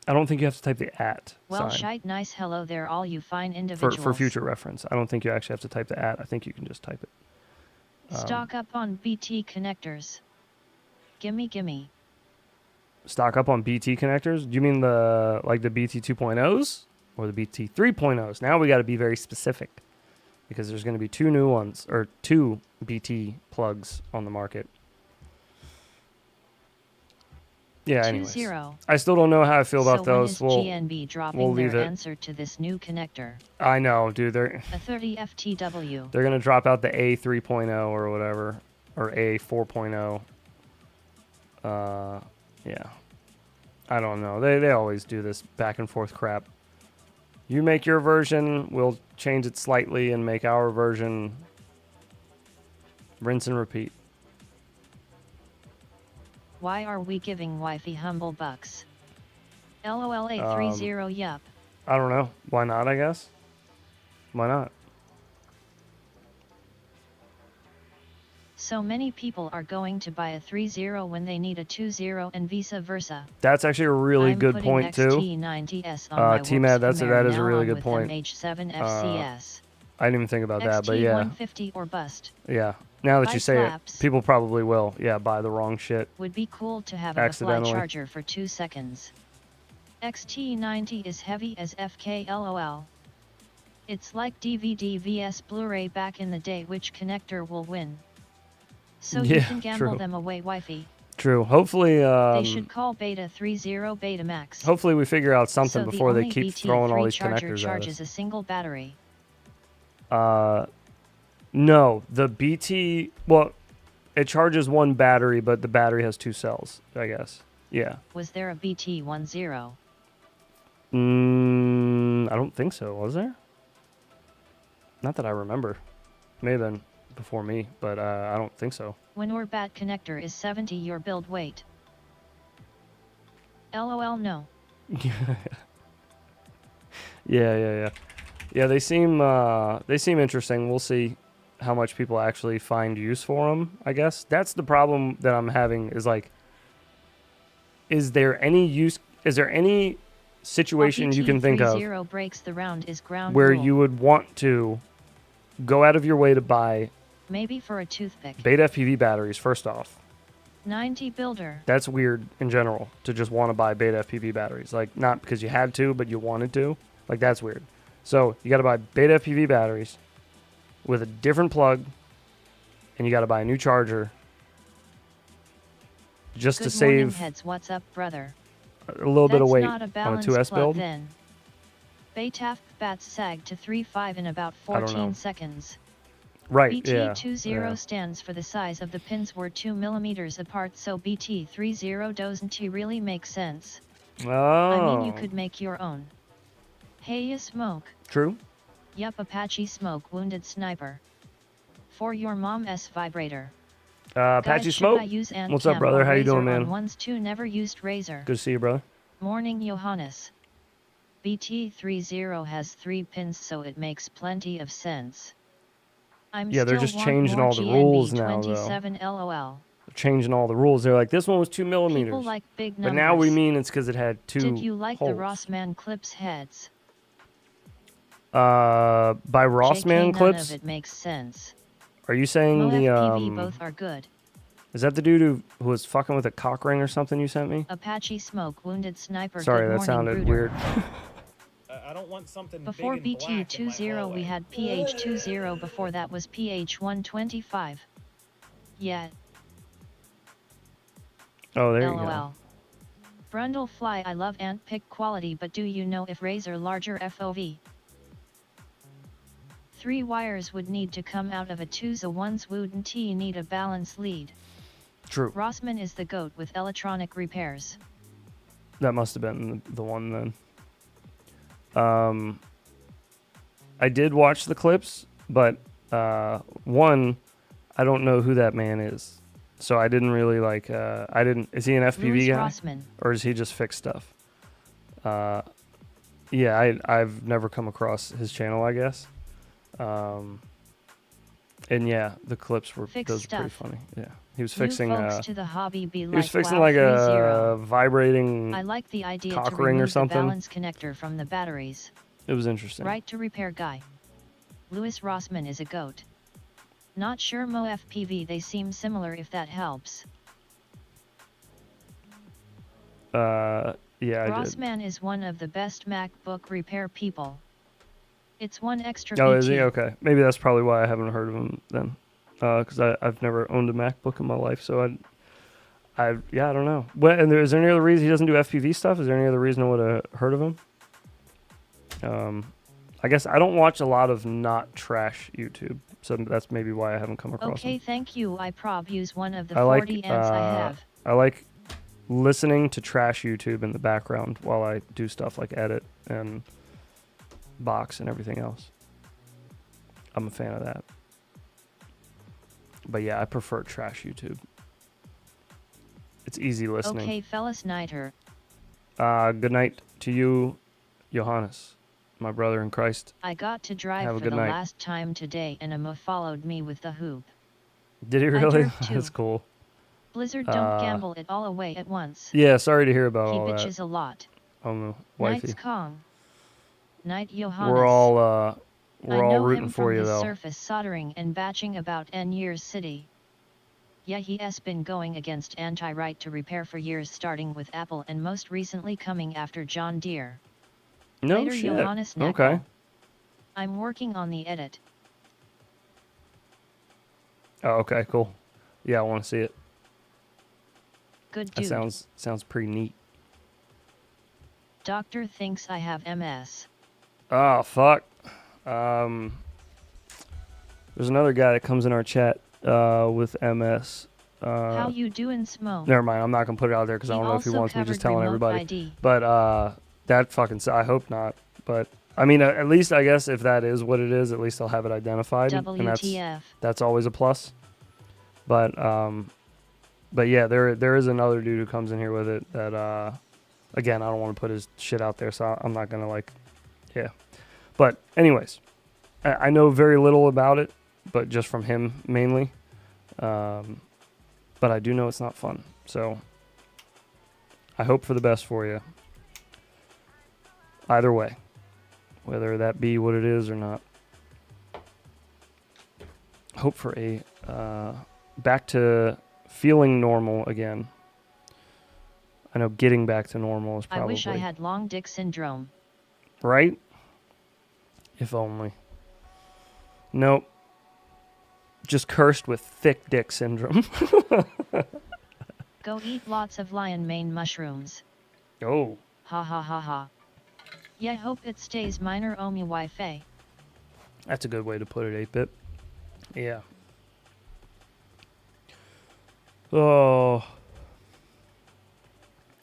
I don't think you have to type the @ Well, sign shite, nice hello there, all you fine individuals. for future reference. I don't think you actually have to type the @ I think you can just type it. Stock up on BT connectors. Gimme. Stock up on BT connectors? Do you mean the BT 2.0s or the BT 3.0s? Now we got to be very specific because there's going to be 2 new ones or 2 BT plugs on the market. Yeah, anyways. 20. I still don't know how I feel about so those. When is GNB dropping we'll leave their it. answer to this new connector? I know, dude. They're A 30 FTW. going to drop out the A 3.0 or whatever, or A 4.0. Yeah. I don't know. They always do this back and forth crap. You make your version, we'll change it slightly and make our version. Rinse and repeat. Why are we giving wifey humble bucks? LOLA30 yup. I don't know. Why not, I guess? Why not? So many people are going to buy a 30 when they need a 20 and vice versa. That's actually a really I'm good putting point, too. XT90S on my T-Mad, that is a now really good with point. MH7 FCS. I didn't even think about that, but yeah. XT150 or bust. Yeah. Now that Buy you say slaps. it, people probably will. Yeah, buy the wrong shit. Would be cool to have a fly Accidentally. charger for 2 seconds. XT90 is heavy as FK LOL. It's like DVD vs Blu-ray back in the day. Which connector will win? So you Yeah, can gamble true. them away, wifey. True. Hopefully, They should call Beta 30 Betamax. hopefully we figure out something so before the they only keep BT3 throwing all these charger connectors at charges us. a single battery. No, the BT, well, it charges 1 battery, but the battery has 2 cells, I guess. Yeah. Was there a BT10? I don't think so. Was there? Not that I remember. May have been before me, but I don't think so. When your bat connector is 70 your build weight. LOL no. Yeah, they seem interesting. We'll see how much people actually find use for them, I guess. That's the problem that I'm having is like, is there any situation you can think of BT30 breaks the round is ground where rule. you would want to go out of your way to buy Maybe for a toothpick. beta FPV batteries, first off. 90 builder. That's weird in general to just want to buy beta FPV batteries. Like, not because you had to, but you wanted to. Like, that's weird. So, you got to buy beta FPV batteries with a different plug, and you got to buy a new charger just Good to morning, save heads. What's up, brother? a little bit of weight Not a on a balanced 2S plug, build. Then. Baytaf bats sag to 3.5 in about I don't know. 14 seconds. Right, BT20 yeah. stands for the size of the pins were 2 millimeters apart, so BT30 doesn't really make sense. Oh. I mean, you could make your own. Hey, you smoke. True. Yup, Apache smoke, wounded sniper. For your mom's vibrator. Apache Guys, Smoke. should I use What's up, Antcam brother? or How you doing, Razor on man? ones too? Never used Razor. Good to see you, brother. Morning, Johannes. BT30 has 3 pins, so it makes plenty of sense. Yeah, they're just want changing more all the rules now, though. 27 LOL. They're changing all the rules. They're like, this one was 2 millimeters. People like big But now we numbers. mean it's because it had 2 Did you like the holes. Rossmann clips heads? By Rossmann JK, none clips? of it makes sense. Are you saying Mo the FPV both are good. Is that the dude who was fucking with a cock ring or something you sent me? Apache smoke, wounded sniper. Sorry, good that morning, sounded Brooder. weird. I don't want something Before big and black in my BT20 hallway. we had PH20, before that was PH125. Yeah. Oh, there you LOL. go. Brundle fly, I love ant pick quality, but do you know if Razor larger FOV? 3 wires would need to come out of a 2, the ones wouldn't need a balance lead. True. Rossmann is the goat with electronic repairs. That must have been the one then. I did watch the clips, but one, I don't know who that man is. So I didn't really like, is he an FPV Louis guy? Rossmann. Or does he just fix stuff? Yeah, I've never come across his channel, I guess. And yeah, the clips were Fix those were pretty stuff. funny. Yeah, he was New fixing. folks to the hobby be He like, was fixing wow, like 30. a vibrating I like the idea cock to ring or remove the something. balance connector from the batteries. It was interesting. Right to repair guy. Louis Rossmann is a goat. Not sure Mo FPV, they seem similar if that helps. Yeah, I did. Rossmann is one of the best MacBook repair people. It's one extra Oh, BT. is he? Okay. Maybe that's probably why I haven't heard of him then. Because I've never owned a MacBook in my life, so I don't know. What, and is there any other reason he doesn't do FPV stuff? Is there any other reason I would have heard of him? I guess I don't watch a lot of not trash YouTube, so that's maybe why I haven't come across him. Okay, thank you. I prob use one of the I 40 like, amps I have. I like listening to trash YouTube in the background while I do stuff like edit and box and everything else. I'm a fan of that. But yeah, I prefer trash YouTube. It's easy listening. Okay, fellas, nighter. Good night to you, Johannes, my brother in Christ. I got to drive Have a for good the night. last time today, and Emma followed me with the hoop. Did he I really? drove too. That's cool. Blizzard, don't gamble it all away at once. Yeah, sorry to hear about He all that. bitches a lot. Oh, wifey. Night's Kong. Night Johannes. We're all I know rooting him for from you his though. surface soldering and batching about N years city. Yeah, he has been going against anti-right to repair for years, starting with Apple and most recently coming after John Deere. No Later, shit. Johannes Knuckle. Okay. I'm working on the edit. Oh, okay, cool. Yeah, I want to see it. Good That dude. sounds pretty neat. Doctor thinks I have MS. Oh, fuck. There's another guy that comes in our chat with MS. How you doing, Smo? Never mind. I'm not going to put it out there because I He don't know if he also wants me just covered telling remote everybody. ID. But that fucking... I hope not. But, I mean, at least I guess if that is what it is, at least I'll have it identified. And WTF. that's always a plus. But yeah, there is another dude who comes in here with it that... Again, I don't want to put his shit out there, so I'm not going to, yeah. But anyways, I know very little about it, but just from him mainly. But I do know it's not fun. So I hope for the best for you. Either way, whether that be what it is or not. Hope for a back to feeling normal again. I know getting back to normal is probably... I wish I had long dick syndrome. Right? If only. Nope. Just cursed with thick dick syndrome. Go eat lots of lion mane mushrooms. Oh. Ha ha ha ha. Yeah, hope it stays minor omi wi-fi. That's a good way to put it, 8-bit. Yeah. Oh.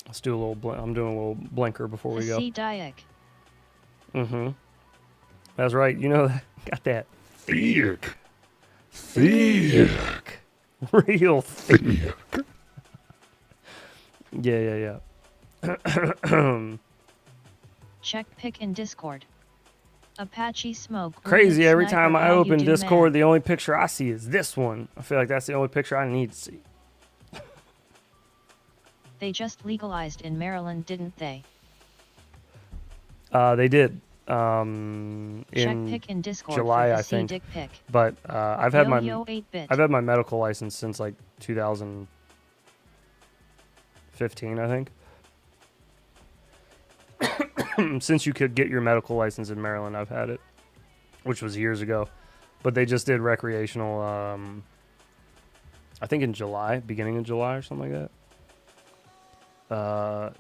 Let's do a little I'm doing a little blinker before we go. Dayak. Mm-hmm. That's right. You know that. Got that. Thick. Thick. Real thick. Yeah. Check pic in Discord. Apache smoke. Crazy. Every time I open do, Discord, man. the only picture I see is this one. I feel like that's the only picture I need to see. They just legalized in Maryland, didn't they? They did. Check In pic in Discord July, for the I think. dick pic. But I've had my 8-bit. I've had my medical license since like 2015, I think. Since you could get your medical license in Maryland, I've had it, which was years ago. But they just did recreational, I think in July, beginning of July or something like that.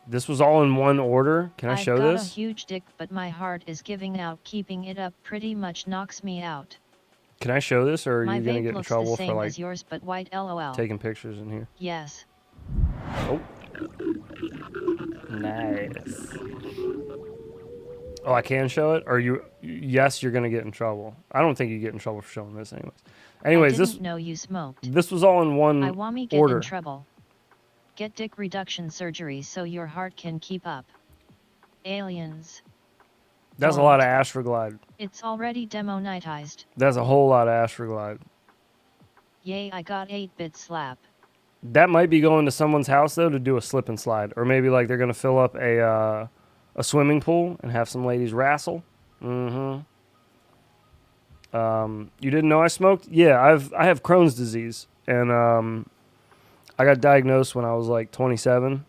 This was all in one order. Can I show I've got this? a huge dick, but my heart is giving out. Keeping it up pretty much knocks me out. Can I show this, or are My you gonna vape get in looks trouble the same for like as yours, but white. LOL. taking pictures in here? Yes. Oh. Nice. Oh, I can show it? Or you? Yes, you're gonna get in trouble. I don't think you get in trouble for showing this, anyways. Anyways, I didn't know you smoked. this was all in one I want me get order. in trouble. Get dick reduction surgery so your heart can keep up. Aliens. That's a lot of Astroglide. It's already demonetized. That's a whole lot of Astroglide. Yay, I got 8-bit slap. That might be going to someone's house though to do a slip and slide, or maybe like they're gonna fill up a swimming pool and have some ladies wrestle. Mm-hmm. You didn't know I smoked? Yeah, I have Crohn's disease, and I got diagnosed when I was like 27,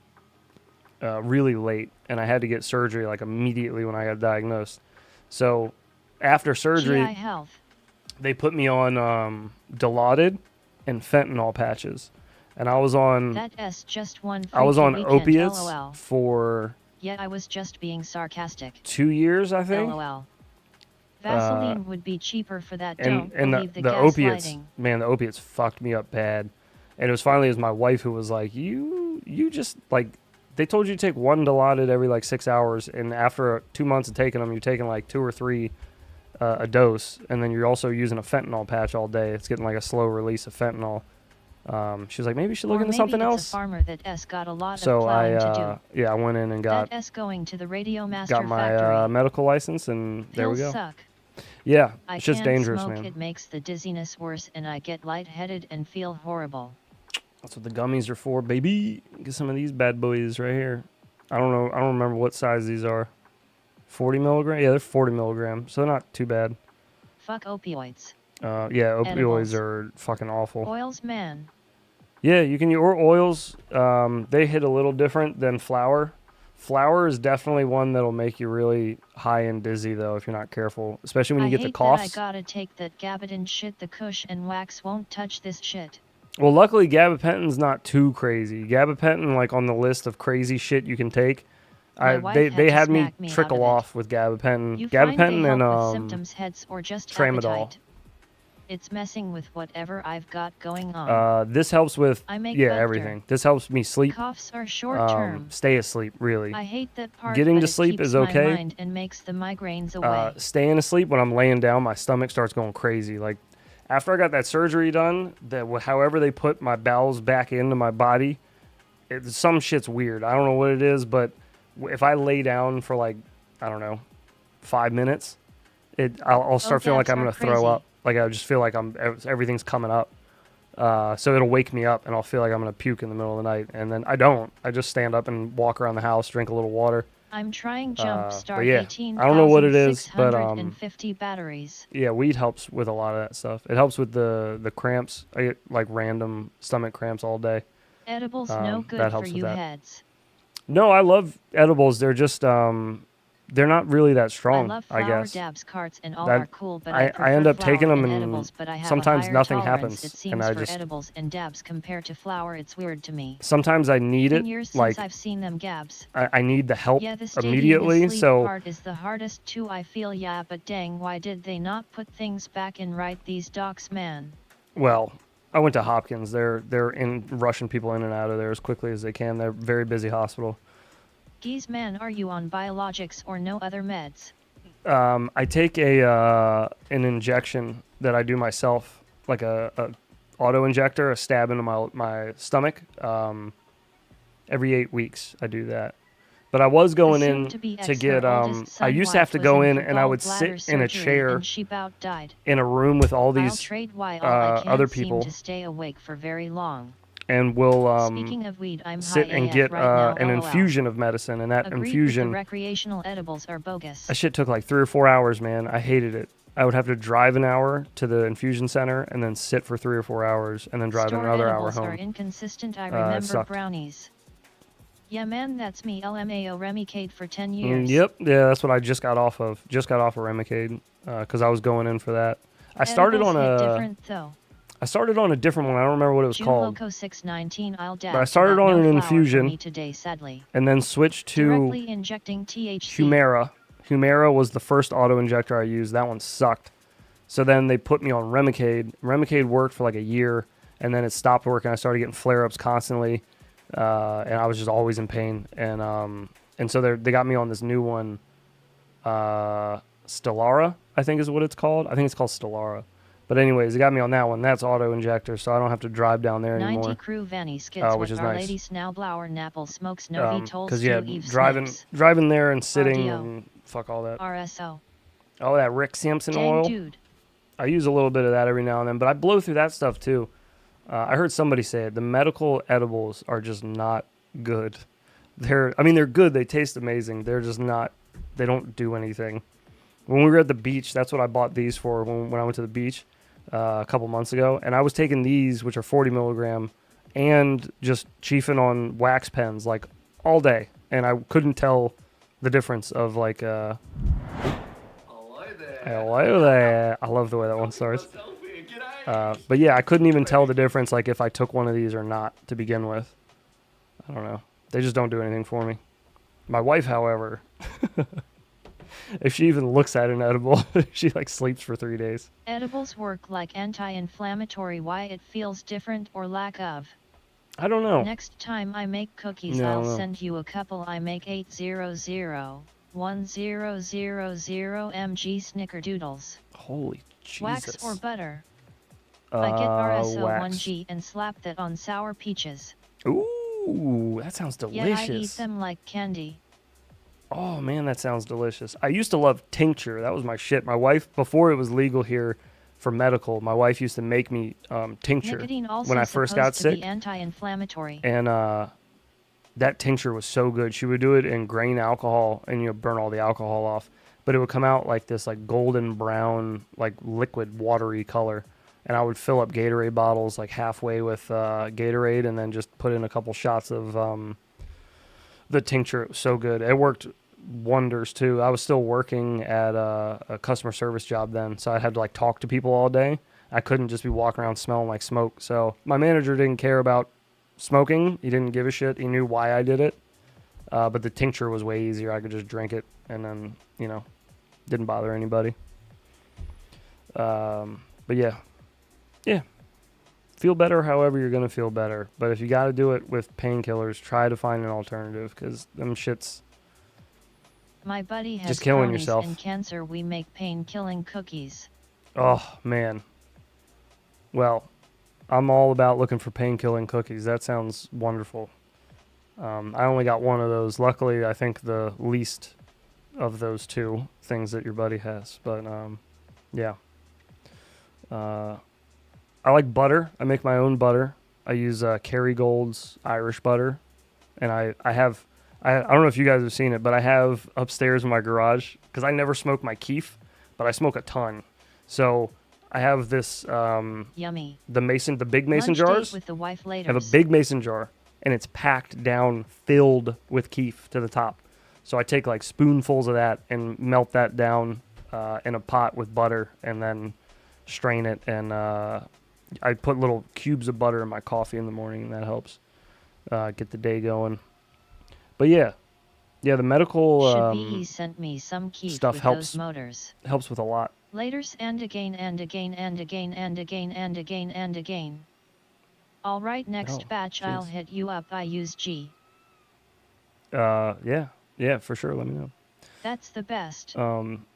really late, and I had to get surgery like immediately when I got diagnosed. So after surgery, GI health. they put me on Dilaudid and fentanyl patches, and I was on That S just one. I was on freaky opiates weekend, LOL. for Yeah, I was just being sarcastic. 2 years, I think. LOL. Vaseline would be cheaper for that. And Don't believe the the opiates, gaslighting. man, the opiates fucked me up bad. And it was finally my wife who was like, you just like, they told you to take one Dilaudid every like 6 hours, and after 2 months of taking them, you're taking like 2 or 3 a dose, and then you're also using a fentanyl patch all day. It's getting like a slow release of fentanyl. She was like, maybe you should look Or into maybe something it's else. A farmer that S got a lot So of plowing to do. I went in and got That S going to the Radiomaster got my factory. medical license, and there we Pills go. Suck. Yeah, I it's just can't dangerous, smoke. man. It makes the dizziness worse, and I get lightheaded and feel horrible. That's what the gummies are for, baby. Get some of these bad boys right here. I don't know. I don't remember what size these are. 40 milligram? Yeah, they're 40 milligram, so they're not too bad. Fuck opioids. Yeah, opioids Edibles. are fucking awful. Oils, man. Yeah, you can use or oils. They hit a little different than flour. Flour is definitely one that'll make you really high and dizzy, though, if you're not careful. Especially when you I get hate the coughs. that I gotta take that Gabapentin shit. The Kush and wax won't touch this shit. Well, luckily, gabapentin's not too crazy. Gabapentin, like on the list of crazy shit you can take, My wife they had to had me smack me out trickle of it. off with gabapentin. You find they Gabapentin help with and symptoms, heads, or just tramadol. appetite. It's messing with whatever I've got going on. This helps with I make yeah butter. everything. This helps me sleep. Coughs are short term. Stay asleep, really. I hate that part. Getting but to it sleep keeps is my okay. mind and makes the migraines away. Staying asleep when I'm laying down, my stomach starts going crazy. Like after I got that surgery done, however they put my bowels back into my body, some shit's weird. I don't know what it is, but if I lay down for like, I don't know, 5 minutes, I'll start feeling like I'm gonna throw up. Like I just feel like everything's coming up. So it'll wake me up and I'll feel like I'm gonna puke in the middle of the night, and then I don't. I just stand up and walk around the house, drink a little water, I'm trying Jump But Start yeah, I don't know what it is, but 18,650 batteries. yeah, weed helps with a lot of that stuff. It helps with the cramps. I get like random stomach cramps all day. Edibles no That good for helps with you that. heads. No, I love edibles. They're just they're not really that I strong, love I flower guess. dabs carts and all That are cool, but I I prefer end up flower taking them and and edibles, but I have sometimes a higher nothing tolerance, happens, it and seems, I for just edibles and dabs compared to flower. It's weird to me. sometimes I need 10 it. years since Like I've seen them gabs. I need the help Yeah, the staying immediately. asleep So part is the hardest too, I feel. Yeah, but dang, why did they not put things back in right, these docs, man? well, I went to Hopkins. They're in rushing people in and out of there as quickly as they can. They're a very busy hospital. Geez, man, are you on biologics or no other meds? I take an injection that I do myself, like a auto injector, a stab into my stomach. Every 8 weeks, I do that. But I was going in to get. I used to have to go in, and I would sit in a chair and she about died. in a room with all I'll these trade why all I can't other seem people, to stay awake for very long. and we'll Speaking of weed, I'm sit high and AF get right now, an LOL. infusion of medicine, and that Agreed with the infusion, recreational edibles are bogus. that shit took like 3 or 4 hours, man. I hated it. I would have to drive an hour to the infusion center and then sit for 3 or 4 hours and then drive Store another hour edibles are home. inconsistent. I It remember sucked. brownies. Yeah, man, that's me. LMAO Remicade for 10 years. Yep, yeah, that's what I just got off of. Just got off of Remicade because I was going in for that. I started Edibles on hit a different though. I started on a different one. I don't remember what it was June called. Loco 619. I'll dab. But I started on an no flour infusion for me today, sadly. and then switched to Directly injecting THC. Humira. Humira was the first auto injector I used. That one sucked. So then they put me on Remicade. Remicade worked for like a year, and then it stopped working. I started getting flare-ups constantly, and I was just always in pain. And so they got me on this new one, Stellara, I think is what it's called. I think it's called Stellara. But anyways, they got me on that one. That's auto injector, so I don't have to drive down there 90 anymore. crew Vanny skids which with is Our nice. Lady Snowblower Napple smokes Novi tolls Because to yeah, Eve driving there and sitting RDO. and fuck all that. RSO. Oh, that Rick Sampson Dang, oil. dude. I use a little bit of that every now and then, but I blow through that stuff too. I heard somebody say it. The medical edibles are just not good. They're good. They taste amazing. They're just not. They don't do anything. When we were at the beach, that's what I bought these for when I went to the beach a couple months ago, and I was taking these, which are 40 milligram, and just chiefing on wax pens like all day, and I couldn't tell the difference of like. Hello there. I love the way that one starts. But yeah, I couldn't even tell the difference, like if I took one of these or not to begin with. I don't know. They just don't do anything for me. My wife, however, if she even looks at an edible, she like sleeps for 3 days. Edibles work like anti-inflammatory. Why it feels different or lack of? I don't know. Next time I make cookies, No, I'll no. send you a couple. I make 800-1000 mg snickerdoodles. Holy Jesus. Wax or butter. I get RSO wax. 1G and slap that on sour peaches. Ooh, that sounds Yeah, delicious. I eat them like candy. Oh man, that sounds delicious. I used to love tincture. That was my shit. My wife, before it was legal here for medical, my wife used to make me tincture Nicotine also when I first got supposed to sick. be anti-inflammatory. And that tincture was so good. She would do it in grain alcohol and burn all the alcohol off, but it would come out like this like golden brown, like liquid watery color. And I would fill up Gatorade bottles like halfway with Gatorade, and then just put in a couple shots of the tincture. It was so good. It worked wonders too. I was still working at a customer service job then, so I had to like talk to people all day. I couldn't just be walking around smelling like smoke. So my manager didn't care about smoking. He didn't give a shit. He knew why I did it. But the tincture was way easier. I could just drink it and then, didn't bother anybody. But yeah. Yeah. Feel better however you're going to feel better. But if you got to do it with painkillers, try to find an alternative, because them shits. My buddy has Just killing Crohn's yourself. and cancer. We make pain-killing cookies. Oh, man. Well, I'm all about looking for pain-killing cookies. That sounds wonderful. I only got one of those. Luckily, I think the least of those two things that your buddy has. But, yeah. I like butter. I make my own butter. I use Kerrygold's Irish butter. And I I don't know if you guys have seen it, but I have upstairs in my garage, because I never smoke my keef, but I smoke a ton. So I have this, Yummy. the big mason Lunch date jars. with the wife I have a laters. big mason jar, and it's packed down, filled with keef to the top. So I take like spoonfuls of that and melt that down in a pot with butter, and then strain it. And I put little cubes of butter in my coffee in the morning, and that helps get the day going. But yeah, the medical Should be he sent me some keef stuff with helps those motors. helps with a lot. Laters and again and again and again and again and again and again. Alright, next Oh, batch I'll jeez. hit you up. I use G. Yeah, for sure. Let me know. That's the best. Um,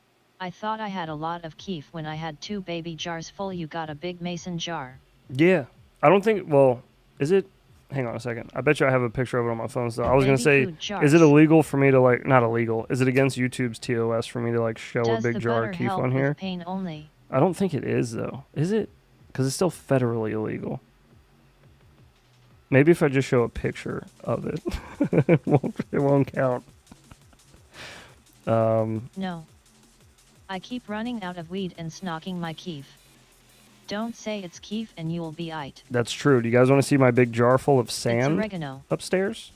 I thought I had a lot of keef when I had 2 baby jars full. You got a big mason jar. yeah, I don't think. Well, is it? Hang on a second. I bet you I have a picture of it on my phone. So I was gonna Baby say, food is it jars. illegal for me to like? Not illegal. Is it against YouTube's TOS for me to like show Does a big the jar butter of keef help on with here? pain only? I don't think it is though. Is it? Because it's still federally illegal. Maybe if I just show a picture of it, it won't count. No. I keep running out of weed and snocking my keef. Don't say it's keef and you'll be aight. That's true. Do you guys want to see my big jar full of It's sand oregano. upstairs?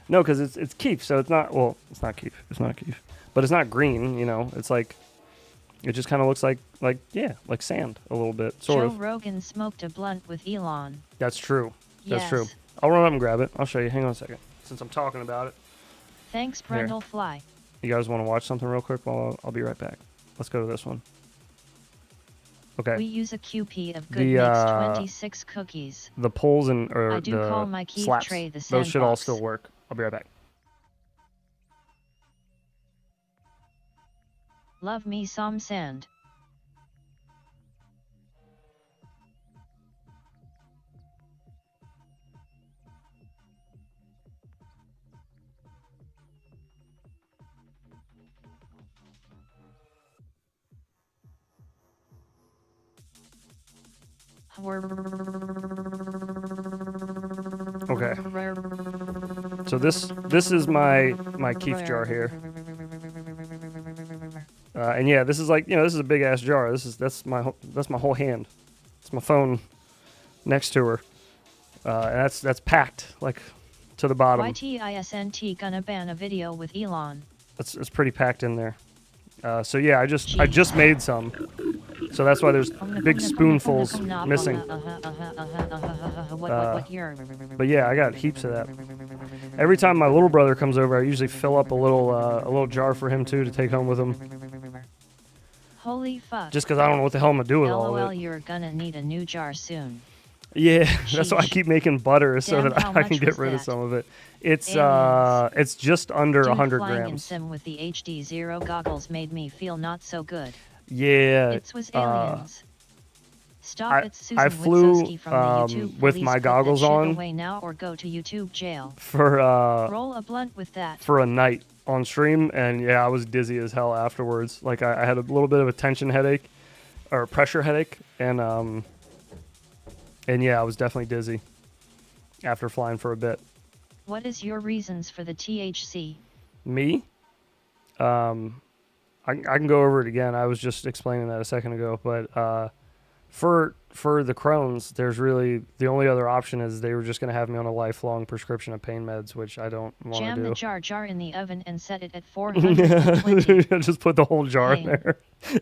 No, because it's keef, so it's not. Well, it's not keef. It's not keef, but it's not green. You know, it's like it just kind of looks like sand a little bit, sort Joe of. Rogan smoked a blunt with Elon. That's true. That's Yes. true. I'll run up and grab it. I'll show you. Hang on a second. Since I'm talking about it, Thanks, Here. Brundle Fly. you guys want to watch something real quick? Well, I'll be right back. Let's go to this one. Okay. We use a QP of good The, mix 26 cookies. The poles and or I do the call my keef slaps. tray the Those should all sandbox. still work. I'll be right back. Love me some sand. Okay. So this is my keef jar here. And yeah, this is like, this is a big ass jar. That's my whole hand. It's my phone next to her. And that's packed like to the bottom. YTISNT gonna ban a video with Elon. It's pretty packed in there. So yeah, I just made some. So that's why there's big spoonfuls missing. But yeah, I got heaps of that. Every time my little brother comes over, I usually fill up a little jar for him too to take home with him. Holy fuck. Just because I don't know what the hell I'm gonna do with all LOL, of it. you're gonna need a new jar soon. Yeah, that's why I Sheesh. keep making butter so Damn, that how I can much get was rid of that? some of it. It's Aliens. it's just under Dude, 100 flying in grams. sim with the HD Zero goggles made me feel not so good. Yeah. It was aliens. Stop I- it, Susan I flew, Witczewski from the YouTube with police. my Put that goggles shit on. away now or go to YouTube jail. for Roll a blunt with that. a night on stream, and yeah, I was dizzy as hell afterwards. Like I had a little bit of a tension headache or a pressure headache, and yeah, I was definitely dizzy after flying for a bit. What is your reasons for the THC? Me? I can go over it again. I was just explaining that a second ago, but for the Crohn's, there's really the only other option is they were just going to have me on a lifelong prescription of pain meds, which I don't want Jam to the do. jar in the oven and set it at 420. Just put the whole jar in Pain.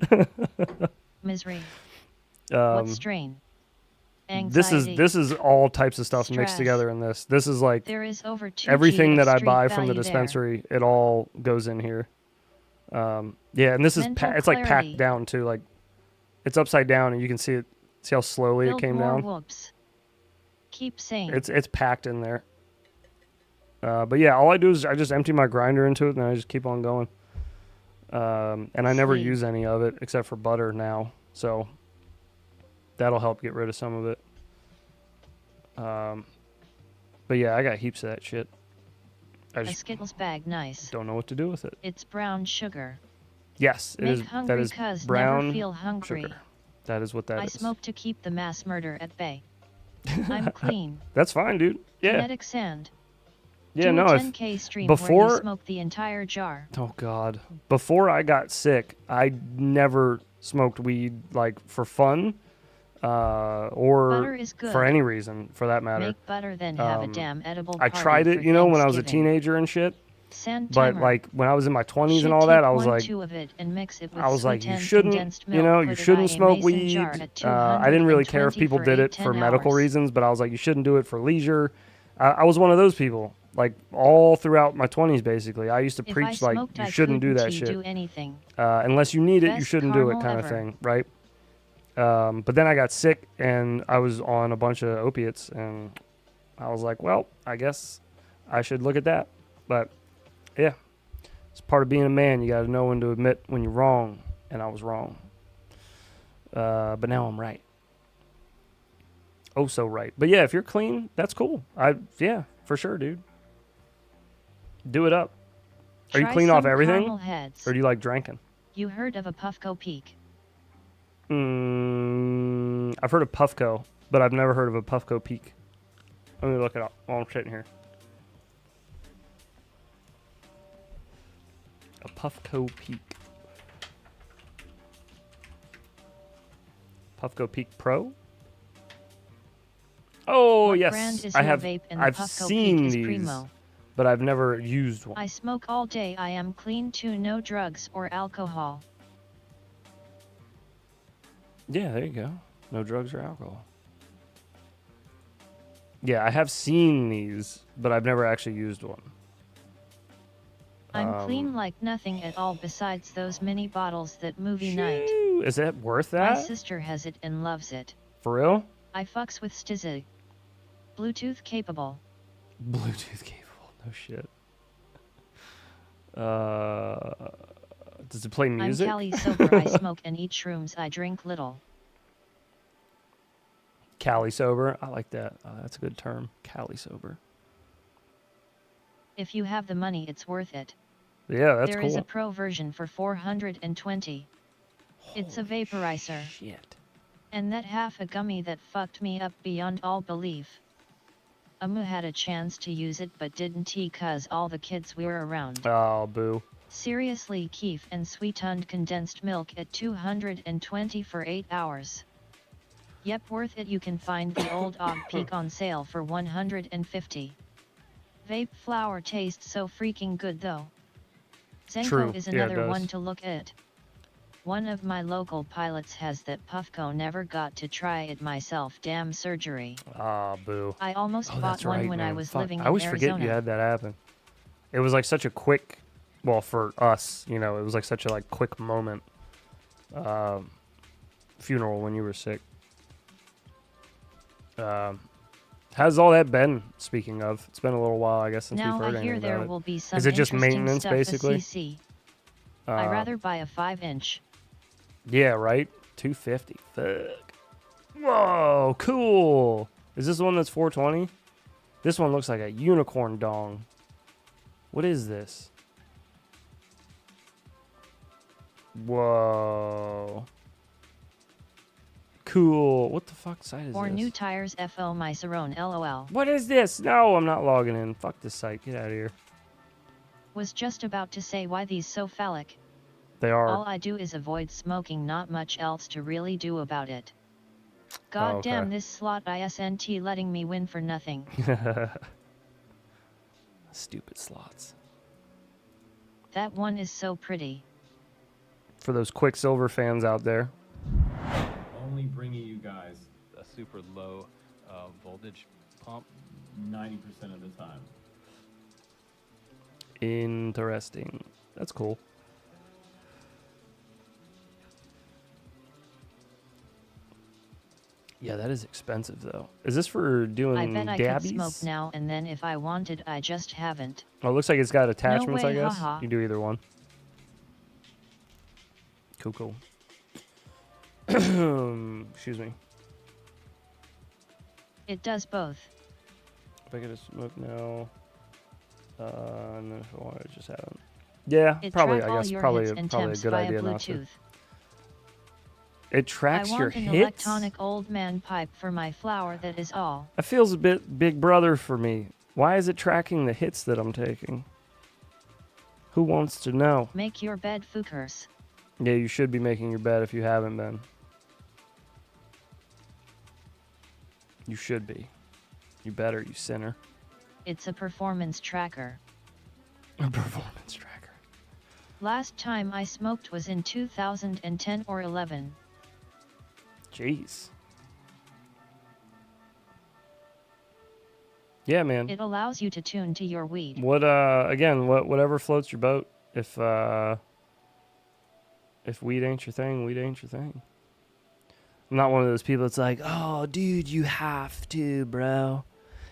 there. Misery. What Um, strain? this Anxiety. is all types of stuff mixed Stress. together in this. This is like There is over 2 everything G of that I street buy from the value there. dispensary. It all goes in here. Yeah, and this is Mental it's like clarity. packed down too. Like it's upside down, and you can see it. See how slowly Build it came more down. whoops. Keep saying. It's packed in there. But yeah, all I do is I just empty my grinder into it, and I just keep on going. And I never Sweet. use any of it except for butter now, so that'll help get rid of some of it. But yeah, I got heaps of that shit. I A just Skittles bag, nice. don't know what to do with it. It's brown sugar. Yes, it Make is. That hungry is 'cause brown never feel hungry. sugar. That is what that I is. smoke to keep the mass murder at bay. I'm clean. That's fine, dude. Yeah. Kinetic sand. Yeah, Do no. a If 10K stream where before, you smoke the entire jar. oh God, before I got sick, I never smoked weed like for fun, or Butter is for good. any reason, for that matter. Make butter, then have a damn edible I party tried it, for you know, when I was a Thanksgiving. teenager and shit. Sand But timer. like when I was in my 20s Should and all that, take I was like, 1-2 of it and mix it with I was like, sweet you and shouldn't, condensed you milk, know, put you it shouldn't in a smoke mason weed. jar at I didn't really care if 220 people for did it 8-10 for medical hours. reasons, but I was like, you shouldn't do it for leisure. I was one of those people, like all throughout my 20s, basically. I used to If I preach like smoked, you I shouldn't do that couldn't shit. do anything. Unless you need it, you Best shouldn't do it, caramel kind of ever. thing, right? But then I got sick and I was on a bunch of opiates, and I was like, well, I guess I should look at that. But yeah, it's part of being a man. You got to know when to admit when you're wrong, and I was wrong. But now I'm right. Oh, so right. But yeah, if you're clean, that's cool. Yeah, for sure, dude. Do it up. Are you Try clean off some everything, caramel heads. or do you like drinking? You heard of a Puffco Peak? I've heard of Puffco, but I've never heard of a Puffco Peak. Let me look it up while I'm sitting here. A Puffco Peak. Puffco Peak Pro? Oh, What yes. brand is I your have. vape? And the I've Puffco seen Peak is these, primo. but I've never used one. I smoke all day. I am clean too. No drugs or alcohol. Yeah, there you go. No drugs or alcohol. Yeah, I have seen these, but I've never actually used one. I'm clean like nothing at all besides those mini bottles that movie night. Is that worth My that? sister has it and loves it. For real? I fucks with Stizzy. Bluetooth capable. Bluetooth capable. No shit. Does it play music? I'm Cali sober. I smoke and eat shrooms. I drink little. Cali sober. I like that. That's a good term. Cali sober. If you have the money, it's worth it. Yeah, that's There cool. is a pro version for 420. It's a vaporizer. Shit. And that half a gummy that fucked me up beyond all belief. Amu had a chance to use it but didn't he cause all the kids were around. Oh, boo. Seriously, keef and sweetened condensed milk at 220 for 8 hours. Yep, worth it. You can find the old Og Peak on sale for 150. Vape flower tastes so freaking good though. Zenko True. is Yeah, it another does. one to look at. One of my local pilots has that Puffco, never got to try it myself. Damn surgery. Ah, boo. I almost bought that's one right, when I man. was Fuck. living I in always Arizona. forget you had that happen. It was like such a quick, well, for us, you know, it was like such a like quick moment. Funeral when you were sick. How's all that been? Speaking of, it's been a little while, I guess, since Now we've heard I anything hear there about it. will be some Is it just interesting maintenance, stuff basically? A CC. I rather buy a 5-inch. Yeah, right. 250. Fuck. Whoa, cool. Is this the one that's 420? This one looks like a unicorn dong. What is this? Whoa. Cool. What the fuck site is Or this? new tires. FO my Cerrone. LOL. What is this? No, I'm not logging in. Fuck this site. Get out of here. Was just about to say why these so phallic. They are. All I do is avoid smoking. Not much else to really do about it. God okay. damn this slot ISNT letting me win for nothing. Stupid slots. That one is so pretty. For those Quicksilver fans out there. Only bringing you guys a super low voltage pump 90% of the time. Interesting. That's cool. Yeah, that is expensive though. Is this for doing I bet I dabbies? could smoke now and then if I wanted. I just haven't. Oh, it looks like it's got attachments, way, I guess. haha. You can do either one. Cool. Excuse me. It does both. If I get a smoke now, and then if I want to just have them. Yeah, It probably. track I all guess your probably hits a and probably a temps good via idea not to. Bluetooth. It I tracks your want an hits. electronic old man pipe for my flower. That is all. That feels a bit Big Brother for me. Why is it tracking the hits that I'm taking? Who wants to know? Make your bed, Fookers. Yeah, you should be making your bed if you haven't been. You should be. You better, you sinner. It's a performance tracker. A performance tracker. Last time I smoked was in 2010 or 11. Jeez. Yeah, man. It allows you to tune to your weed. What again, whatever floats your boat. If weed ain't your thing, weed ain't your thing. I'm not one of those people that's like, "Oh, dude, you have to, bro.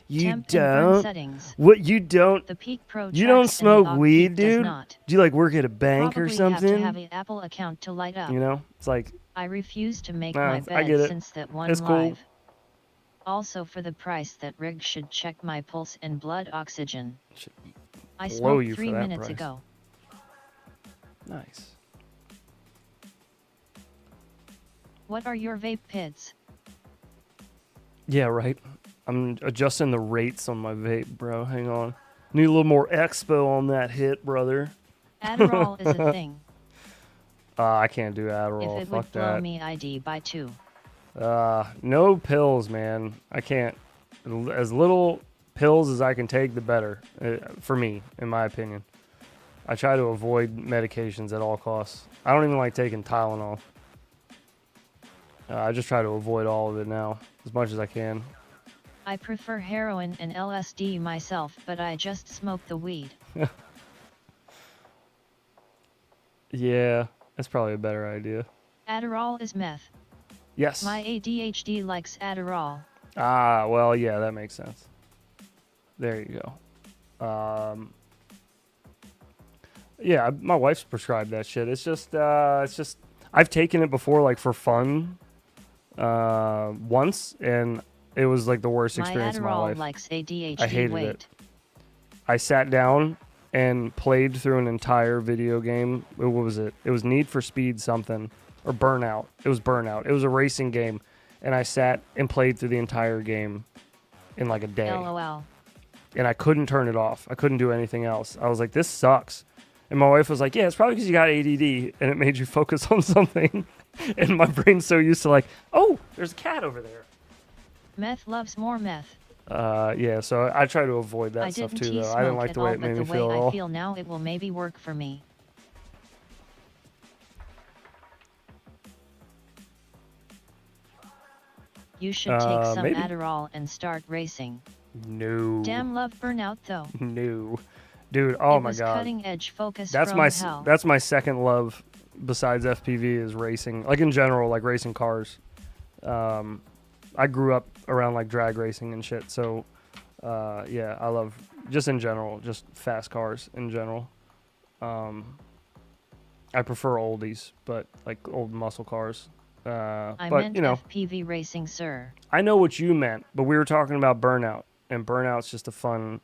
You Temp and burn don't. settings. What you don't? The Peak Pro You don't tracks and the smoke Off weed, Peak does dude? not. Do you like work at a bank Probably or something? have to have an Apple account to light up. You know, it's like I refuse to make Nah, my I bed get it. since that one It's cool. live. Also for the price that rig should check my pulse and blood oxygen. I blow smoked you for 3 that minutes price. ago. Nice. What are your vape pids? Yeah, right. I'm adjusting the rates on my vape, bro. Hang on. Need a little more expo on that hit, brother. Adderall is a thing. I can't do Adderall. If it Fuck would blow that. me, ID by 2. No pills, man. I can't. As little pills as I can take, the better. For me, in my opinion. I try to avoid medications at all costs. I don't even like taking Tylenol. I just try to avoid all of it now, as much as I can. I prefer heroin and LSD myself, but I just smoke the weed. Yeah, that's probably a better idea. Adderall is meth. Yes. My ADHD likes Adderall. Well, yeah, that makes sense. There you go. Yeah, my wife's prescribed that shit. It's just, I've taken it before, like, for fun, once, and it was, like, the worst experience of my life. My Adderall likes ADHD I hated weight. it. I sat down and played through an entire video game. What was it? It was Need for Speed something, or Burnout. It was Burnout. It was a racing game, and I sat and played through the entire game in, like, a day. LOL. And I couldn't turn it off. I couldn't do anything else. I was like, this sucks. And my wife was like, yeah, it's probably because you got ADD and it made you focus on something. And my brain's so used to like, oh, there's a cat over there. Meth loves more meth. Yeah, so I try to avoid that I stuff didn't too, though. I didn't like the way it made me feel at I all. feel now, it will maybe work for me. You should take some maybe. Adderall and start racing. No. Damn, love Burnout though. No. Dude, oh It my was god. cutting edge focus That's from my hell. that's my second love besides FPV is racing. Like in general, like racing cars. I grew up around like drag racing and shit, so yeah, I love just in general, just fast cars in general. I prefer oldies, but like old muscle cars. I But meant you know, FPV racing, sir. I know what you meant, but we were talking about Burnout, and Burnout's just a fun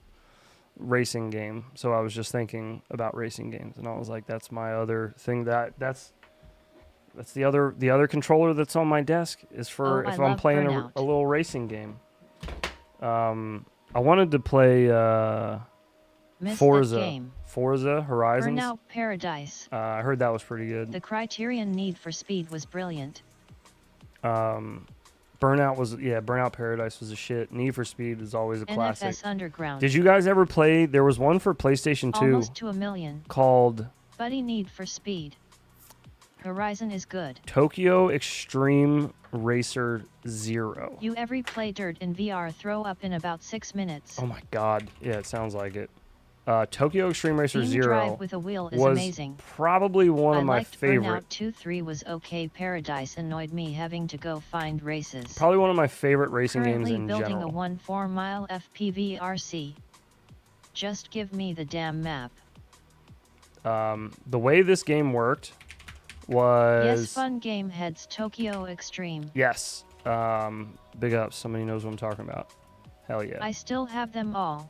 racing game. So I was just thinking about racing games, and I was like, that's my other thing. That's the other controller that's on my desk is for Oh, if I I'm love playing Burnout. a little racing game. I wanted to play Missed that Forza game. Horizons. Burnout Paradise. I heard that was pretty good. The Criterion Need for Speed was brilliant. Burnout Paradise was a shit. Need for Speed is always a classic. NFS Underground. Did you guys ever play? There was one for PlayStation 2 Almost to a million. called Buddy Need for Speed. Horizon is good. Tokyo Extreme Racer Zero. You every play dirt in VR throw up in about 6 minutes. Oh my god. Yeah, it sounds like it. Tokyo Extreme Racer Being Zero drive with a wheel is was amazing. probably one of I my liked favorite. Burnout 2-3 was okay. Paradise annoyed me having to go find races. Probably one of my favorite racing games Currently in building general. a 1/4 mile FPV RC. Just give me the damn map. The way this game worked was Yes, fun game heads. Tokyo Extreme. Yes. Big ups. Somebody knows what I'm talking about. Hell yeah. I still have them all.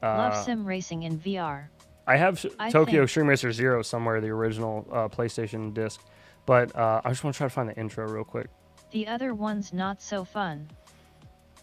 Love sim racing in VR. I have I Tokyo think- Extreme Racer Zero somewhere, the original PlayStation disc. But I just want to try to find the intro real quick. The other one's not so fun.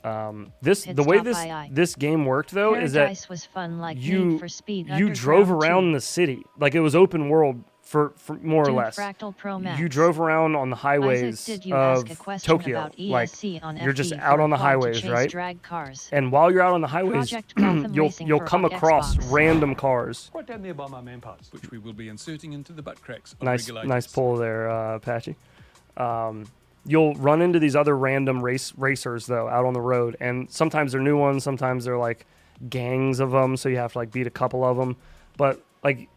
The way this game worked though is that Paradise was fun like you Need for Speed drove Underground around 2. the city like it was open world for more or Dude, less. Fractal Pro Max. You drove around on the highways Isaac, did you of ask a question Tokyo. about Like ESC on you're just FB out for on the a quad to highways, chase right? drag cars. And while you're out on the highways, Project Gotham Racing you'll for come across Xbox. random cars. Quite down nearby my main parts, which we will be inserting into the butt cracks. Nice pull there, Apache. You'll run into these other random racers though out on the road, and sometimes they're new ones, sometimes they're like gangs of them, so you have to like beat a couple of them. But like,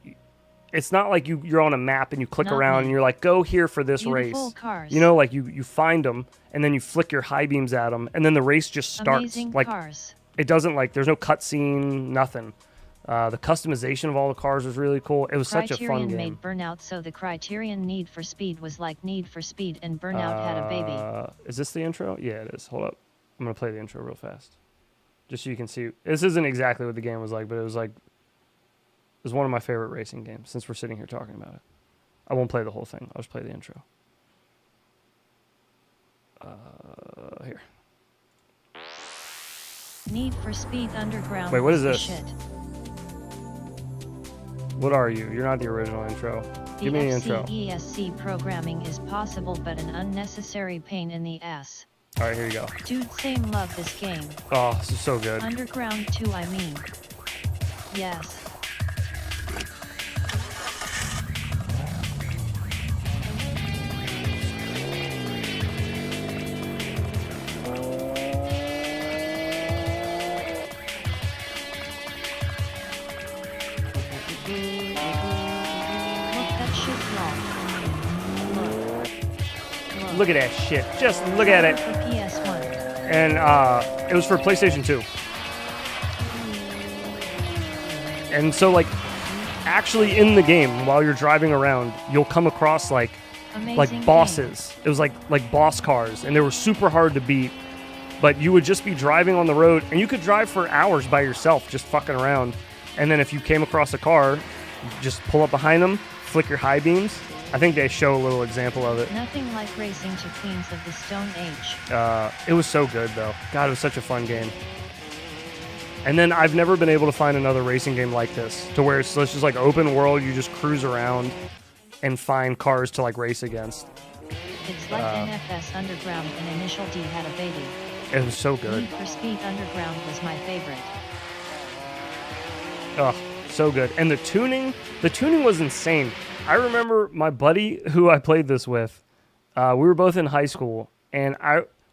it's not like you're on a map and you click around and you're like, go here for this Beautiful race. cars. You know, like you find them and then you flick your high beams at them, and then the race just starts. Amazing like cars. it doesn't like there's no cutscene, nothing. The customization of all the cars was really cool. It was such a fun Criterion game. made Burnout, so the Criterion Need for Speed was like Need for Speed and Burnout had a baby. Is this the intro? Yeah, it is. Hold up. I'm going to play the intro real fast. Just so you can see. This isn't exactly what the game was like, but it was one of my favorite racing games since we're sitting here talking about it. I won't play the whole thing. I'll just play the intro. Here. Need for Speed Underground. Wait, what is was the this? Shit. What are you? You're not the original intro. The Give me the intro. ESC programming is possible but an unnecessary pain in the ass. All right, here you go. Dude, same love this game. Oh, this is so good. Underground 2, I mean. Yes. Look at that shit. Just look at it. For PS1. And it was for PlayStation 2. And so like actually in the game while you're driving around, you'll come across like Amazing bosses. Game. It was like boss cars, and they were super hard to beat. But you would just be driving on the road, and you could drive for hours by yourself just fucking around. And then if you came across a car, just pull up behind them, flick your high beams. I think they show a little example of it. Nothing like racing to Queens of the Stone Age. It was so good, though. God, it was such a fun game. And then I've never been able to find another racing game like this, to where it's just like open world, you just cruise around and find cars to like race against. It's like NFS Underground and Initial D had a baby. It was so good. Need for Speed Underground was my favorite. Oh, so good. And the tuning was insane. I remember my buddy who I played this with, we were both in high school, and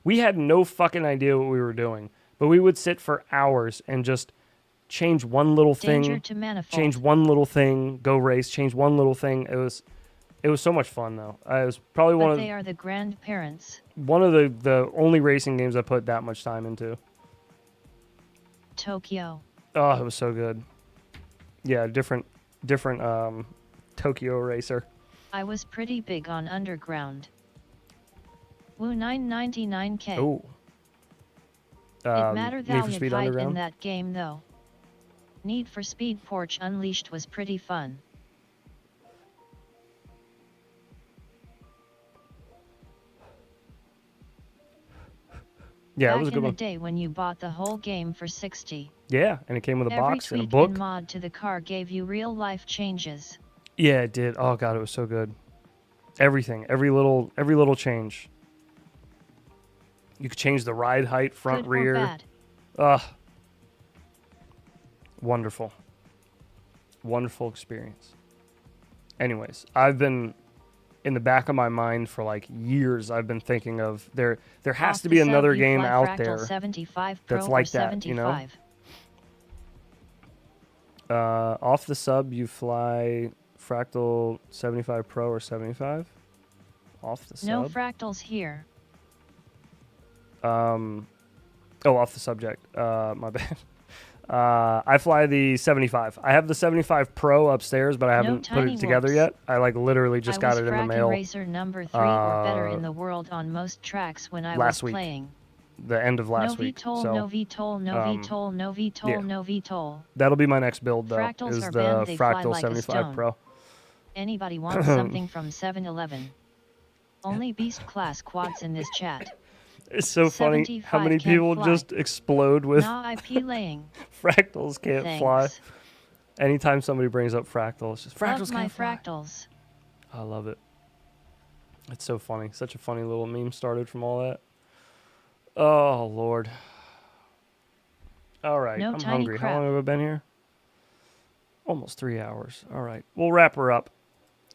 we had no fucking idea what we were doing. But we would sit for hours and just change one little thing, change one little thing, go race, change one little thing. It was so much fun though. It was probably but they are the grandparents. One of the only racing games I put that much time into. Tokyo. Oh, it was so good. Yeah, different Tokyo racer. I was pretty big on Underground. Woo 999K. Oh. It mattered Need that for you Speed fight Underground? in that game though. Need for Speed Porch Unleashed was pretty fun. Yeah, Back it was a good in one. the day when you bought the whole game for $60. Yeah, and it came with a Every box and a tweak book. and mod to the car gave you real life changes. Yeah, it did. Oh god, it was so good. Everything, every little change. You could change the ride height, front, Good rear. or bad. Ugh. Wonderful. Wonderful experience. Anyways, I've been in the back of my mind for like years. I've been thinking of there has Off to the be sub, another you game fly out Fractal there 75 Pro that's or like that, you know? 75. Off the sub, you fly Fractal 75 Pro or 75? Off the sub? No fractals here. Off the subject. My bad. I fly the 75. I have the 75 Pro upstairs, but I haven't put tiny it together whoops. yet. I like literally just got it in the mail. Racer number 3 or better in the world on most tracks when I last was week. playing. The end of last week. VTOL, So, no VTOL, no VTOL, no VTOL, yeah. no VTOL. That'll be my next build, though, Fractals is are the banned, they fly Fractal like a 75 stone. Pro. Anybody wants something from 7-Eleven? Only Beast class quads in this chat. It's so funny how many 75 can't people fly. just explode with Nah, IP laying. fractals can't fly. Thanks. Anytime somebody brings up fractals, it's just fractals Love my can't fly. fractals. I love it. It's so funny. Such a funny little meme started from all that. Oh, Lord. All right, No I'm tiny hungry. crap. How long have I been here? Almost 3 hours. All right, we'll wrap her up.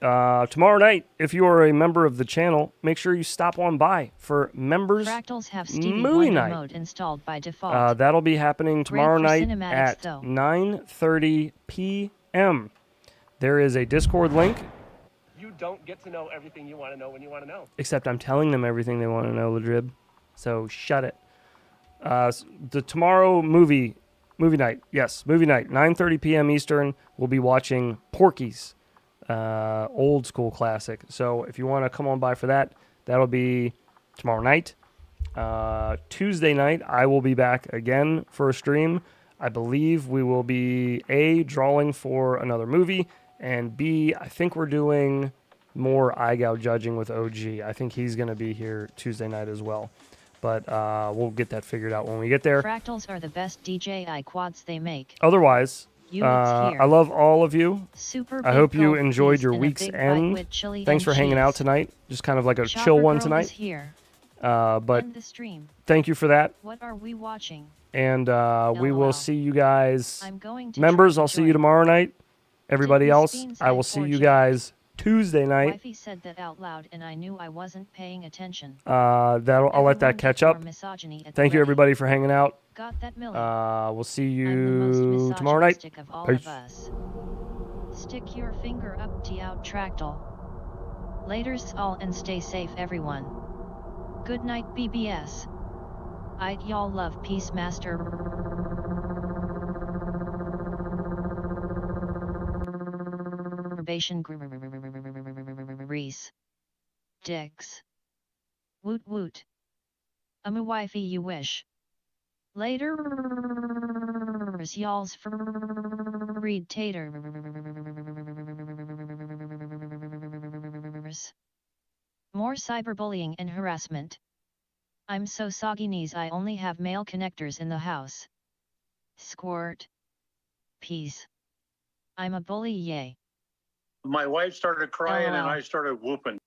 Tomorrow night, if you are a member of the channel, make sure you stop on by for members Fractals have Stevie movie Wonder night. mode installed by default. That'll be happening tomorrow for night cinematics, at though. 9:30 p.m. There is a Discord link. You don't get to know everything you want to know when you want to know. Except I'm telling them everything they want to know, Ladrib. So shut it. The tomorrow movie night. Yes, movie night. 9:30 p.m. Eastern. We'll be watching Porky's, old school classic. So if you want to come on by for that, that'll be tomorrow night. Tuesday night, I will be back again for a stream. I believe we will be A, drawing for another movie, and B, I think we're doing more IGOW judging with OG. I think he's going to be here Tuesday night as well. But we'll get that figured out when we get there. Fractals are the best DJI quads they make. Otherwise, Here. I love all of you. Super I hope big you gulp enjoyed feast your and a week's big bite end. with chili Thanks and for hanging out cheese. tonight. Just kind of like a Chopper chill one Girl tonight. is here. But End the stream. thank you for that. What are we watching? And we will see you guys. I'm going to Members, try to I'll see you join. tomorrow night. Everybody Dip else, Beans I will and see you fortune. guys Tuesday night. Wifey said that out loud and I knew I wasn't paying attention. I'll let Everyone that catch get up. more misogyny at the Thank you, ready. everybody, for hanging out. Got that, Millie? We'll see I'm the most you tomorrow night. misogynistic of all Peace. of us. Stick your finger up to out Tractal. Laters all and stay safe, everyone. Good night, BBS. Y'all love Peace Master. Reese. Dicks. Woot woot. I'm a wifey you wish. Later, y'all's read tater. More cyberbullying and harassment. I'm so soggy knees I only have male connectors in the house. Squirt. Peace. I'm a bully, yay. My wife started crying and LOL. I started whooping.